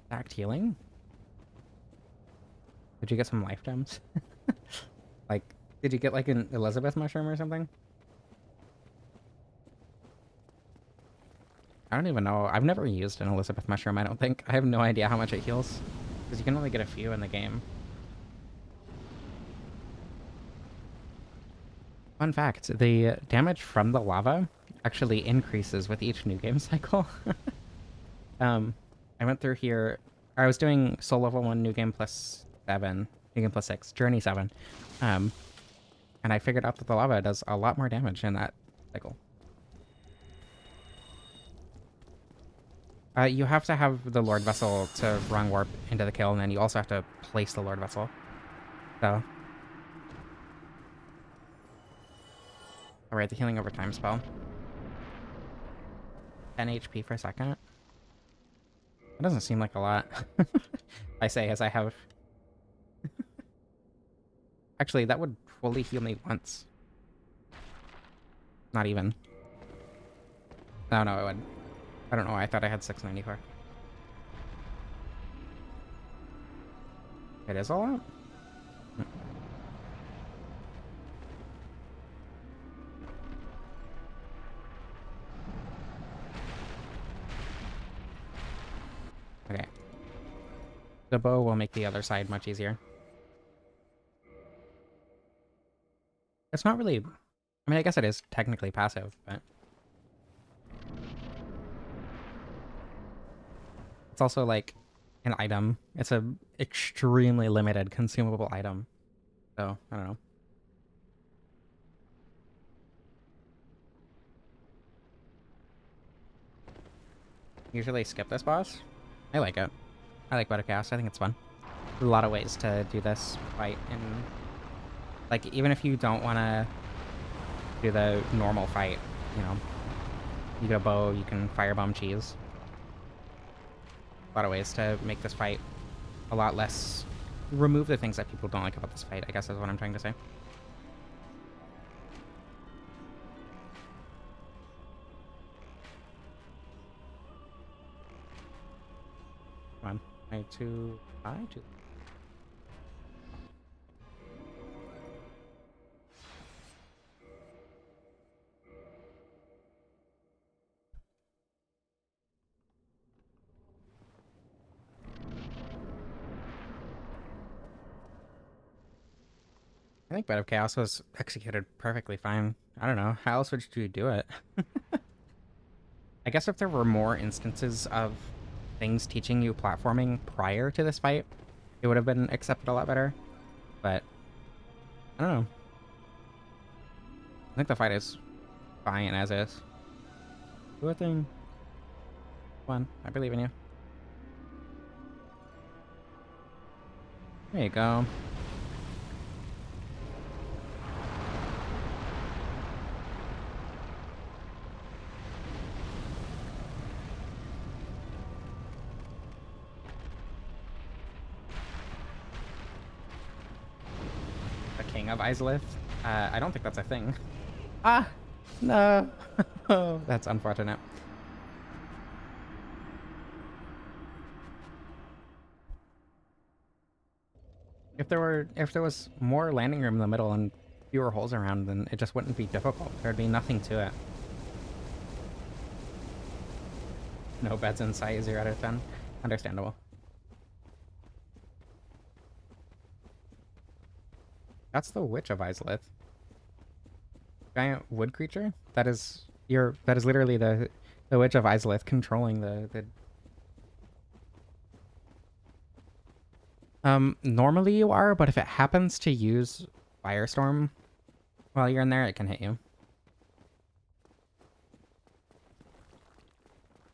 Stacked healing? Did you get some life gems? Like, did you get like an Elizabeth mushroom or something? I don't even know. I've never used an Elizabeth mushroom, I don't think. I have no idea how much it heals. Because you can only get a few in the game. Fun fact, the damage from the lava actually increases with each new game cycle. I went through here. I was doing Soul Level 1 New Game Plus 7, New Game Plus 6, Journey 7. And I figured out that the lava does a lot more damage in that cycle. You have to have the Lord Vessel to run warp into the kill, and then you also have to place the Lord Vessel. So. Alright, the healing over time spell. 10 HP for a second. That doesn't seem like a lot. I say as I have... Actually, that would fully heal me once. Not even. No, it would. I don't know why I thought I had 694. It is a lot? Okay. The bow will make the other side much easier. It's not really... I mean, I guess it is technically passive, but... It's also, like, an item. It's a extremely limited consumable item. So, I don't know. Usually skip this boss. I like it. I like Buttercast. I think it's fun. There's a lot of ways to do this fight, and like even if you don't want to do the normal fight, you know, you get a bow, you can firebomb cheese. A lot of ways to make this fight a lot less. Remove the things that people don't like about this fight, I guess is what I'm trying to say. Come on. 2 high, 2. I think Bed of Chaos was executed perfectly fine. I don't know. How else would you do it? I guess if there were more instances of things teaching you platforming prior to this fight, it would have been accepted a lot better. But, I don't know. I think the fight is fine as is. Do a thing. Come on. I believe in you. There you go. King of Izalith? I don't think that's a thing. Ah! No! That's unfortunate. If there was more landing room in the middle and fewer holes around, then it just wouldn't be difficult. There'd be nothing to it. No beds in sight, 0 out of 10. Understandable. That's the Witch of Izalith. Giant wood creature? That is literally the Witch of Izalith controlling the normally you are, but if it happens to use Firestorm while you're in there, it can hit you.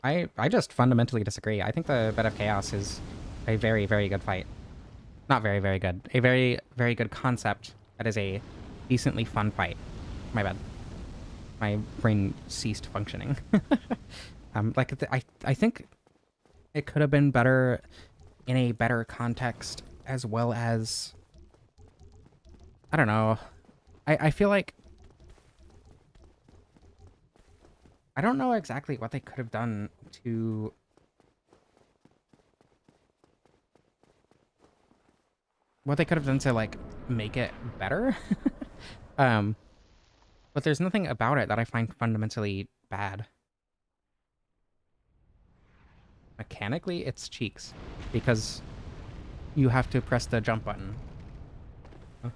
I just fundamentally disagree. I think the Bed of Chaos is a very, very good fight. Not very, very good. A very, very good concept that is a decently fun fight. My bad. My brain ceased functioning. I think it could have been better in a better context, as well as... I don't know. I feel like... I don't know exactly what they could have done to... What they could have done to, like, make it better. But there's nothing about it that I find fundamentally bad. Mechanically, it's cheeks. Because you have to press the jump button. Huh?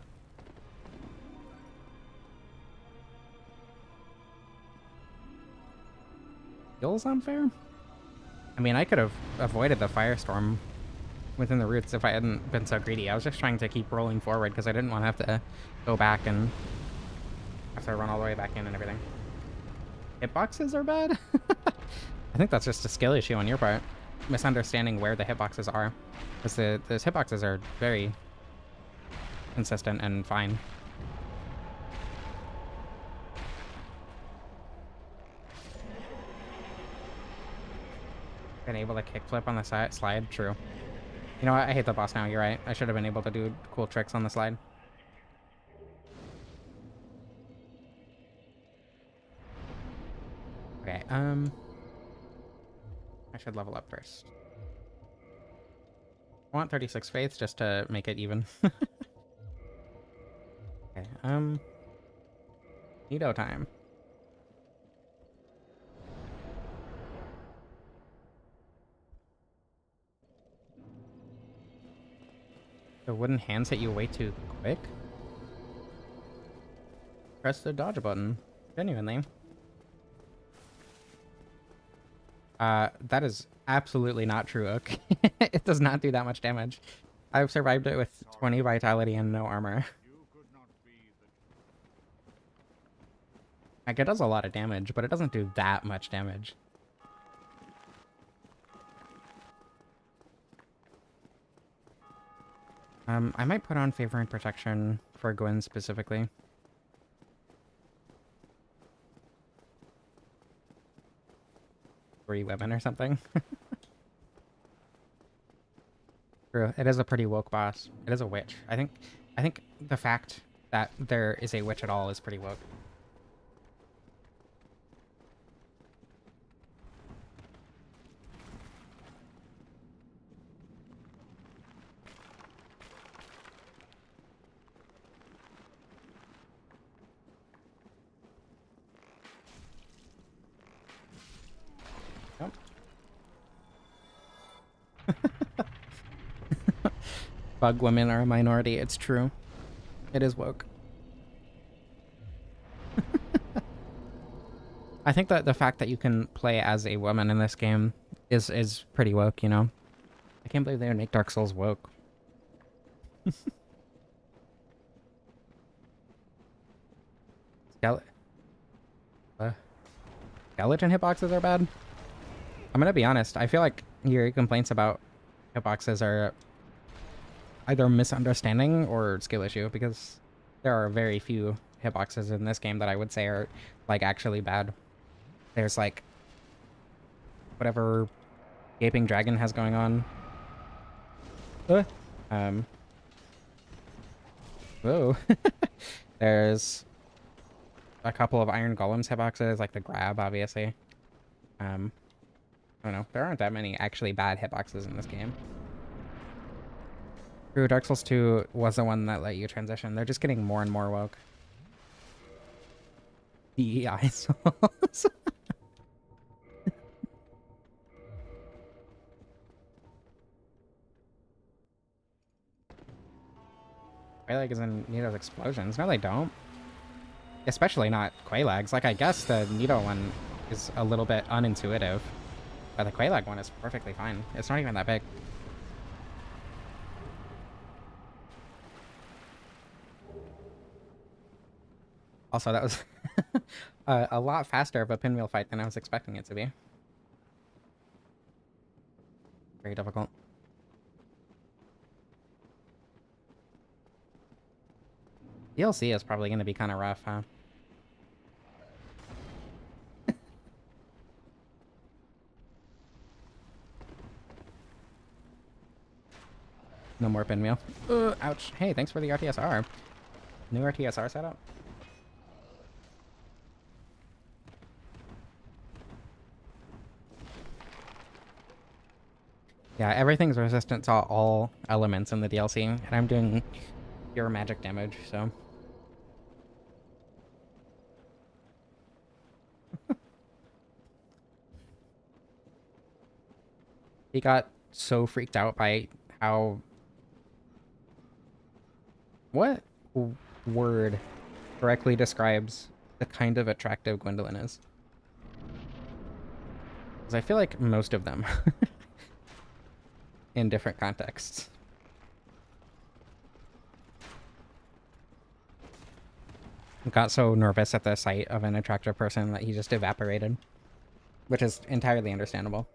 Feels unfair? I mean, I could have avoided the firestorm within the roots if I hadn't been so greedy. I was just trying to keep rolling forward because I didn't want to have to go back and have to run all the way back in and everything. Hitboxes are bad? I think that's just a skill issue on your part. Misunderstanding where the hitboxes are. Because those hitboxes are very consistent and fine. Been able to kickflip on the slide? True. You know what? I hate the boss now. You're right. I should have been able to do cool tricks on the slide. Okay, I should level up first. I want 36 faith just to make it even. Okay, Nito time. The wooden hands hit you way too quick? Press the dodge button. Genuinely. That is absolutely not true, Oak. It does not do that much damage. I've survived it with 20 vitality and no armor. Like, it does a lot of damage, but it doesn't do that much damage. I might put on Favor and Protection for Gwen specifically. Women or something. True, it is a pretty woke boss. It is a witch. I think the fact that there is a witch at all is pretty woke. Bug women are a minority, it's true. It is woke. I think that the fact that you can play as a woman in this game is pretty woke, you know? I can't believe they would make Dark Souls woke. Skeleton hitboxes are bad? I'm gonna be honest, I feel like your complaints about hitboxes are either misunderstanding or skill issue, because there are very few hitboxes in this game that I would say are, like, actually bad. There's, like, whatever Gaping Dragon has going on. Whoa. There's a couple of Iron Golems hitboxes, like the grab, obviously. I don't know. There aren't that many actually bad hitboxes in this game. True, Dark Souls 2 was the one that let you transition. They're just getting more and more woke. DEI Souls. Quelags and Nito's explosions. No, they don't. Especially not Quelags. Like, I guess the Nito one is a little bit unintuitive. But the Quelag one is perfectly fine. It's not even that big. Also, that was a lot faster of a pinwheel fight than I was expecting it to be. Very difficult. DLC is probably going to be kind of rough, huh? No more pinwheel. Ouch. Hey, thanks for the RTSR. New RTSR setup? Yeah, everything's resistant to all elements in the DLC, and I'm doing pure magic damage, so... He got so freaked out by how... What word correctly describes the kind of attractive Gwendolyn is? Because I feel like most of them, in different contexts. Got so nervous at the sight of an attractive person that he just evaporated, which is entirely understandable.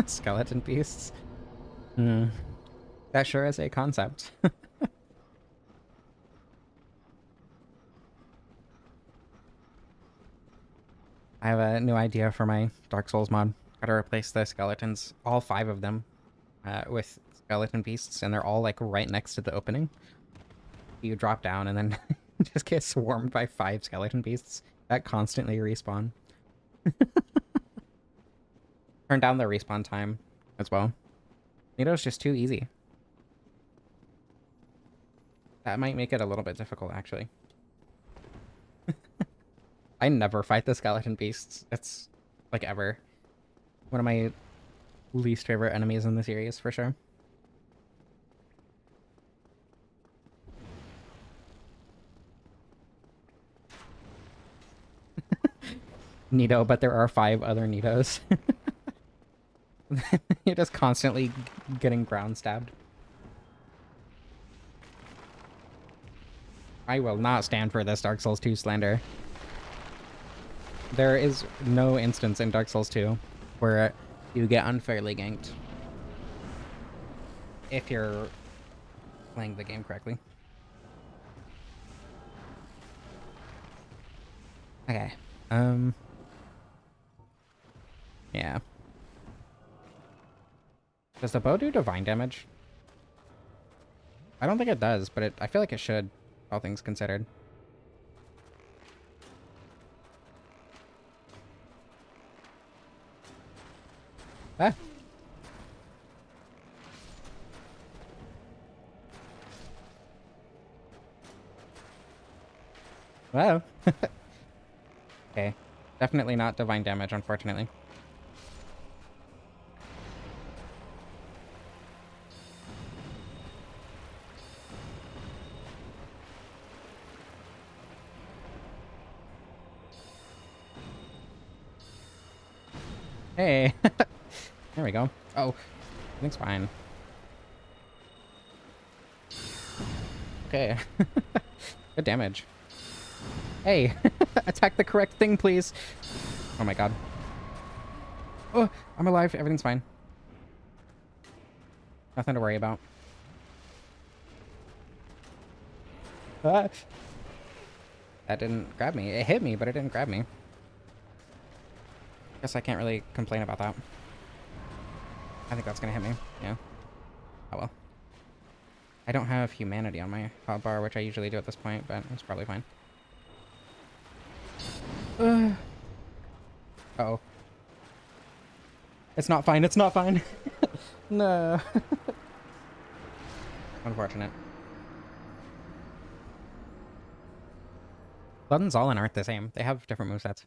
Skeleton beasts. Hmm. That sure is a concept. I have a new idea for my Dark Souls mod. Gotta replace the skeletons, all 5 of them, with skeleton beasts, and they're all like right next to the opening. You drop down and then just get swarmed by 5 skeleton beasts that constantly respawn. Turn down the respawn time as well. Nito's just too easy. That might make it a little bit difficult, actually. I never fight the skeleton beasts. It's, like, ever. One of my least favorite enemies in the series, for sure. Nito, but there are 5 other Nitos. You're just constantly getting ground stabbed. I will not stand for this Dark Souls 2 slander. There is no instance in Dark Souls 2 where you get unfairly ganked. If you're playing the game correctly. Okay. Yeah. Does the bow do divine damage? I don't think it does, but I feel like it should, all things considered. Ah. Wow. Okay. Definitely not divine damage, unfortunately. Hey. There we go. Oh, everything's fine. Okay. Good damage. Hey, attack the correct thing, please. Oh my god. Oh, I'm alive. Everything's fine. Nothing to worry about. Ah. That didn't grab me. It hit me, but it didn't grab me. Guess I can't really complain about that. I think that's gonna hit me. Yeah. Oh well. I don't have humanity on my hotbar, which I usually do at this point, but it's probably fine. Uh-oh. It's not fine. It's not fine. No. Unfortunate. Blood and Zolan aren't the same. They have different movesets.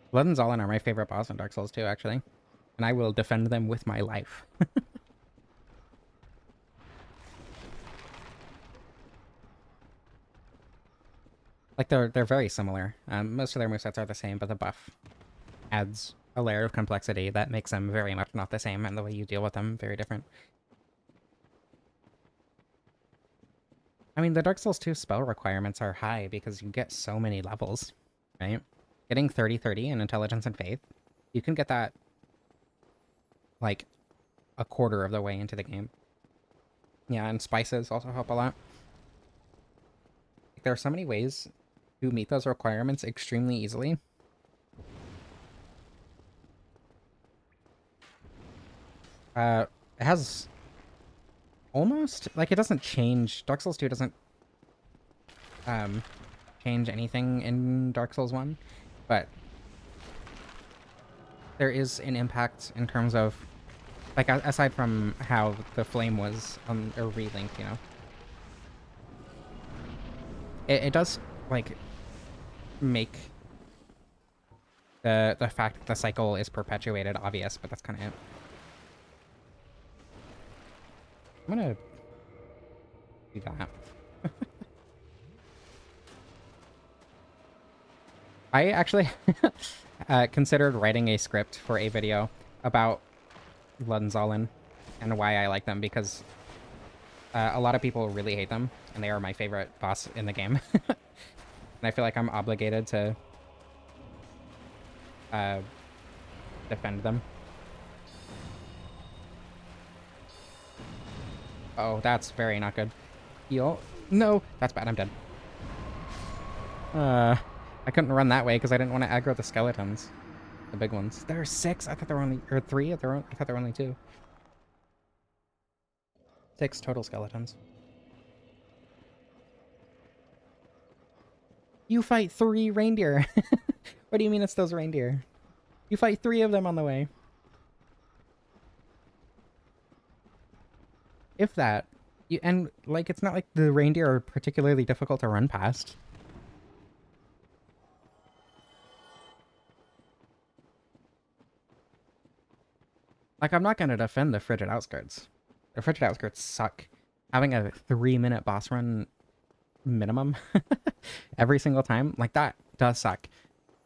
Blood and Zolan are my favorite boss in Dark Souls 2, actually. And I will defend them with my life. Like, they're very similar. Most of their movesets are the same, but the buff adds a layer of complexity that makes them very much not the same, and the way you deal with them very different. I mean, the Dark Souls 2 spell requirements are high because you get so many levels, right? Getting 30-30 in Intelligence and Faith, you can get that, like, a quarter of the way into the game. Yeah, and spices also help a lot. There are so many ways to meet those requirements extremely easily. It has almost, like, it doesn't change. Dark Souls 2 doesn't change anything in Dark Souls 1, but there is an impact in terms of, like, aside from how the flame was on a relink, you know. It does, like, make the fact that the cycle is perpetuated obvious, but that's kind of it. I'm gonna do that. I actually considered writing a script for a video about Lunzolin and why I like them, because a lot of people really hate them, and they are my favorite boss in the game. And I feel like I'm obligated to defend them. Oh, that's very not good. Heal. No, that's bad. I'm dead. I couldn't run that way because I didn't want to aggro the skeletons. The big ones. There are 6. I thought there were only... Or 3? I thought there were only 2. 6 total skeletons. You fight 3 reindeer. What do you mean it's those reindeer? You fight 3 of them on the way. If that. And, like, it's not like the reindeer are particularly difficult to run past. Like, I'm not going to defend the Frigid Outskirts. The Frigid Outskirts suck. Having a 3-minute boss run minimum every single time, like, that does suck.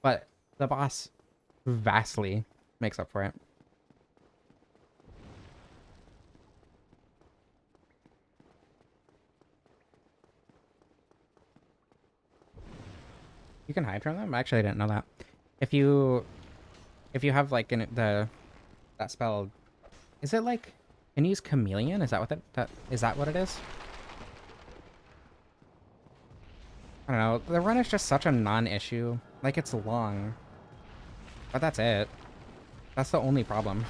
But the boss vastly makes up for it. You can hide from them? Actually, I didn't know that. If you have, like, that spell, is it like, can you use Chameleon? Is that what is that what it is? I don't know. The run is just such a non-issue. Like, it's long, but that's it. That's the only problem.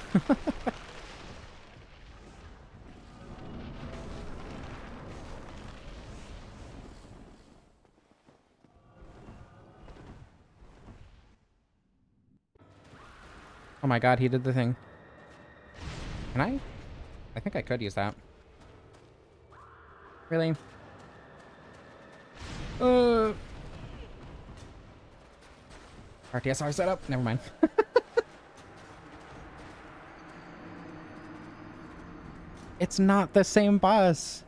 Oh my god, he did the thing. Can I? I think I could use that. Really? RTSR setup? Never mind. It's not the same boss.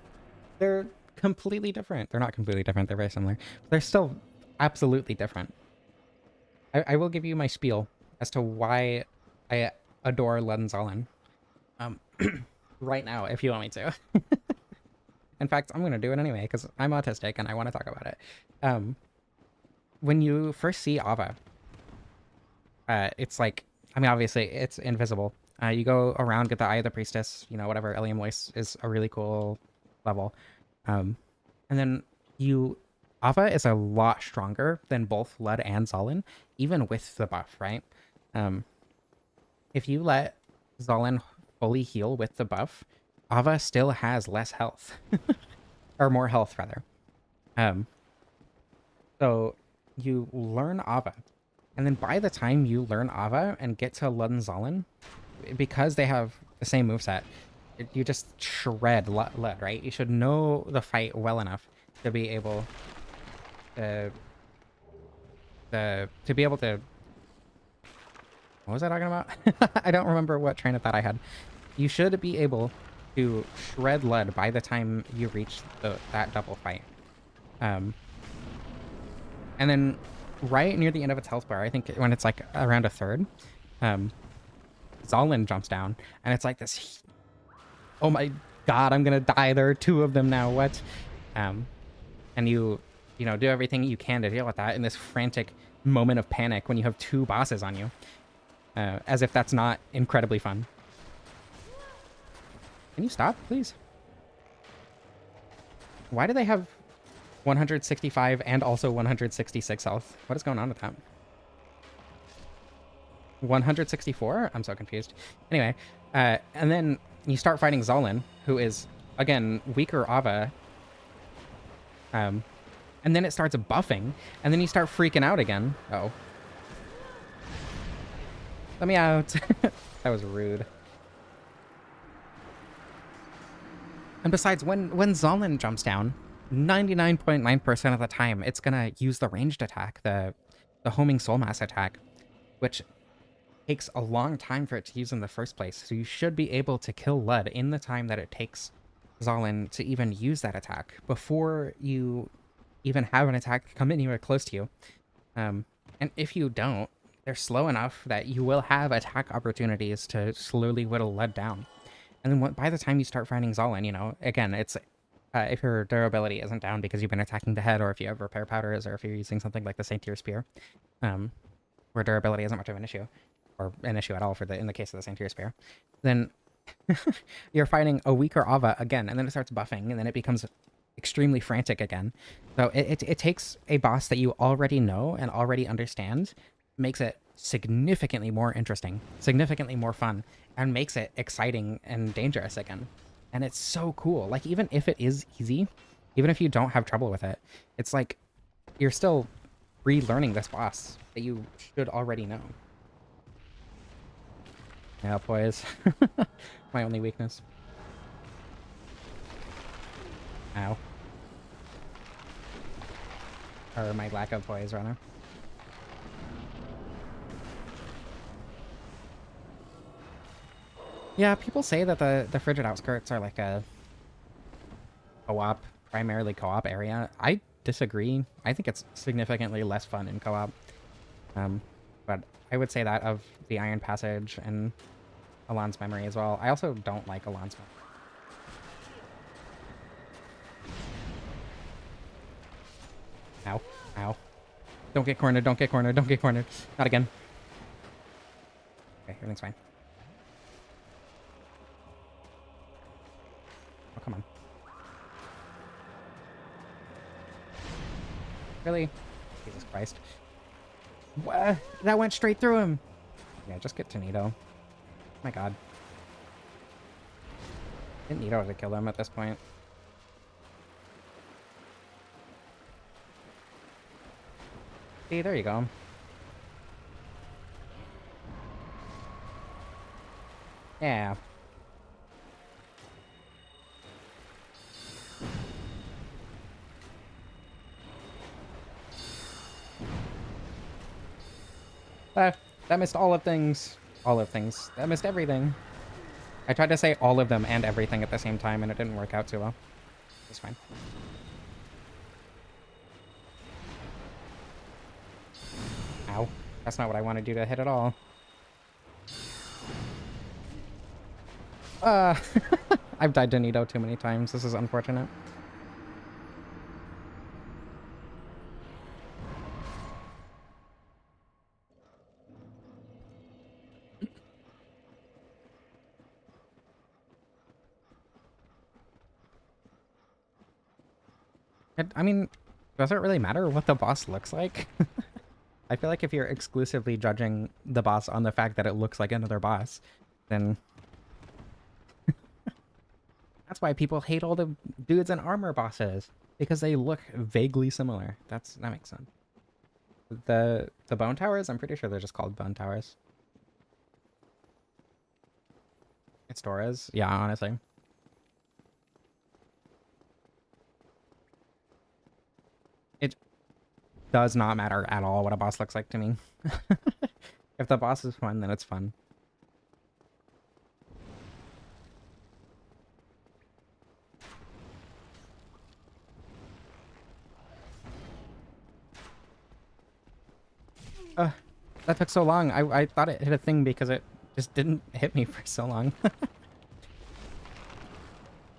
They're completely different. They're not completely different. They're very similar. But they're still absolutely different. I will give you my spiel as to why I adore Lunzolin. Right now, if you want me to. In fact, I'm going to do it anyway, because I'm autistic and I want to talk about it. When you first see Ava, it's like, I mean, obviously, it's invisible. You go around, get the Eye of the Priestess, you know, whatever, Ilium Voice is a really cool level. And then Ava is a lot stronger than both Lud and Zolin, even with the buff, right? If you let Zolin fully heal with the buff, Ava still has less health. Or more health, rather. So you learn Ava. And then by the time you learn Ava and get to Lud and Zolin, because they have the same moveset, you just shred Lud, right? You should know the fight well enough to be able to be able to... What was I talking about? I don't remember what train of thought I had. You should be able to shred Lud by the time you reach that double fight. And then right near the end of its health bar, I think when it's like around a third, Zolin jumps down, and it's like this... Oh my god, I'm gonna die. There are 2 of them now. What? And you know, do everything you can to deal with that in this frantic moment of panic when you have 2 bosses on you. As if that's not incredibly fun. Can you stop, please? Why do they have 165 and also 166 health? What is going on with that? 164? I'm so confused. Anyway, and then you start fighting Zolin, who is again, weaker Ava. And then it starts buffing, and then you start freaking out again. Oh. Let me out. That was rude. And besides, when Zolan jumps down, 99.9% of the time, it's gonna use the ranged attack, the homing soul mass attack, which takes a long time for it to use in the first place. So you should be able to kill Lud in the time that it takes Zolan to even use that attack before you even have an attack come anywhere close to you. And if you don't, they're slow enough that you will have attack opportunities to slowly whittle Lud down. And then by the time you start finding Zolan, you know, again, it's if your durability isn't down because you've been attacking the head, or if you have repair powders, or if you're using something like the Saint Tier Spear, where durability isn't much of an issue, or an issue at all in the case of the Saint Tier Spear, then you're fighting a weaker Ava again, and then it starts buffing, and then it becomes extremely frantic again. So it takes a boss that you already know and already understand, makes it significantly more interesting, significantly more fun, and makes it exciting and dangerous again. And it's so cool. Like, even if it is easy, even if you don't have trouble with it, it's like you're still relearning this boss that you should already know. Yeah, poise. My only weakness. Ow. Or my lack of poise, rather. Yeah, people say that the Frigid Outskirts are like a co-op, primarily co-op area. I disagree. I think it's significantly less fun in co-op. But I would say that of the Iron Passage and Alon's Memory as well. I also don't like Alon's Memory. Ow. Ow. Don't get cornered, don't get cornered, don't get cornered. Not again. Okay, everything's fine. Oh, come on. Really? Jesus Christ. What? That went straight through him! Yeah, just get to Nito. My god. Didn't Nito to kill him at this point. See, there you go. Yeah. That missed all of things. All of things. That missed everything. I tried to say all of them and everything at the same time, and it didn't work out too well. It's fine. Ow. That's not what I wanted you to hit at all. I've died to Nito too many times. This is unfortunate. I mean, does it really matter what the boss looks like? I feel like if you're exclusively judging the boss on the fact that it looks like another boss, then that's why people hate all the dudes in armor bosses, because they look vaguely similar. That makes sense. The bone towers, I'm pretty sure they're just called bone towers. It's Torres. Yeah, honestly. It does not matter at all what a boss looks like to me. If the boss is fun, then it's fun. That took so long. I thought it hit a thing because it just didn't hit me for so long.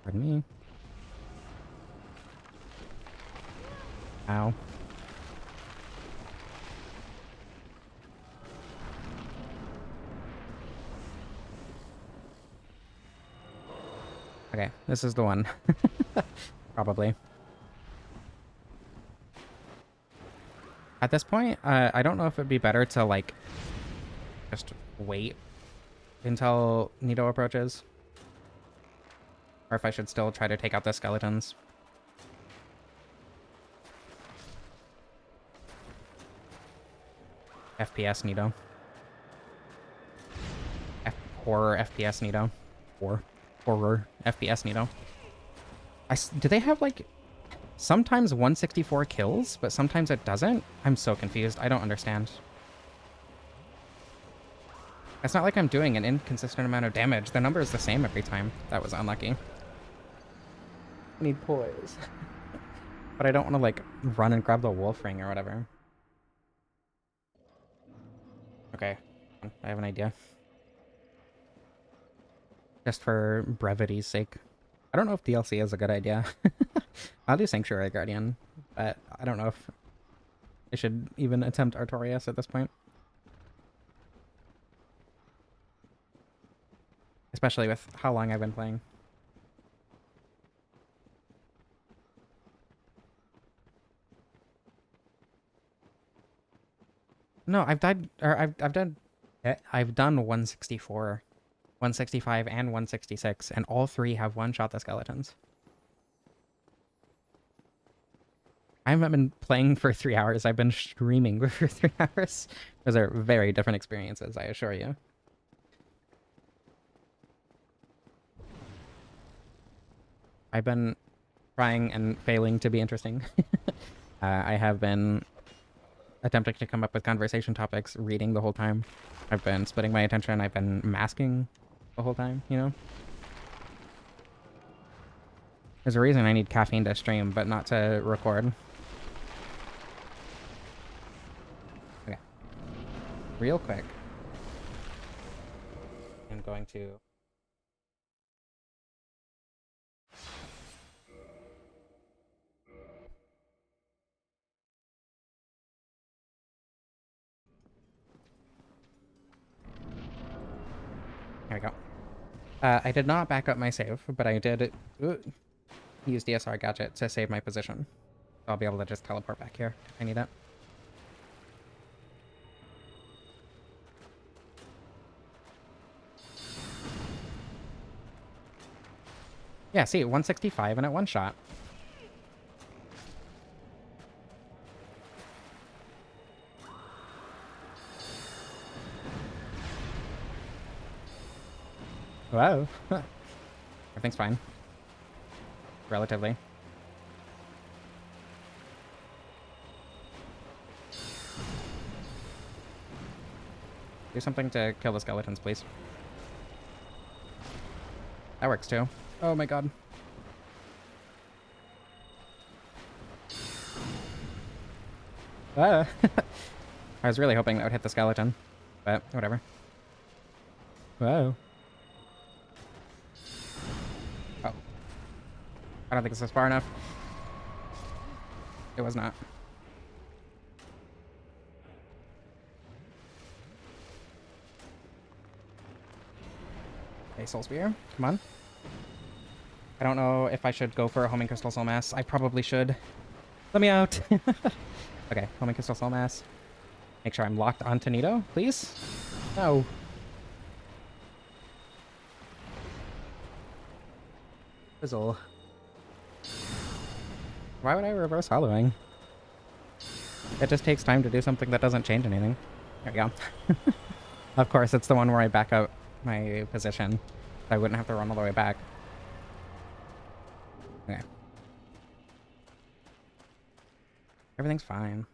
Pardon me. Ow. Okay, this is the one. Probably. At this point, I don't know if it'd be better to, like, just wait until Nito approaches. Or if I should still try to take out the skeletons. FPS Nito. Horror FPS Nito. Horror FPS Nito. Do they have like sometimes 164 kills, but sometimes it doesn't? I'm so confused. I don't understand. It's not like I'm doing an inconsistent amount of damage. The number is the same every time. That was unlucky. I need poise. But I don't want to like run and grab the wolf ring or whatever. Okay, I have an idea. Just for brevity's sake. I don't know if DLC is a good idea. I'll do Sanctuary Guardian, but I don't know if I should even attempt Artorias at this point. Especially with how long I've been playing. No, I've done 164, 165, and 166, and all three have one-shot the skeletons. I haven't been playing for 3 hours. I've been streaming for 3 hours. Those are very different experiences, I assure you. I've been trying and failing to be interesting. I have been attempting to come up with conversation topics, reading the whole time. I've been splitting my attention. I've been masking the whole time, you know? There's a reason I need caffeine to stream, but not to record. Okay. Real quick. I'm going to... Here we go. I did not back up my save, but I did use DSR Gadget to save my position. So I'll be able to just teleport back here if I need it. Yeah, see, 165 and at one shot. Whoa. Everything's fine. Relatively. Do something to kill the skeletons, please. That works too. Oh my god. Ah. I was really hoping that would hit the skeleton, but whatever. Whoa. Oh. I don't think this is far enough. It was not. Hey, Soul Spear, come on. I don't know if I should go for a Homing Crystal Soul Mass. I probably should. Let me out. Okay, Homing Crystal Soul Mass. Make sure I'm locked onto Nito, please. No. Fizzle. Why would I reverse hollowing? It just takes time to do something that doesn't change anything. There we go. Of course, it's the one where I back out my position, so I wouldn't have to run all the way back. Okay. Everything's fine.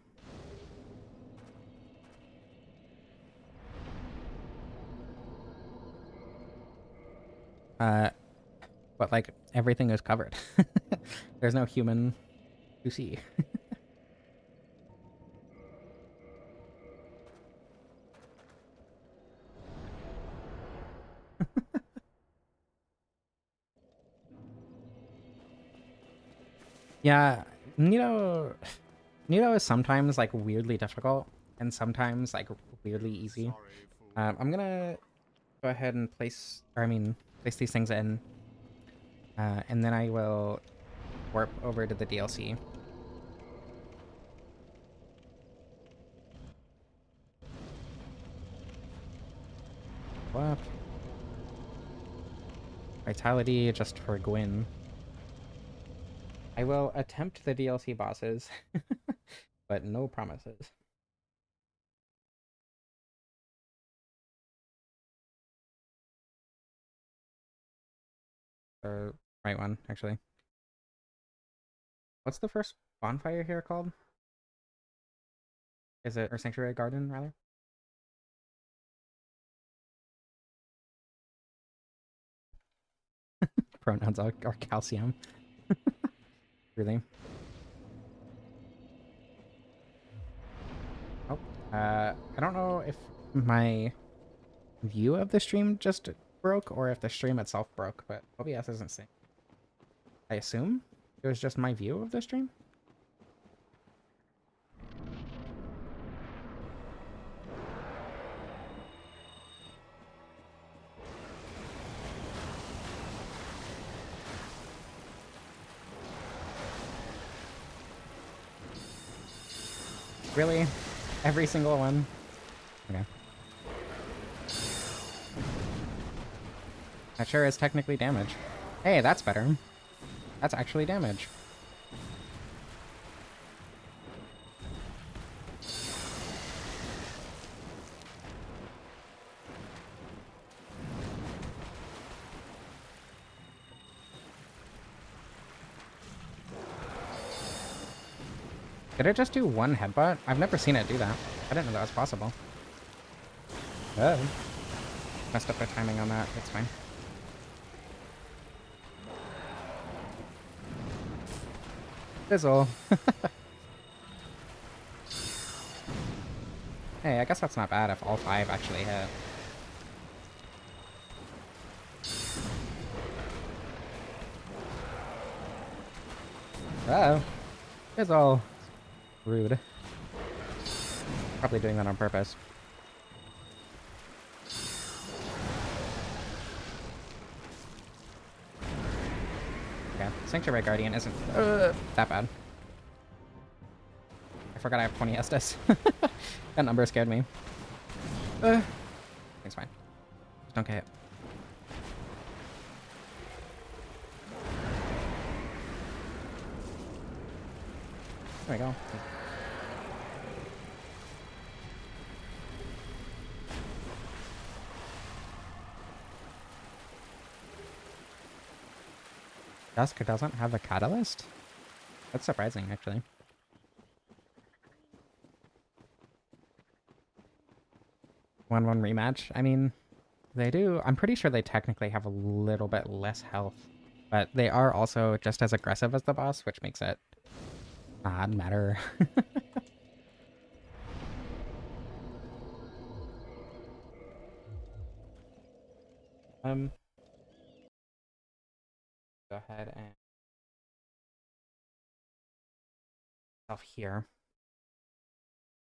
But like, everything is covered. There's no human to see. Yeah, Nito is sometimes like weirdly difficult and sometimes like weirdly easy. I'm gonna go ahead and place these things in, and then I will warp over to the DLC. What? Vitality just for Gwyn. I will attempt the DLC bosses, but no promises. The right one, actually. What's the first bonfire here called? Is it, or Sanctuary Garden, rather? Pronouns are calcium. Really? Oh, I don't know if my view of the stream just broke or if the stream itself broke, but OBS isn't synced. I assume it was just my view of the stream? Really? Every single one? Okay. That sure is technically damage. Hey, that's better. That's actually damage. Did it just do one headbutt? I've never seen it do that. I didn't know that was possible. Oh. Messed up the timing on that. It's fine. Fizzle. Hey, I guess that's not bad if all 5 actually hit. Uh-oh. Fizzle. Rude. Probably doing that on purpose. Okay, Sanctuary Guardian isn't that bad. I forgot I have 20 Estus. That number scared me. It's fine. Just don't get hit. There we go. Dusk doesn't have a catalyst? That's surprising, actually. One rematch. I mean, they do. I'm pretty sure they technically have a little bit less health, but they are also just as aggressive as the boss, which makes it not matter. Go ahead and self here.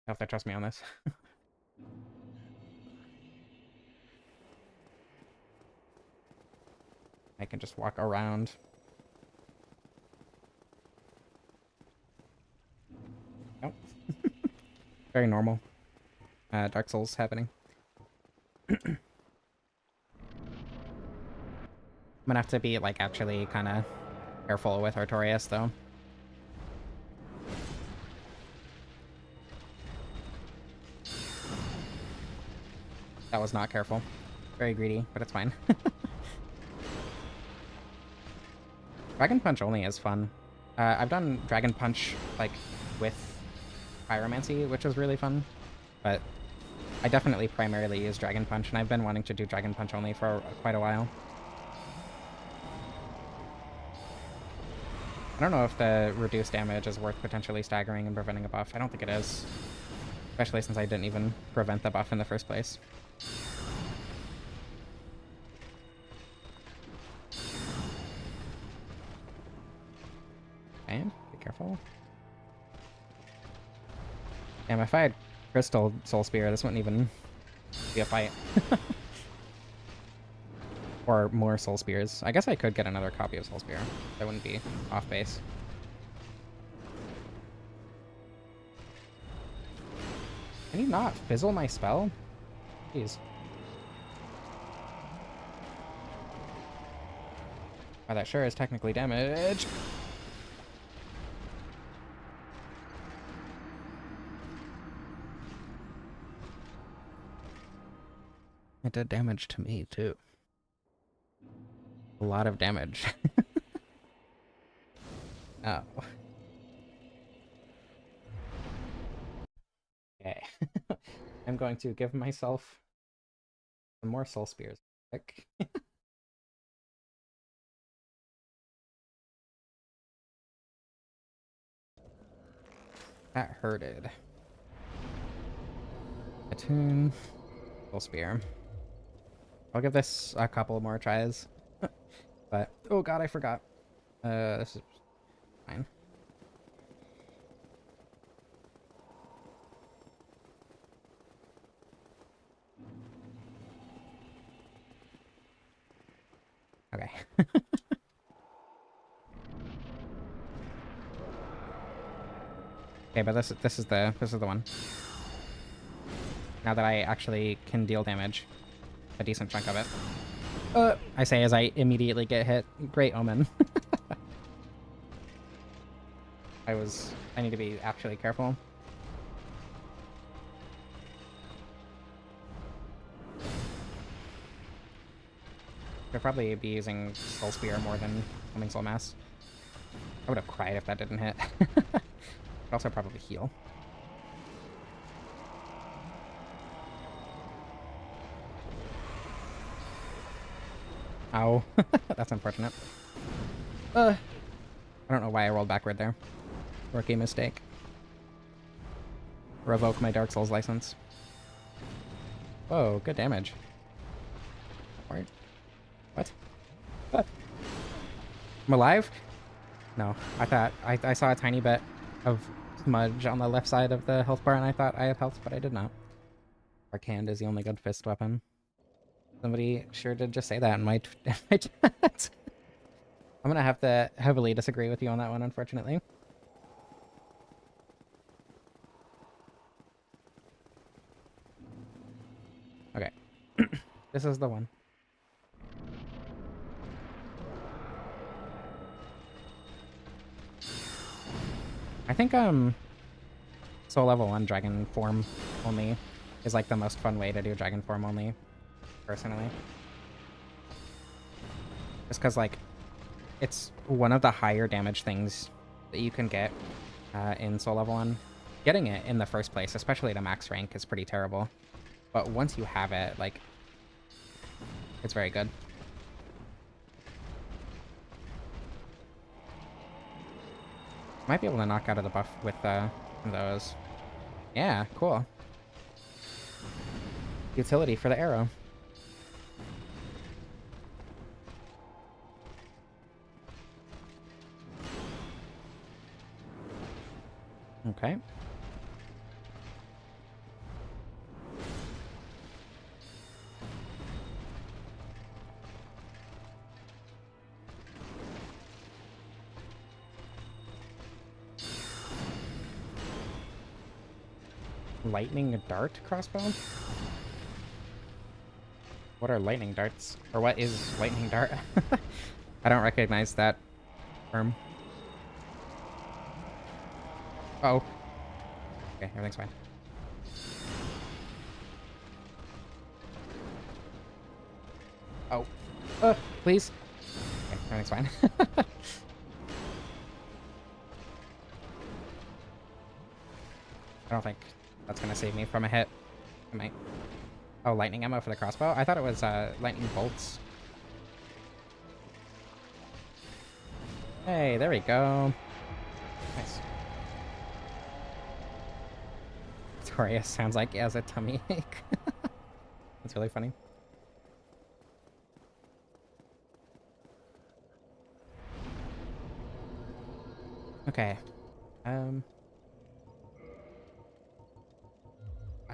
I hope they trust me on this. I can just walk around. Nope. Very normal. Dark Souls happening. I'm gonna have to be, like, actually kind of careful with Artorias, though. That was not careful. Very greedy, but it's fine. Dragon Punch only is fun. I've done Dragon Punch, like, with Pyromancy, which was really fun, but I definitely primarily use Dragon Punch, and I've been wanting to do Dragon Punch only for quite a while. I don't know if the reduced damage is worth potentially staggering and preventing a buff. I don't think it is. Especially since I didn't even prevent the buff in the first place. Okay, be careful. Damn, if I had Crystal Soul Spear, this wouldn't even be a fight. Or more Soul Spears. I guess I could get another copy of Soul Spear. That wouldn't be off base. Can you not fizzle my spell? Jeez. Oh, that sure is technically damage. It did damage to me, too. A lot of damage. Oh. Okay. I'm going to give myself some more soul spears. Quick. That hurted. Attune. Soul spear. I'll give this a couple more tries. But, oh god, I forgot. This is fine. Okay. Okay, but this is the one. Now that I actually can deal damage, a decent chunk of it. I say as I immediately get hit. Great omen. I need to be actually careful. Should probably be using Soul Spear more than Homing Soul Mass. I would have cried if that didn't hit. But also probably heal. Ow. That's unfortunate. I don't know why I rolled backward there. Rookie mistake. Revoke my Dark Souls license. Whoa, good damage. What? What? What? I'm alive? No, I thought I saw a tiny bit of smudge on the left side of the health bar and I thought I had health, but I did not. Arcane is the only good fist weapon. Somebody sure did just say that in my chat. I'm gonna have to heavily disagree with you on that one, unfortunately. Okay. This is the one. I think soul level 1 dragon form only is like the most fun way to do dragon form only, personally. Just because like it's one of the higher damage things that you can get in soul level 1. Getting it in the first place, especially to max rank, is pretty terrible. But once you have it, like, it's very good. Might be able to knock out of the buff with those. Yeah, cool. Utility for the arrow. Okay. Lightning dart crossbow? What are lightning darts? Or what is lightning dart? I don't recognize that term. Uh oh. Okay, everything's fine. Oh. Please. Okay, everything's fine. I don't think that's gonna save me from a hit. It might. Oh, lightning ammo for the crossbow? I thought it was lightning bolts. Hey, there we go. Nice. Victoria sounds like he has a tummy ache. That's really funny. Okay. I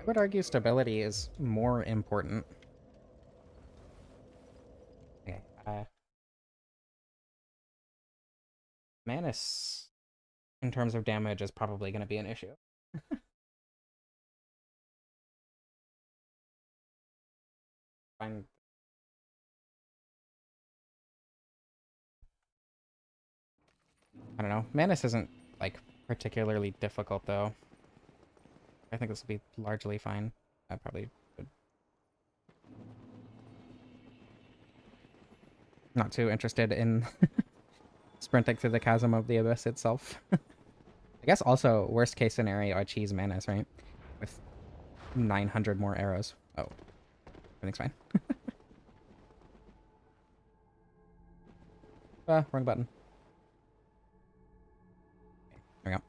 would argue stability is more important. Okay. Manus, in terms of damage, is probably going to be an issue. Fine. I don't know. Manus isn't, like, particularly difficult, though. I think this will be largely fine. I probably would. Not too interested in sprinting through the chasm of the abyss itself. I guess also, worst case scenario, I cheese Manus, right? With 900 more arrows. Oh. Everything's fine. Wrong button. There we go.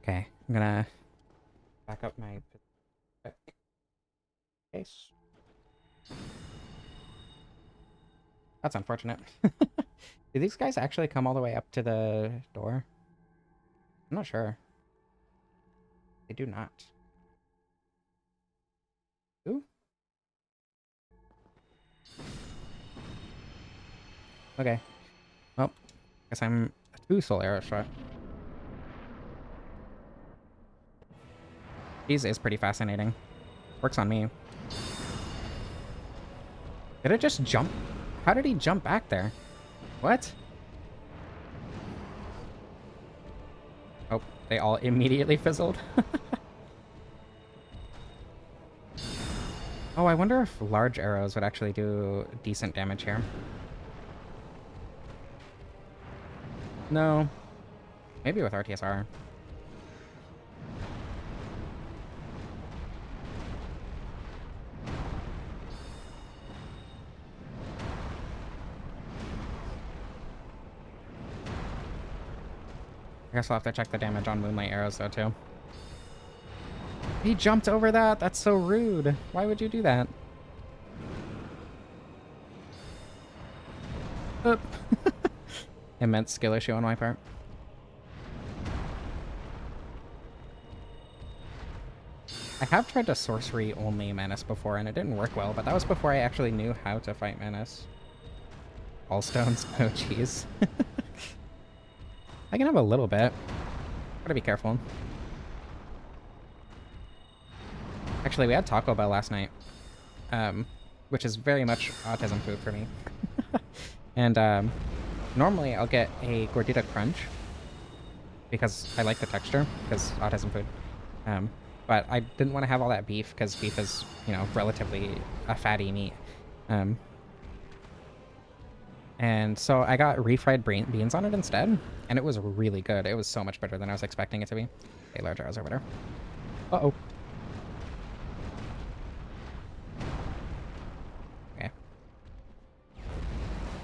Okay, I'm gonna back up my case. That's unfortunate. Do these guys actually come all the way up to the door? I'm not sure. They do not. Ooh. Okay. Well, guess I'm a 2 soul arrow shot. Cheese is pretty fascinating. Works on me. Did it just jump? How did he jump back there? What? Oh, they all immediately fizzled. Oh, I wonder if large arrows would actually do decent damage here. No. Maybe with RTSR. I guess I'll have to check the damage on Moonlight arrows, though, too. He jumped over that? That's so rude. Why would you do that? Oop. Immense skill issue on my part. I have tried to sorcery-only Manus before, and it didn't work well, but that was before I actually knew how to fight Manus. All stones? Oh, jeez. I can have a little bit. Gotta be careful. Actually, we had Taco Bell last night, which is very much autism food for me. And normally I'll get a Gordita Crunch because I like the texture, because autism food. But I didn't want to have all that beef because beef is, you know, relatively a fatty meat. And so I got refried beans on it instead, and it was really good. It was so much better than I was expecting it to be. Hey, large arrows over there. Uh-oh. Okay.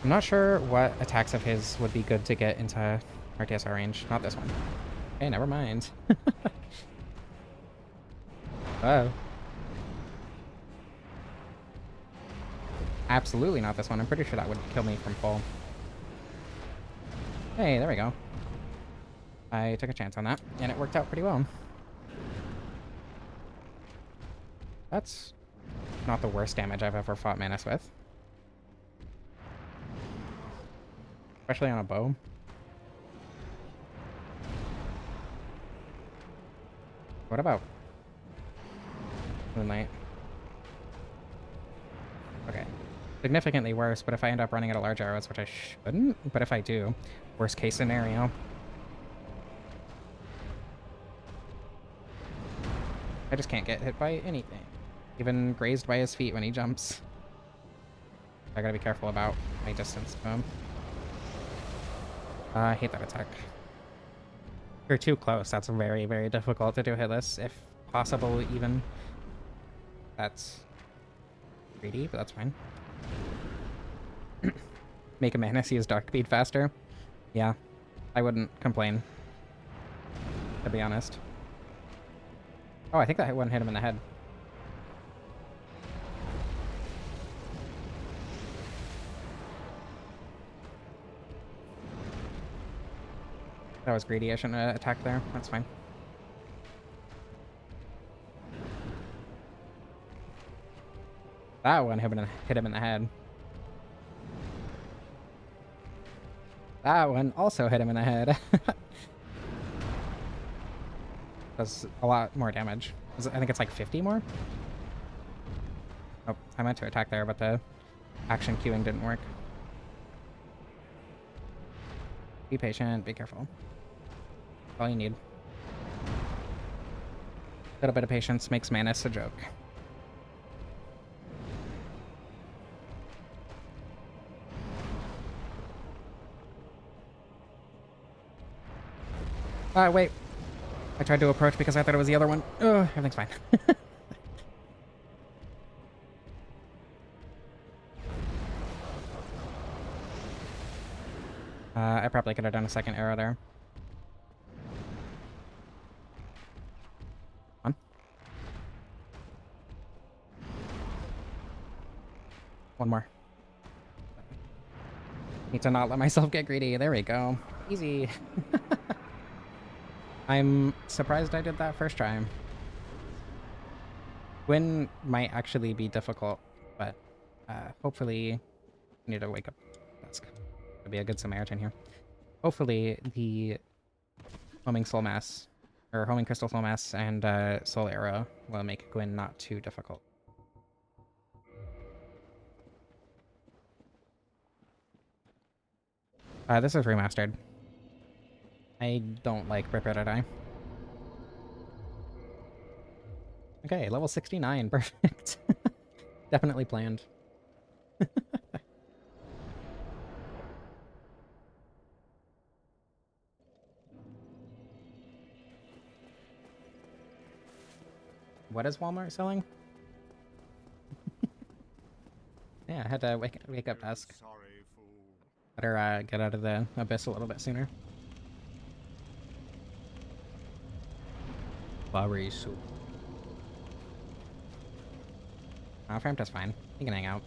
I'm not sure what attacks of his would be good to get into RTSR range. Not this one. Okay, never mind. Uh-oh. Absolutely not this one. I'm pretty sure that would kill me from full. Hey, there we go. I took a chance on that, and it worked out pretty well. That's not the worst damage I've ever fought Manus with. Especially on a bow. What about Moonlight? Okay. Significantly worse, but if I end up running out of large arrows, which I shouldn't, but if I do, worst case scenario. I just can't get hit by anything. Even grazed by his feet when he jumps. I gotta be careful about my distance to him. I hate that attack. If you're too close, that's very, very difficult to do hitless, if possible even. That's greedy, but that's fine. Make a Manus use Dark Bead faster? Yeah, I wouldn't complain, to be honest. Oh, I think that one hit him in the head. That was greedy. I shouldn't have attacked there. That's fine. That one hit him in the head. That one also hit him in the head. Does a lot more damage. I think it's like 50 more? Oh, I meant to attack there, but the action queuing didn't work. Be patient, be careful. All you need. A little bit of patience makes Manus a joke. Wait. I tried to approach because I thought it was the other one. Ugh, everything's fine. I probably could have done a second arrow there. One. One more. Need to not let myself get greedy. There we go. Easy. I'm surprised I did that first try. Gwyn might actually be difficult, but hopefully I need to wake up dusk. I'll be a good Samaritan here. Hopefully the homing soul mass, or homing crystal soul mass and soul arrow will make Gwyn not too difficult. This is remastered. I don't like Prepare to Die. Okay, level 69, perfect. Definitely planned. What is Walmart selling? Yeah, I had to wake up dusk. Better get out of the abyss a little bit sooner. Very soon. Frampton's fine. He can hang out.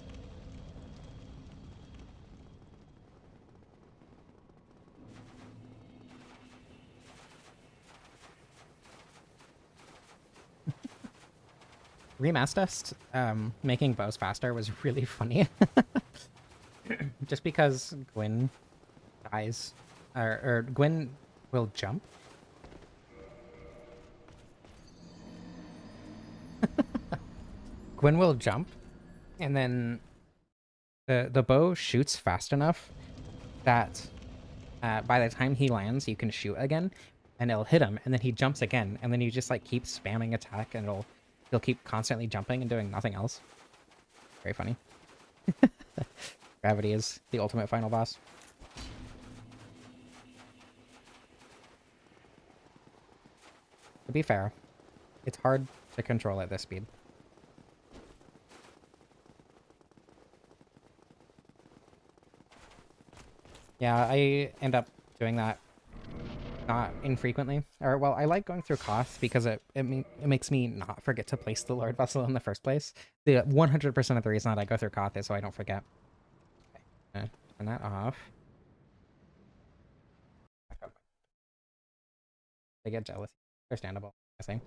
Remastest, making bows faster was really funny. Just because Gwyn dies, or Gwyn will jump. Gwyn will jump, and then the bow shoots fast enough that by the time he lands, you can shoot again, and it'll hit him, and then he jumps again, and then you just like keep spamming attack, and he'll keep constantly jumping and doing nothing else. Very funny. Gravity is the ultimate final boss. To be fair, it's hard to control at this speed. Yeah, I end up doing that not infrequently. Or, well, I like going through Koth because it makes me not forget to place the Lord Vessel in the first place. The 100% of the reason that I go through Koth is so I don't forget. Okay, turn that off. I get jealous. Understandable, I think.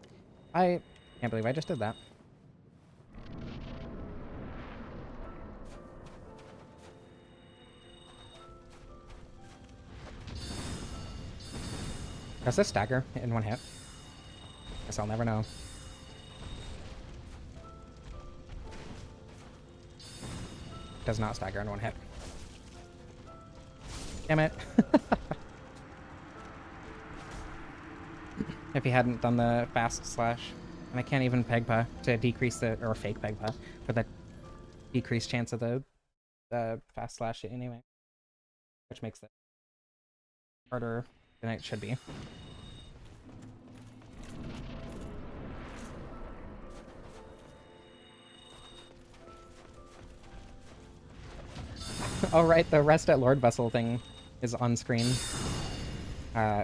I can't believe I just did that. Does this stagger in one hit? Guess I'll never know. Does not stagger in one hit. Damn it. If he hadn't done the fast slash. And I can't even Pegpa to decrease the, or fake Pegpa, for the decreased chance of the fast slash anyway. Which makes it harder than it should be. Oh right, the rest at Lord Vessel thing is on screen.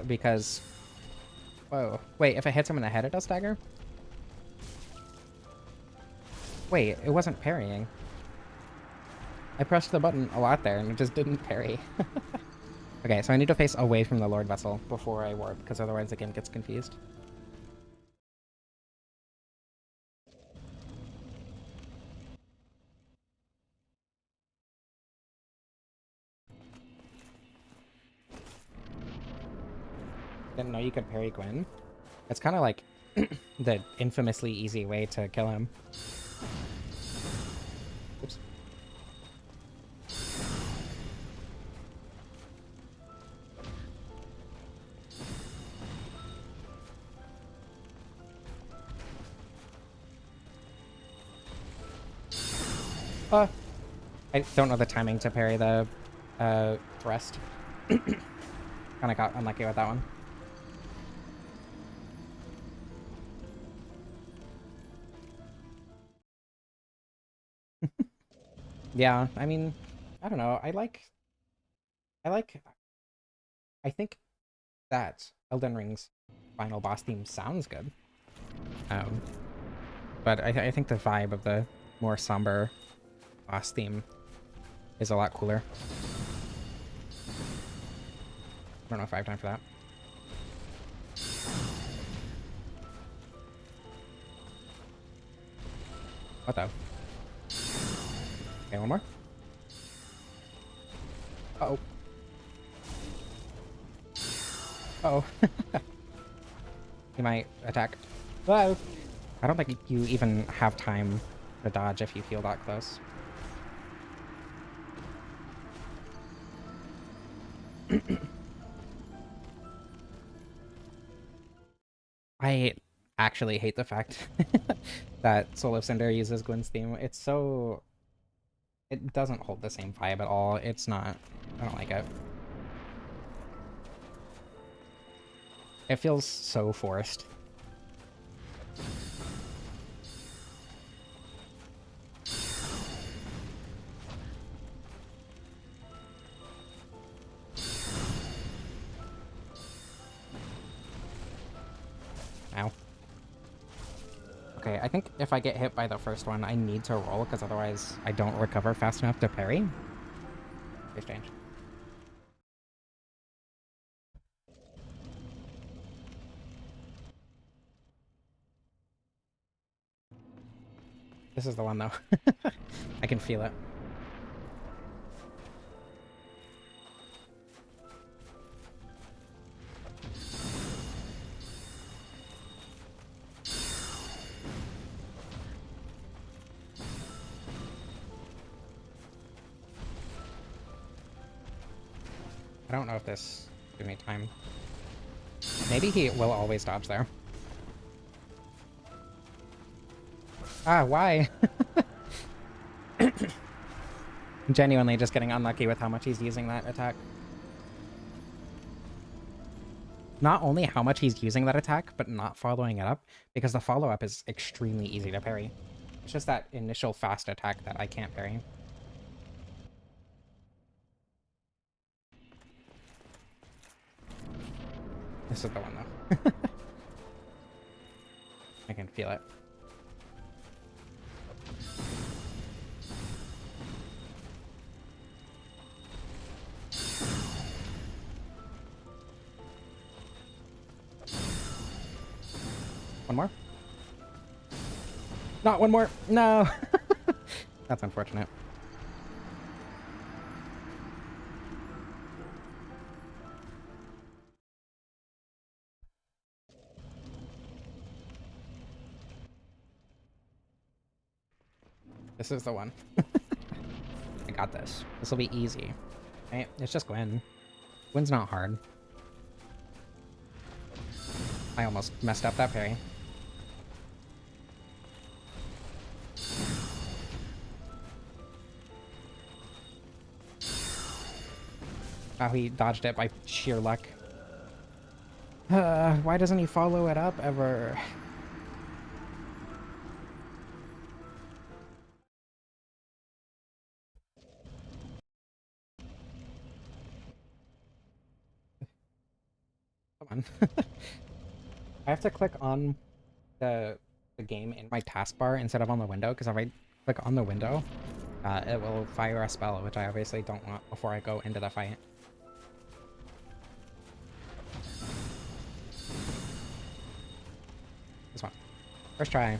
Because... Whoa. Wait, if it hits him in the head it does stagger? Wait, it wasn't parrying. I pressed the button a lot there and it just didn't parry. Okay, so I need to face away from the Lord Vessel before I warp, because otherwise the game gets confused. Didn't know you could parry Gwyn. It's kind of like the infamously easy way to kill him. Oops. I don't know the timing to parry the thrust. Kinda got unlucky with that one. Yeah, I mean, I don't know. I think that Elden Ring's final boss theme sounds good. Um, but I think the vibe of the more somber boss theme is a lot cooler. I don't know if I have time for that. What the? Okay, one more. Uh-oh. Uh-oh. He might attack. Whoa! I don't think you even have time to dodge if you feel that close. I actually hate the fact that Soul of Cinder uses Gwyn's theme. It's so... It doesn't hold the same vibe at all. It's not... I don't like it. It feels so forced. Ow. Okay, I think if I get hit by the first one, I need to roll, because otherwise I don't recover fast enough to parry. Very strange. This is the one, though. I can feel it. I don't know if this gives me time. Maybe he will always dodge there. Ah, why? Genuinely just getting unlucky with how much he's using that attack. Not only how much he's using that attack, but not following it up, because the follow-up is extremely easy to parry. It's just that initial fast attack that I can't parry. This is the one, though. I can feel it. One more? Not one more! No! That's unfortunate. This is the one. I got this. This will be easy. Right? It's just Gwyn. Gwyn's not hard. I almost messed up that parry. Oh, he dodged it by sheer luck. Why doesn't he follow it up ever? Come on. I have to click on the game in my taskbar instead of on the window, because if I click on the window, it will fire a spell, which I obviously don't want before I go into the fight. This one. First try.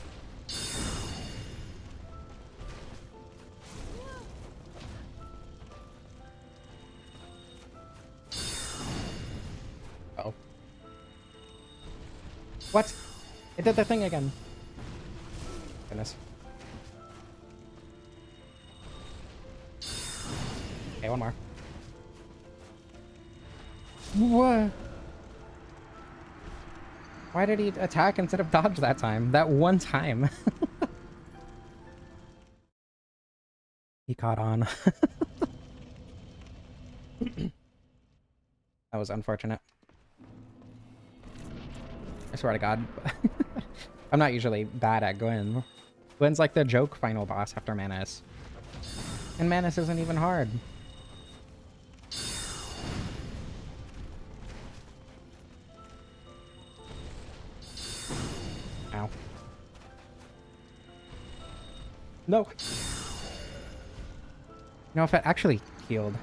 Uh-oh. What? It did the thing again. Goodness. Okay, one more. What? Why did he attack instead of dodge that time? That one time. He caught on. That was unfortunate. I swear to God. I'm not usually bad at Gwen. Gwen's like the joke final boss after Manus. And Manus isn't even hard. Ow. No. No, if it actually healed.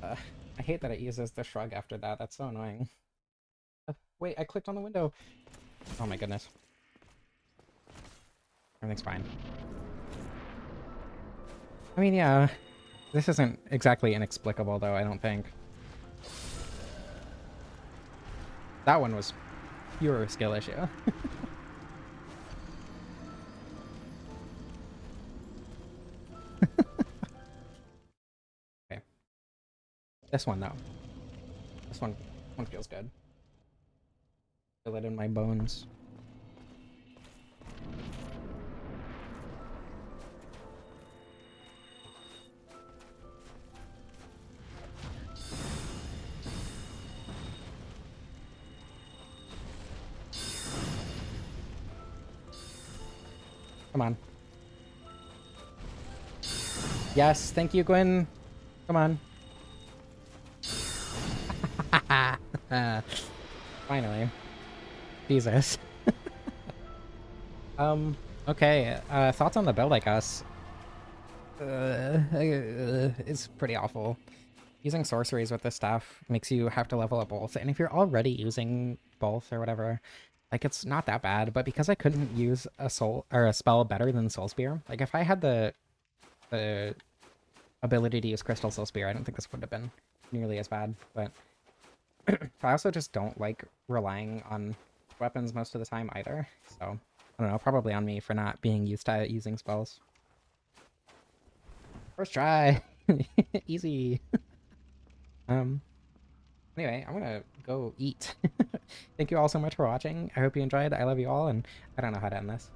I hate that it uses the shrug after that. That's so annoying. Wait, I clicked on the window. Oh my goodness. Everything's fine. I mean, yeah. This isn't exactly inexplicable, though, I don't think. That one was pure skill issue. Okay. This one, though. This one feels good. Feel it in my bones. Come on. Yes, thank you, Gwen. Come on. Finally. Jesus. Okay. Thoughts on the build, I guess. It's pretty awful. Using sorceries with this stuff makes you have to level up both, and if you're already using both or whatever, like, it's not that bad. But because I couldn't use a soul or a spell better than Soul Spear, like, if I had the ability to use Crystal Soul Spear, I don't think this would have been nearly as bad. But I also just don't like relying on weapons most of the time either. So I don't know, probably on me for not being used to using spells. First try. Easy. Anyway, I'm gonna go eat. Thank you all so much for watching. I hope you enjoyed. I love you all, and I don't know how to end this.